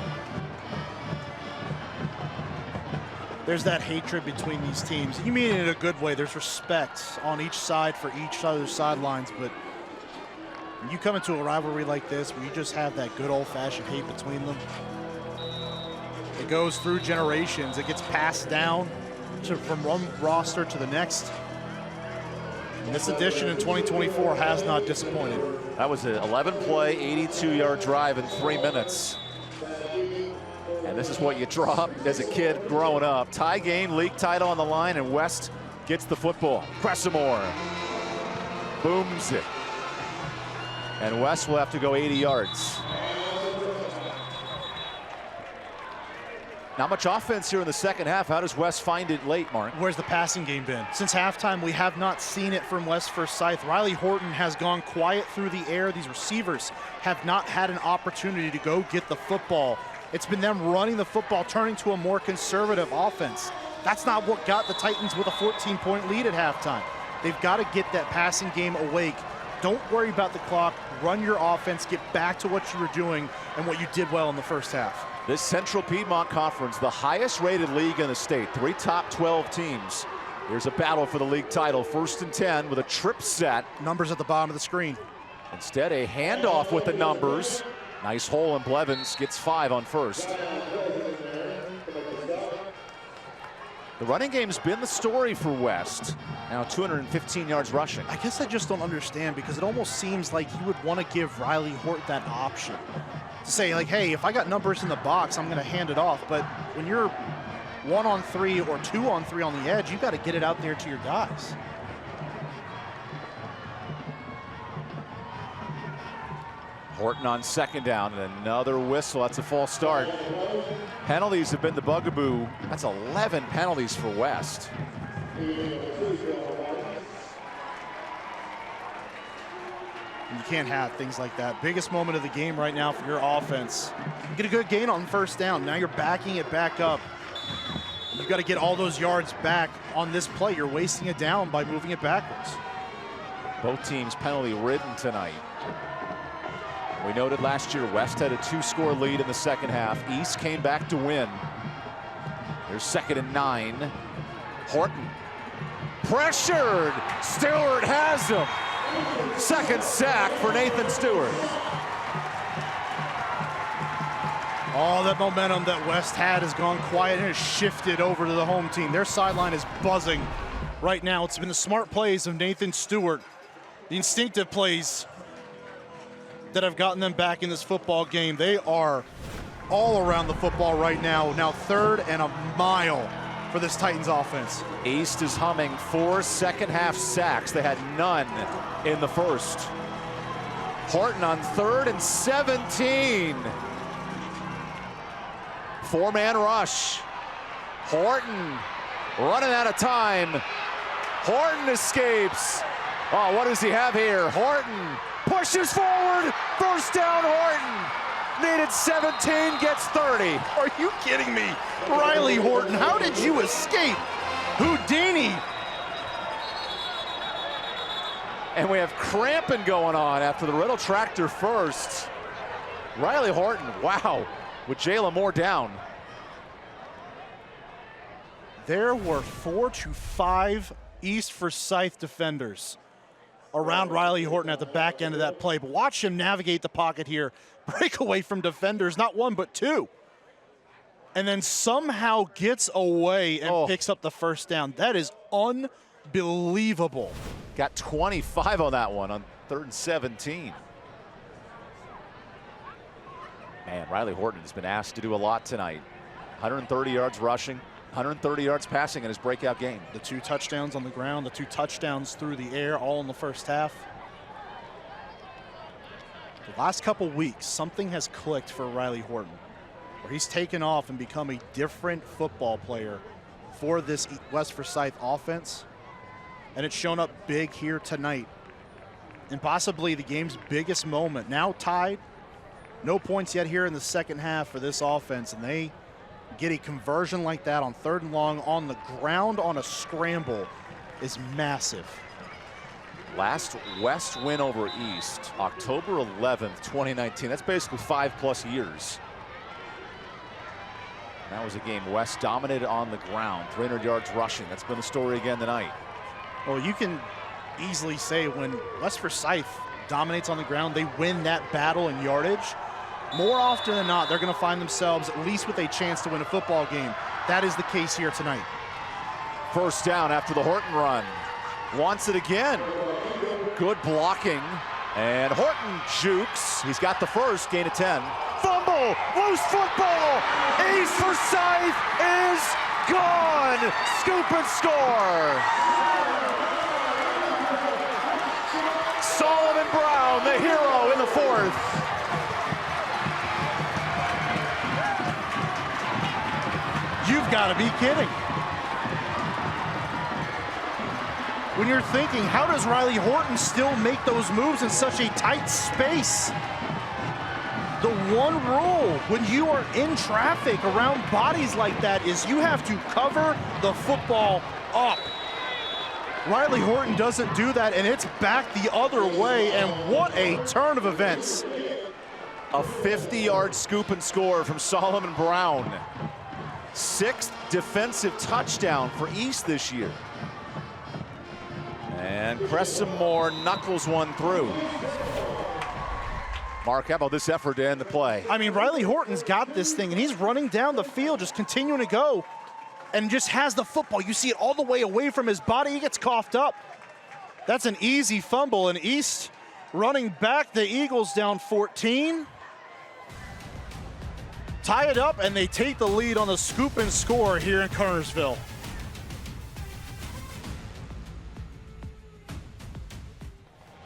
There's that hatred between these teams. You mean it in a good way. There's respect on each side for each other's sidelines, but when you come into a rivalry like this where you just have that good old-fashioned hate between them, it goes through generations. It gets passed down from one roster to the next. And this edition in 2024 has not disappointed. That was an 11-play, 82-yard drive in 3 minutes. And this is what you draw up as a kid growing up. Tie game, league title on the line, and West gets the football. Cressamore booms it. And West will have to go 80 yards. Not much offense here in the 2nd half. How does West find it late, Mark? Where's the passing game been? Since halftime, we have not seen it from West Forsyth. Riley Horton has gone quiet through the air. These receivers have not had an opportunity to go get the football. It's been them running the football, turning to a more conservative offense. That's not what got the Titans with a 14-point lead at halftime. They've got to get that passing game awake. Don't worry about the clock. Run your offense. Get back to what you were doing and what you did well in the first half. This Central Piedmont Conference, the highest rated league in the state, 3 top 12 teams. Here's a battle for the league title, 1st and 10 with a trip set. Numbers at the bottom of the screen. Instead, a handoff with the numbers. Nice hole, and Blevins gets 5 on 1st. The running game's been the story for West. Now 215 yards rushing. I guess I just don't understand, because it almost seems like you would want to give Riley Horton that option. To say, like, hey, if I got numbers in the box, I'm going to hand it off. But when you're 1-on-3 or 2-on-3 on the edge, you got to get it out there to your guys. Horton on second down, and another whistle. That's a false start. Penalties have been the bugaboo. That's 11 penalties for West. You can't have things like that. Biggest moment of the game right now for your offense. You get a good gain on first down. Now you're backing it back up. You've got to get all those yards back on this play. You're wasting it down by moving it backwards. Both teams penalty ridden tonight. We noted last year West had a 2-score lead in the second half. East came back to win. There's 2nd and 9. Horton pressured. Stewart has him. Second sack for Nathan Stewart. All that momentum that West had has gone quiet and has shifted over to the home team. Their sideline is buzzing right now. It's been the smart plays of Nathan Stewart, the instinctive plays that have gotten them back in this football game. They are all around the football right now. Now 3rd and a mile for this Titans offense. East is humming 4 second-half sacks. They had none in the first. Horton on 3rd and 17. 4-man rush. Horton running out of time. Horton escapes. Oh, what does he have here? Horton pushes forward. First down, Horton. Needed 17, gets 30. Are you kidding me? Riley Horton, how did you escape? Houdini. And we have cramping going on after the Riddle tractor first. Riley Horton, wow, with Jayla Moore down. There were 4 to 5 East Forsyth defenders around Riley Horton at the back end of that play. But watch him navigate the pocket here, break away from defenders, not 1 but 2. And then somehow gets away and picks up the first down. That is unbelievable. Got 25 on that one on 3rd and 17. Man, Riley Horton has been asked to do a lot tonight. 130 yards rushing, 130 yards passing in his breakout game. The 2 touchdowns on the ground, the 2 touchdowns through the air, all in the first half. The last couple weeks, something has clicked for Riley Horton, where he's taken off and become a different football player for this West Forsyth offense. And it's shown up big here tonight. And possibly the game's biggest moment. Now tied. No points yet here in the second half for this offense. And they get a conversion like that on 3rd and long on the ground on a scramble is massive. Last West win over East, October 11th, 2019. That's basically 5+ years. That was a game West dominated on the ground, 300 yards rushing. That's been the story again tonight. Well, you can easily say when West Forsyth dominates on the ground, they win that battle in yardage. More often than not, they're going to find themselves at least with a chance to win a football game. That is the case here tonight. First down after the Horton run. Wants it again. Good blocking. And Horton jukes. He's got the first, gain of 10. Fumble, loose football. East Forsyth is gone. Scoop and score. Solomon Brown, the hero in the 4th. You've got to be kidding. When you're thinking, how does Riley Horton still make those moves in such a tight space? The one rule when you are in traffic around bodies like that is you have to cover the football up. Riley Horton doesn't do that, and it's back the other way, and what a turn of events. A 50-yard scoop and score from Solomon Brown. 6th defensive touchdown for East this year. And Crescent Moore knuckles one through. Mark, how about this effort to end the play? I mean, Riley Horton's got this thing, and he's running down the field, just continuing to go. and just has the football. You see it all the way away from his body. He gets coughed up. That's an easy fumble, and East running back. The Eagles down 14. Tie it up, and they take the lead on the scoop and score here in Kernersville.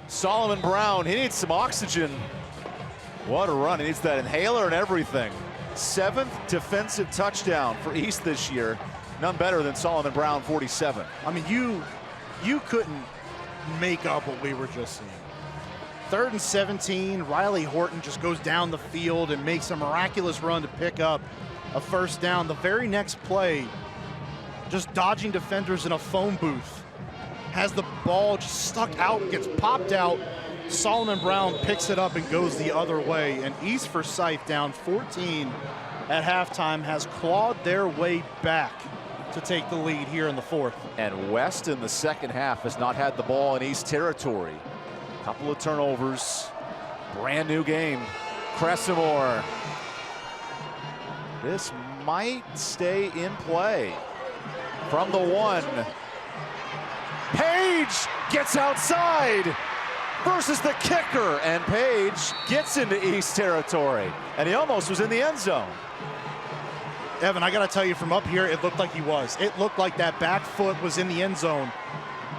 Solomon Brown, he needs some oxygen. What a run. He needs that inhaler and everything. 7th defensive touchdown for East this year. None better than Solomon Brown, 47. I mean, you couldn't make up what we were just seeing. 3rd and 17, Riley Horton just goes down the field and makes a miraculous run to pick up a first down. The very next play, just dodging defenders in a phone booth, has the ball just stuck out, gets popped out. Solomon Brown picks it up and goes the other way. And East Forsyth down 14 at halftime has clawed their way back to take the lead here in the 4th. And West in the second half has not had the ball in East territory. Couple of turnovers, brand new game. Cressamore. This might stay in play. From the 1. Page gets outside versus the kicker, and Page gets into East territory, and he almost was in the end zone. Evan, I got to tell you, from up here, it looked like he was. It looked like that back foot was in the end zone.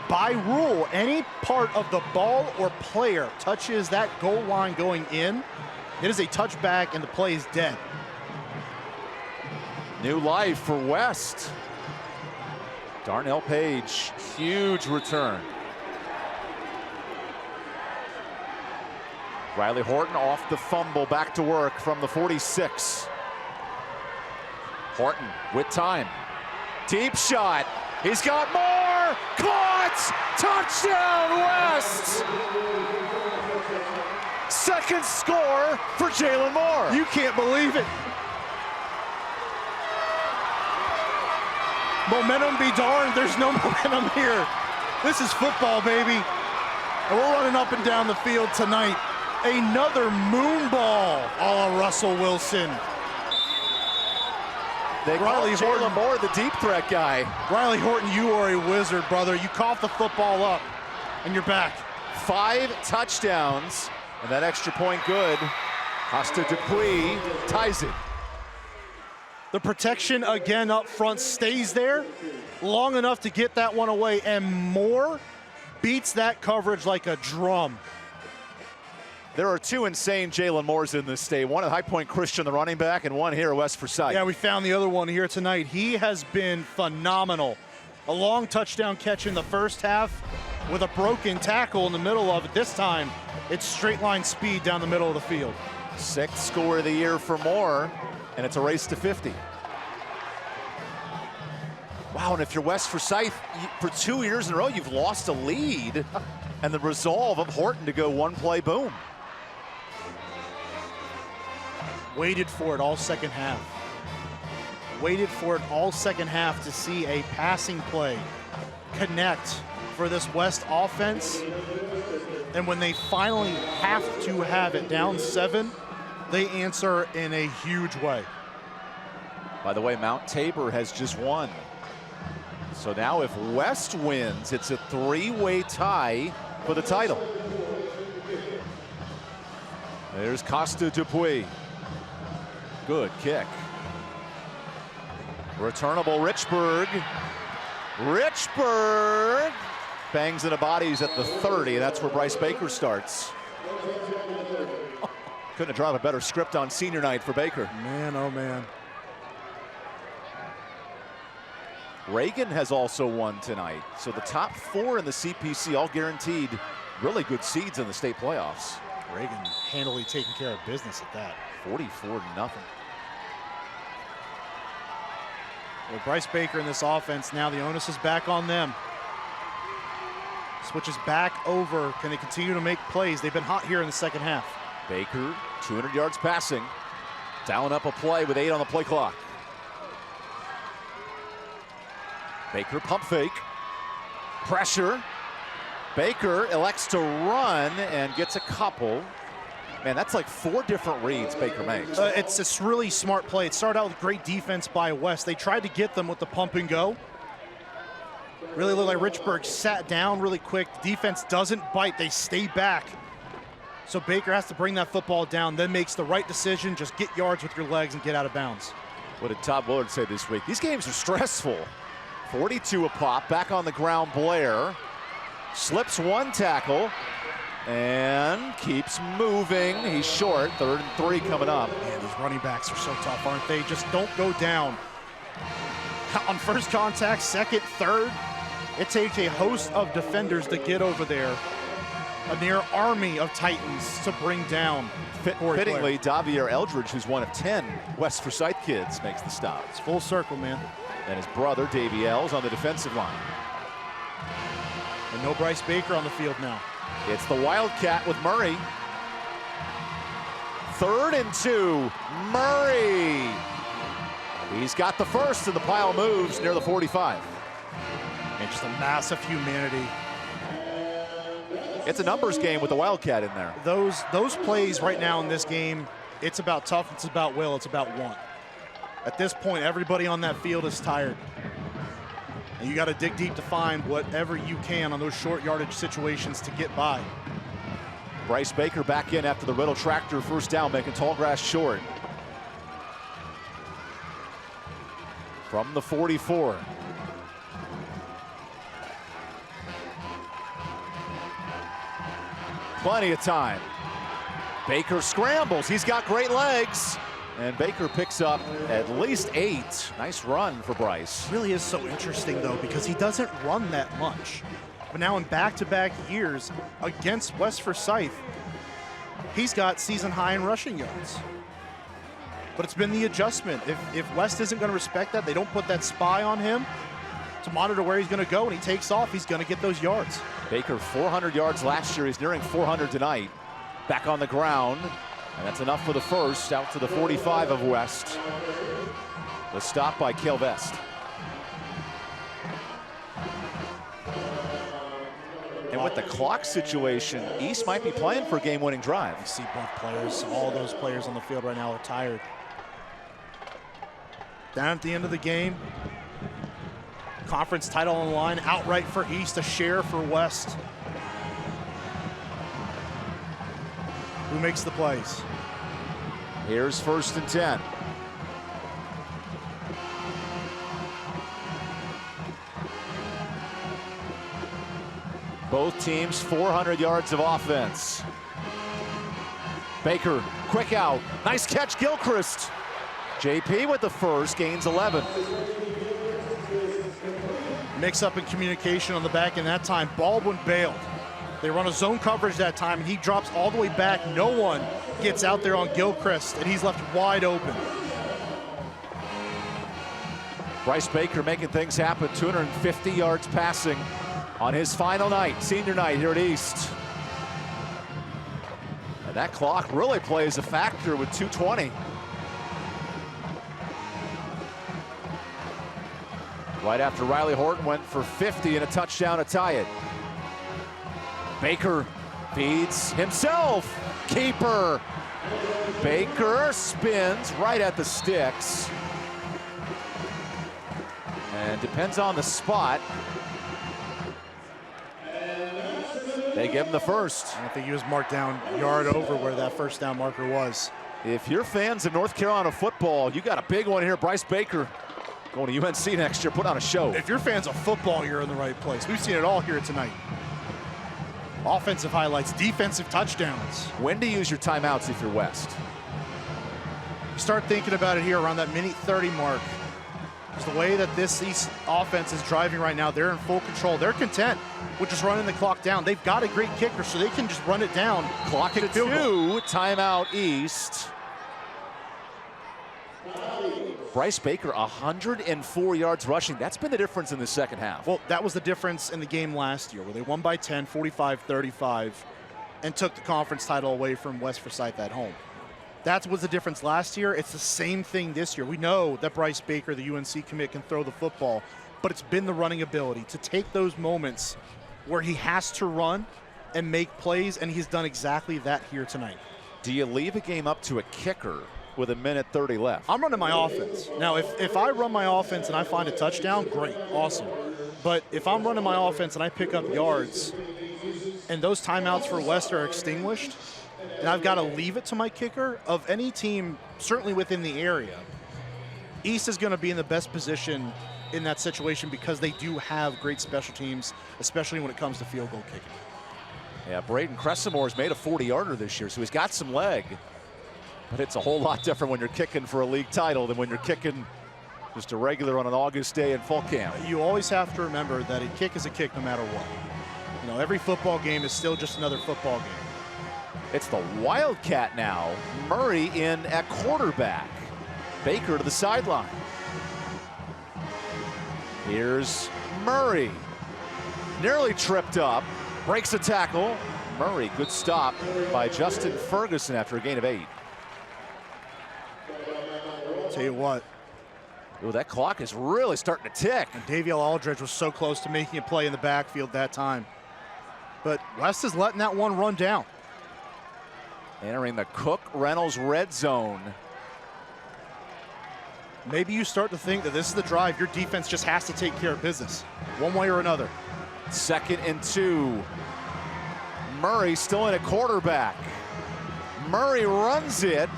By rule, any part of the ball or player touches that goal line going in, it is a touchback and the play is dead. New life for West. Darnell Page, huge return. Riley Horton off the fumble, back to work from the 46. Horton with time. Deep shot. He's got more. Caught. Touchdown West. Second score for Jalen Moore. You can't believe it. Momentum be darned. There's no momentum here. This is football, baby. And we're running up and down the field tonight. Another moon ball a la Russell Wilson. They call Jalen Moore the deep threat guy. Riley Horton, you are a wizard, brother. You cough the football up, and you're back. 5 touchdowns, and that extra point good. Costa Dupuis ties it. The protection again up front stays there long enough to get that one away, and Moore beats that coverage like a drum. There are 2 insane Jalen Moores in this state. One at High Point Christian, the running back, and one here at West Forsyth. Yeah, we found the other one here tonight. He has been phenomenal. A long touchdown catch in the first half with a broken tackle in the middle of it. This time, it's straight line speed down the middle of the field. 6th score of the year for Moore, and it's a race to 50. Wow, and if you're West Forsyth, for 2 years in a row, you've lost a lead, and the resolve of Horton to go one play, boom. Waited for it all second half. Waited for it all second half to see a passing play connect for this West offense. And when they finally have to have it down 7, they answer in a huge way. By the way, Mount Tabor has just won. So now if West wins, it's a 3-way tie for the title. There's Costa Dupuis. Good kick. Returnable Richburg. Richburg bangs into bodies at the 30. That's where Bryce Baker starts. Couldn't have drawn a better script on senior night for Baker. Man, oh man. Reagan has also won tonight. So the top 4 in the CPC all guaranteed really good seeds in the state playoffs. Reagan handily taking care of business at that. 44-0. With Bryce Baker in this offense, now the onus is back on them. Switches back over. Can they continue to make plays? They've been hot here in the second half. Baker, 200 yards passing. Dialing up a play with 8 on the play clock. Baker pump fake. Pressure. Baker elects to run and gets a couple. Man, that's like 4 different reads Baker makes. It's this really smart play. It started out with great defense by West. They tried to get them with the pump and go. Really looked like Richburg sat down really quick. The defense doesn't bite. They stay back. So Baker has to bring that football down, then makes the right decision. Just get yards with your legs and get out of bounds. What did Todd Willard say this week? These games are stressful. 42 a pop. Back on the ground, Blair. Slips 1 tackle. And keeps moving. He's short. 3rd and 3 coming up. Man, these running backs are so tough, aren't they? Just don't go down. On first contact, second, third, it takes a host of defenders to get over there. A near army of Titans to bring down. Fittingly, Davier Eldridge, who's one of 10 West Forsyth kids, makes the stop. It's full circle, man. And his brother, Davey Ells, on the defensive line. And no Bryce Baker on the field now. It's the Wildcat with Murray. 3rd and 2, Murray. He's got the first, and the pile moves near the 45. And just a massive humanity. It's a numbers game with the Wildcat in there. Those plays right now in this game, it's about tough, it's about will, it's about want. At this point, everybody on that field is tired. And you got to dig deep to find whatever you can on those short yardage situations to get by. Bryce Baker back in after the Riddle tractor first down, making tall grass short. From the 44. Plenty of time. Baker scrambles. He's got great legs. And Baker picks up at least 8. Nice run for Bryce. Really is so interesting, though, because he doesn't run that much. But now in back-to-back years against West Forsyth, he's got season high in rushing yards. But it's been the adjustment. If West isn't going to respect that, they don't put that spy on him to monitor where he's going to go, and he takes off, he's going to get those yards. Baker 400 yards last year. He's nearing 400 tonight. Back on the ground. And that's enough for the first, out to the 45 of West. The stop by Cale Vest. And with the clock situation, East might be playing for a game-winning drive. You see both players, all those players on the field right now are tired. Down at the end of the game, conference title on the line, outright for East, a share for West. Who makes the plays? Here's 1st and 10. Both teams 400 yards of offense. Baker, quick out. Nice catch, Gilchrist. JP with the first, gains 11. Mix up in communication on the back end that time. Baldwin bailed. They run a zone coverage that time, and he drops all the way back. No one gets out there on Gilchrist, and he's left wide open. Bryce Baker making things happen, 250 yards passing on his final night, senior night here at East. And that clock really plays a factor with 2:20. Right after Riley Horton went for 50 and a touchdown to tie it. Baker feeds himself. Keeper. Baker spins right at the sticks. And depends on the spot. They give him the first. I think he was marked down yard over where that first down marker was. If you're fans of North Carolina football, you got a big one here. Bryce Baker going to UNC next year, put on a show. If you're fans of football, you're in the right place. We've seen it all here tonight. Offensive highlights, defensive touchdowns. When to use your timeouts if you're West? You start thinking about it here around that minute 30 mark. It's the way that this East offense is driving right now. They're in full control. They're content with just running the clock down. They've got a great kicker, so they can just run it down. Clock to 2, timeout East. Bryce Baker, 104 yards rushing. That's been the difference in the second half. Well, that was the difference in the game last year, where they won by 10, 45-35, and took the conference title away from West Forsyth at home. That was the difference last year. It's the same thing this year. We know that Bryce Baker, the UNC commit, can throw the football, but it's been the running ability to take those moments where he has to run and make plays, and he's done exactly that here tonight. Do you leave a game up to a kicker with 1:30 left? I'm running my offense. Now, if I run my offense and I find a touchdown, great, awesome. But if I'm running my offense and I pick up yards and those timeouts for West are extinguished, and I've got to leave it to my kicker, of any team, certainly within the area, East is going to be in the best position in that situation because they do have great special teams, especially when it comes to field goal kicking. Yeah, Braden Cresimore's made a 40-yarder this year, so he's got some leg. But it's a whole lot different when you're kicking for a league title than when you're kicking just a regular on an August day in fall camp. You always have to remember that a kick is a kick no matter what. You know, every football game is still just another football game. It's the Wildcat now. Murray in at quarterback. Baker to the sideline. Here's Murray. Nearly tripped up. Breaks a tackle. Murray, good stop by Justin Ferguson after a gain of 8. Tell you what. Ooh, that clock is really starting to tick. And Daviel Aldridge was so close to making a play in the backfield that time. But West is letting that one run down. Entering the Cook-Reynolds red zone. Maybe you start to think that this is the drive your defense just has to take care of business, one way or another. 2nd and 2. Murray still in at quarterback. Murray runs it.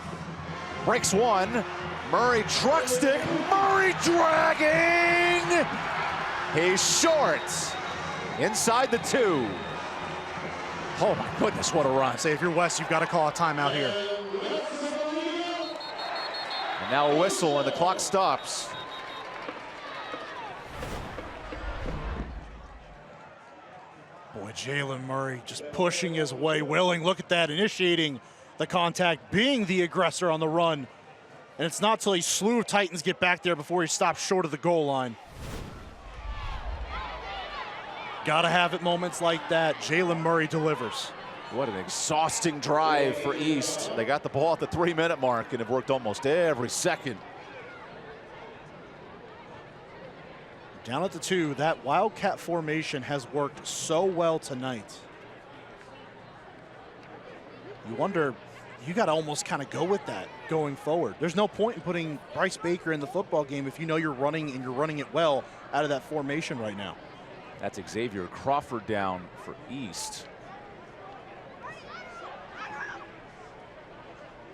Breaks one. Murray truck stick. Murray dragging. He's short. Inside the 2. Oh my goodness, what a run. Say if you're West, you've got to call a timeout here. And now a whistle and the clock stops. Boy, Jalen Murray just pushing his way, willing. Look at that, initiating the contact, being the aggressor on the run. And it's not till a slew of Titans get back there before he stops short of the goal line. Gotta have it moments like that. Jalen Murray delivers. What an exhausting drive for East. They got the ball at the 3-minute mark and have worked almost every second. Down at the 2, that Wildcat formation has worked so well tonight. You wonder, you got to almost kind of go with that going forward. There's no point in putting Bryce Baker in the football game if you know you're running and you're running it well out of that formation right now. That's Xavier Crawford down for East.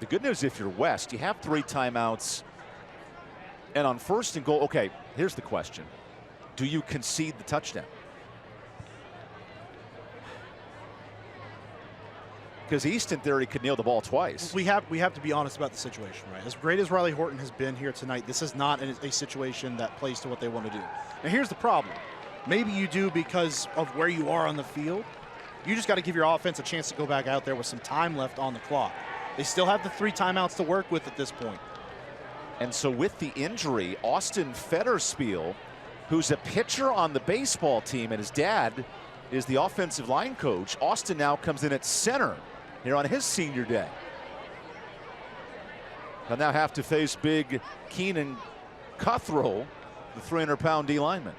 The good news, if you're West, you have 3 timeouts. And on 1st and goal, okay, here's the question. Do you concede the touchdown? Because East, in theory, could kneel the ball twice. We have to be honest about the situation, right? As great as Riley Horton has been here tonight, this is not a situation that plays to what they want to do. Now, here's the problem. Maybe you do because of where you are on the field. You just got to give your offense a chance to go back out there with some time left on the clock. They still have the 3 timeouts to work with at this point. And so with the injury, Austin Fetterspiel, who's a pitcher on the baseball team, and his dad is the offensive line coach. Austin now comes in at center here on his senior day. He'll now have to face big Keenan Cuthrell, the 300-pound D lineman.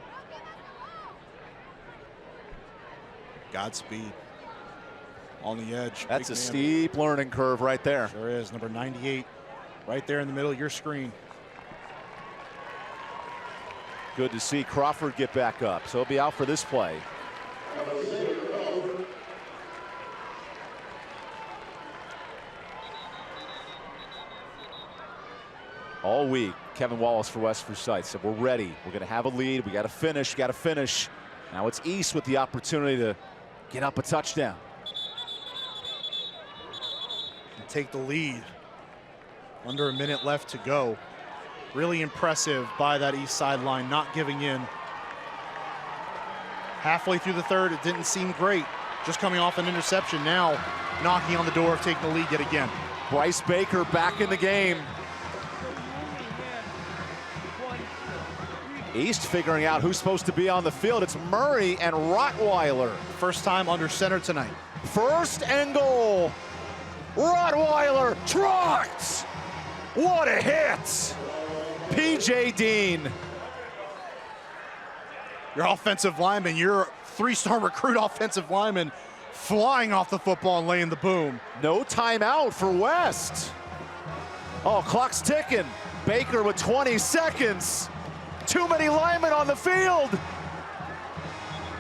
Godspeed on the edge. That's a steep learning curve right there. Sure is. Number 98 right there in the middle of your screen. Good to see Crawford get back up. So he'll be out for this play. All week, Kevin Wallace for West Forsyth said, we're ready. We're going to have a lead. We got to finish. Got to finish. Now it's East with the opportunity to get up a touchdown. And take the lead. Under a minute left to go. Really impressive by that East sideline, not giving in. Halfway through the 3rd, it didn't seem great. Just coming off an interception, now knocking on the door of taking the lead yet again. Bryce Baker back in the game. East figuring out who's supposed to be on the field. It's Murray and Rottweiler. First time under center tonight. 1st and goal. Rottweiler trucked. What a hit. P.J. Dean. Your offensive lineman, your 3-star recruit offensive lineman, flying off the football and laying the boom. No timeout for West. Oh, clock's ticking. Baker with 20 seconds. Too many linemen on the field.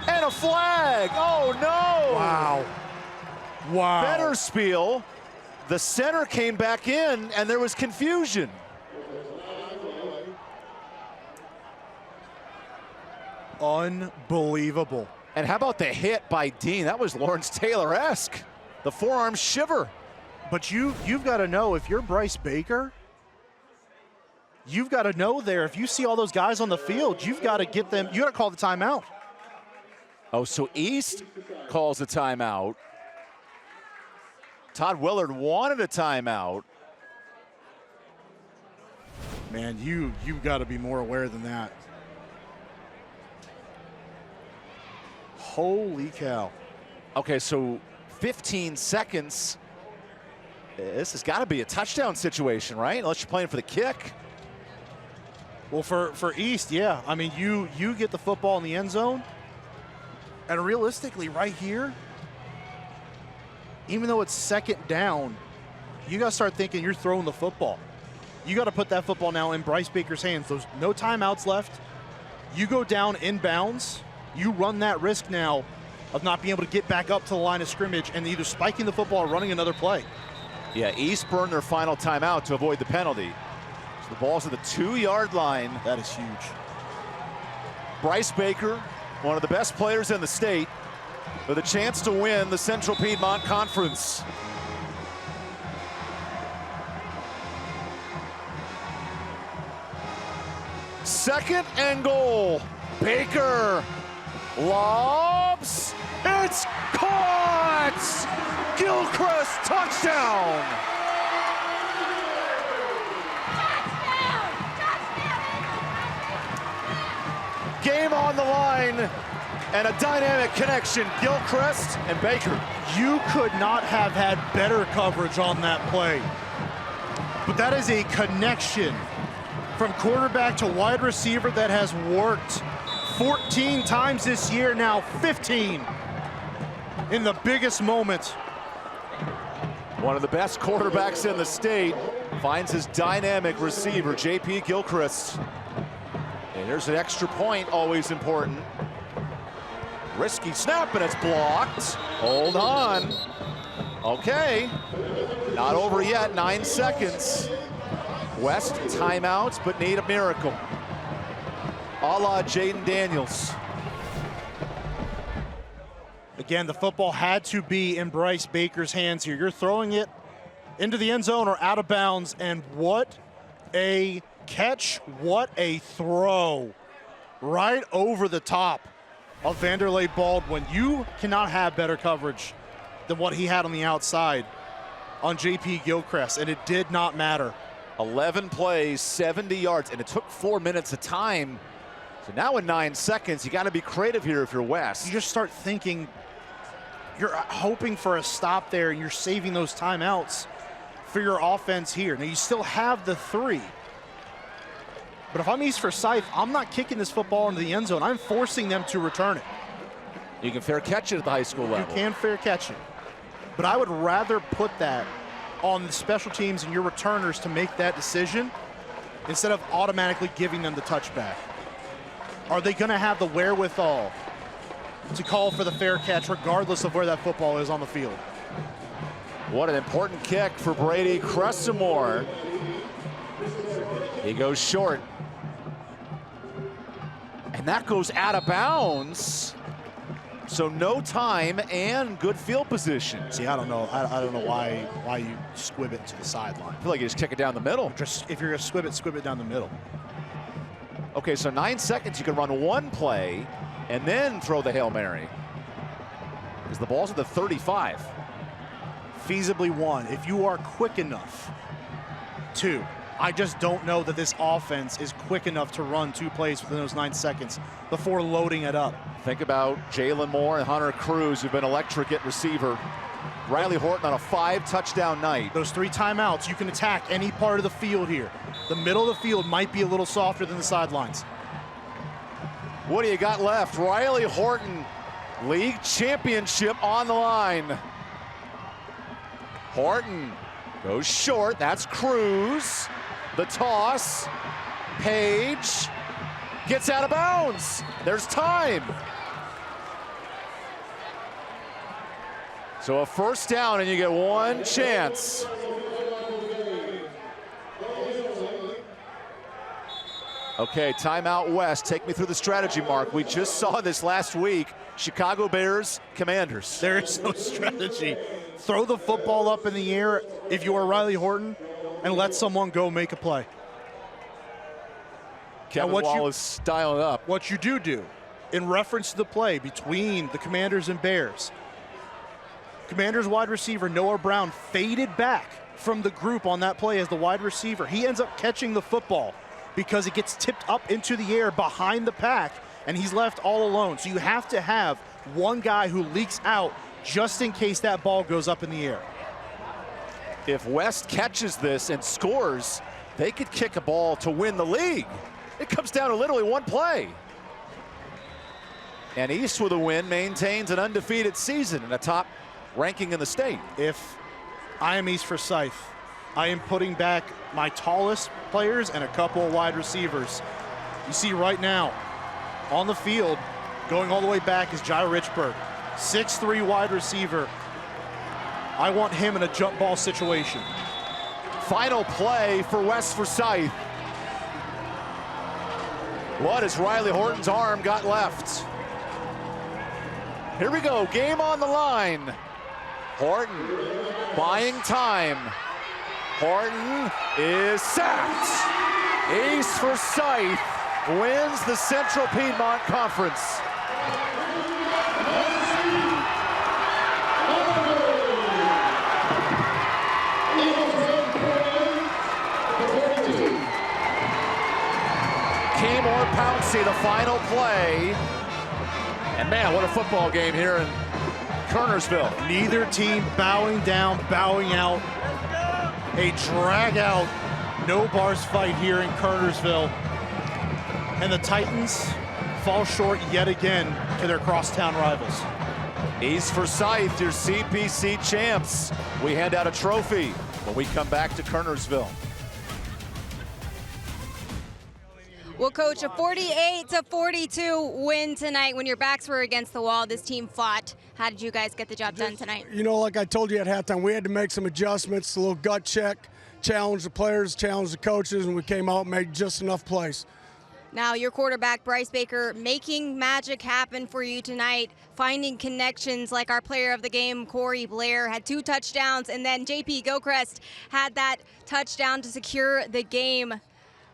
And a flag. Oh, no. Wow. Wow. Fetterspiel. The center came back in, and there was confusion. Unbelievable. And how about the hit by Dean? That was Lawrence Taylor-esque. The forearm shiver. But you've got to know, if you're Bryce Baker, you've got to know there, if you see all those guys on the field, you've got to get them, you got to call the timeout. Oh, so East calls a timeout. Todd Willard wanted a timeout. Man, you've got to be more aware than that. Holy cow. Okay, so 15 seconds. This has got to be a touchdown situation, right? Unless you're playing for the kick. Well, for East, yeah. I mean, you get the football in the end zone, and realistically, right here, even though it's second down, you got to start thinking you're throwing the football. You got to put that football now in Bryce Baker's hands. There's no timeouts left. You go down inbounds. You run that risk now of not being able to get back up to the line of scrimmage and either spiking the football or running another play. Yeah, East burned their final timeout to avoid the penalty. So the ball's at the 2-yard line. That is huge. Bryce Baker, one of the best players in the state, with a chance to win the Central Piedmont Conference. Second and goal. Baker lobs. It's caught! Gilchrist touchdown! Game on the line and a dynamic connection. Gilchrist and Baker. You could not have had better coverage on that play. But that is a connection from quarterback to wide receiver that has worked 14 times this year, now 15 in the biggest moment. One of the best quarterbacks in the state finds his dynamic receiver, J.P. Gilchrist. And here's an extra point, always important. Risky snap, and it's blocked. Hold on. Okay. Not over yet, 9 seconds. West timeouts, but need a miracle. A la Jaden Daniels. Again, the football had to be in Bryce Baker's hands here. You're throwing it into the end zone or out of bounds, and what a catch, what a throw. Right over the top of Vanderlei Baldwin. You cannot have better coverage than what he had on the outside on J.P. Gilchrist, and it did not matter. 11 plays, 70 yards, and it took 4 minutes of time. So now in 9 seconds, you got to be creative here if you're West. You just start thinking, you're hoping for a stop there, and you're saving those timeouts for your offense here. Now, you still have the 3. But if I'm East Forsyth, I'm not kicking this football into the end zone. I'm forcing them to return it. You can fair catch it at the high school level. You can fair catch it. But I would rather put that on the special teams and your returners to make that decision instead of automatically giving them the touchback. Are they going to have the wherewithal to call for the fair catch regardless of where that football is on the field? What an important kick for Brady Cressamore. He goes short. And that goes out of bounds. So no time and good field position. See, I don't know. I don't know why you squib it to the sideline. I feel like you just kick it down the middle. Just if you're going to squib it down the middle. Okay, so 9 seconds, you can run one play and then throw the Hail Mary. Because the ball's at the 35. Feasibly 1, if you are quick enough. 2, I just don't know that this offense is quick enough to run 2 plays within those 9 seconds before loading it up. Think about Jalen Moore and Hunter Cruz, who've been electric at receiver. Riley Horton on a 5-touchdown night. Those 3 timeouts, you can attack any part of the field here. The middle of the field might be a little softer than the sidelines. What do you got left? Riley Horton League championship on the line. Horton goes short. That's Cruz. The toss. Page gets out of bounds. There's time. So a first down, and you get one chance. Okay, timeout West. Take me through the strategy, Mark. We just saw this last week. Chicago Bears, Commanders. There is no strategy. Throw the football up in the air if you are Riley Horton and let someone go make a play. Kevin Wallace dialing up. What you do, in reference to the play between the Commanders and Bears, Commanders wide receiver Noah Brown faded back from the group on that play as the wide receiver. He ends up catching the football because it gets tipped up into the air behind the pack, and he's left all alone. So you have to have one guy who leaks out just in case that ball goes up in the air. If West catches this and scores, they could kick a ball to win the league. It comes down to literally one play. And East with a win maintains an undefeated season and a top ranking in the state. If I am East Forsyth, I am putting back my tallest players and a couple of wide receivers. You see right now on the field, going all the way back is Jai Richburg, 6'3" wide receiver. I want him in a jump ball situation. Final play for West Forsyth. What has Riley Horton's arm got left? Here we go, game on the line. Horton buying time. Horton is sacked. East Forsyth wins the Central Piedmont Conference. Kemore Pouncey, the final play. And man, what a football game here in Kernersville. Neither team bowing down, bowing out. A drag out, no bars fight here in Kernersville. And the Titans fall short yet again to their crosstown rivals. East Forsyth, your CPC champs. We hand out a trophy when we come back to Kernersville. Well, Coach, a 48-42 win tonight. When your backs were against the wall, this team fought. How did you guys get the job done tonight? You know, like I told you at halftime, we had to make some adjustments, a little gut check, challenge the players, challenge the coaches, and we came out and made just enough plays. Now, your quarterback, Bryce Baker, making magic happen for you tonight, finding connections like our player of the game, Corey Blair, had 2 touchdowns, and then J.P. Gilchrist had that touchdown to secure the game.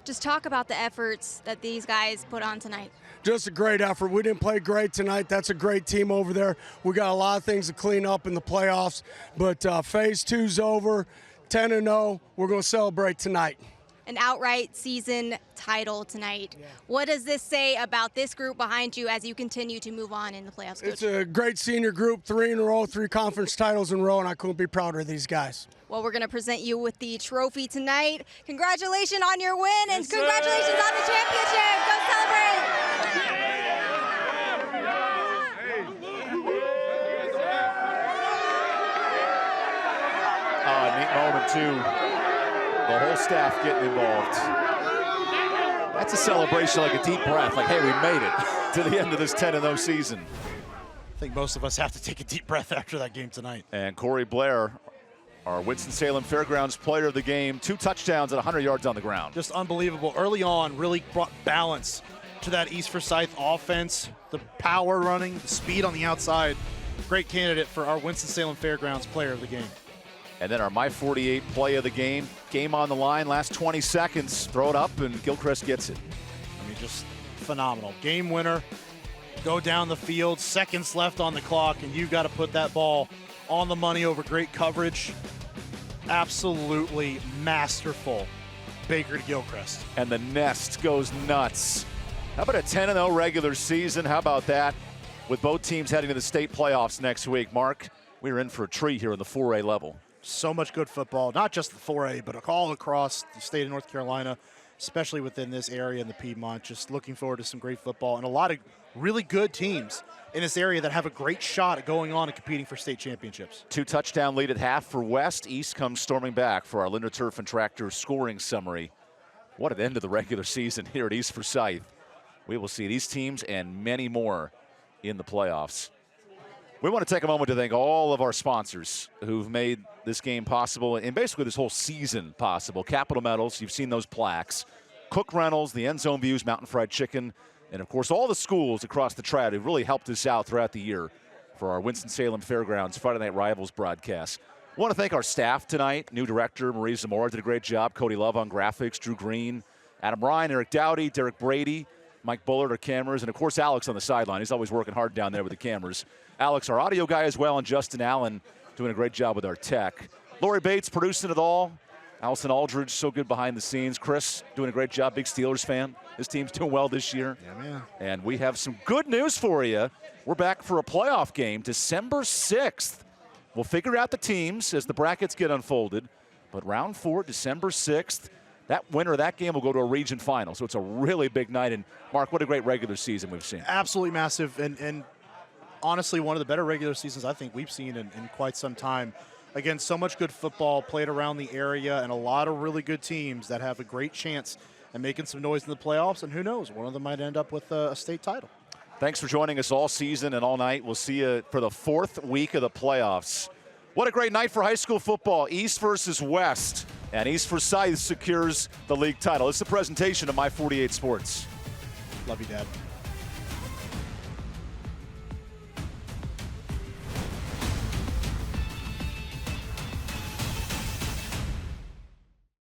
Just talk about the efforts that these guys put on tonight. Just a great effort. We didn't play great tonight. That's a great team over there. We got a lot of things to clean up in the playoffs, but phase 2's over, 10-0. We're going to celebrate tonight. An outright season title tonight. Yeah. What does this say about this group behind you as you continue to move on in the playoffs, Coach? It's a great senior group, 3 in a row, 3 conference titles in a row, and I couldn't be prouder of these guys. Well, we're going to present you with the trophy tonight. Congratulations on your win, and congratulations on the championship. Go celebrate. Neat moment, too. The whole staff getting involved. That's a celebration, like a deep breath, like, hey, we made it to the end of this 10-0 season. I think most of us have to take a deep breath after that game tonight. And Corey Blair, our Winston-Salem Fairgrounds player of the game, 2 touchdowns at 100 yards on the ground. Just unbelievable. Early on, really brought balance to that East Forsyth offense. The power running, the speed on the outside. Great candidate for our Winston-Salem Fairgrounds player of the game. And then our My 48 play of the game. Game on the line, last 20 seconds. Throw it up, and Gilchrist gets it. I mean, just phenomenal. Game winner. Go down the field, seconds left on the clock, and you've got to put that ball on the money over great coverage. Absolutely masterful. Baker to Gilchrist. And the nest goes nuts. How about a 10-0 regular season? How about that? With both teams heading to the state playoffs next week. Mark, we're in for a treat here in the 4A level. So much good football, not just the 4A, but all across the state of North Carolina. especially within this area in the Piedmont. Just looking forward to some great football and a lot of really good teams in this area that have a great shot at going on and competing for state championships. 2-touchdown lead at half for West. East comes storming back for our Linder Turf and Tractor scoring summary. What an end to the regular season here at East Forsyth. We will see these teams and many more in the playoffs. We want to take a moment to thank all of our sponsors who've made this game possible and basically this whole season possible. Capital Metals, you've seen those plaques. Cook Rentals, the End Zone Views, Mountain Fried Chicken, and of course all the schools across the Triad who really helped us out throughout the year for our Winston-Salem Fairgrounds Friday Night Rivals broadcast. I want to thank our staff tonight. New director Marie Zamora did a great job. Cody Love on graphics, Drew Green, Adam Ryan, Eric Dowdy, Derek Brady, Mike Bullard, our cameras, and of course Alex on the sideline. He's always working hard down there with the cameras. Alex, our audio guy as well, and Justin Allen doing a great job with our tech. Lori Bates producing it all. Allison Aldridge, so good behind the scenes. Chris doing a great job, big Steelers fan. His team's doing well this year. Yeah, man. And we have some good news for you. We're back for a playoff game December 6th. We'll figure out the teams as the brackets get unfolded. But round 4, December 6th, that winner of that game will go to a region final. So it's a really big night. And, Mark, what a great regular season we've seen. Absolutely massive. And honestly, one of the better regular seasons I think we've seen in quite some time. Again, so much good football played around the area and a lot of really good teams that have a great chance at making some noise in the playoffs. And who knows, one of them might end up with a state title. Thanks for joining us all season and all night. We'll see you for the 4th week of the playoffs. What a great night for high school football. East versus West. And East Forsyth secures the league title. It's a presentation of My 48 Sports. Love you, Dad.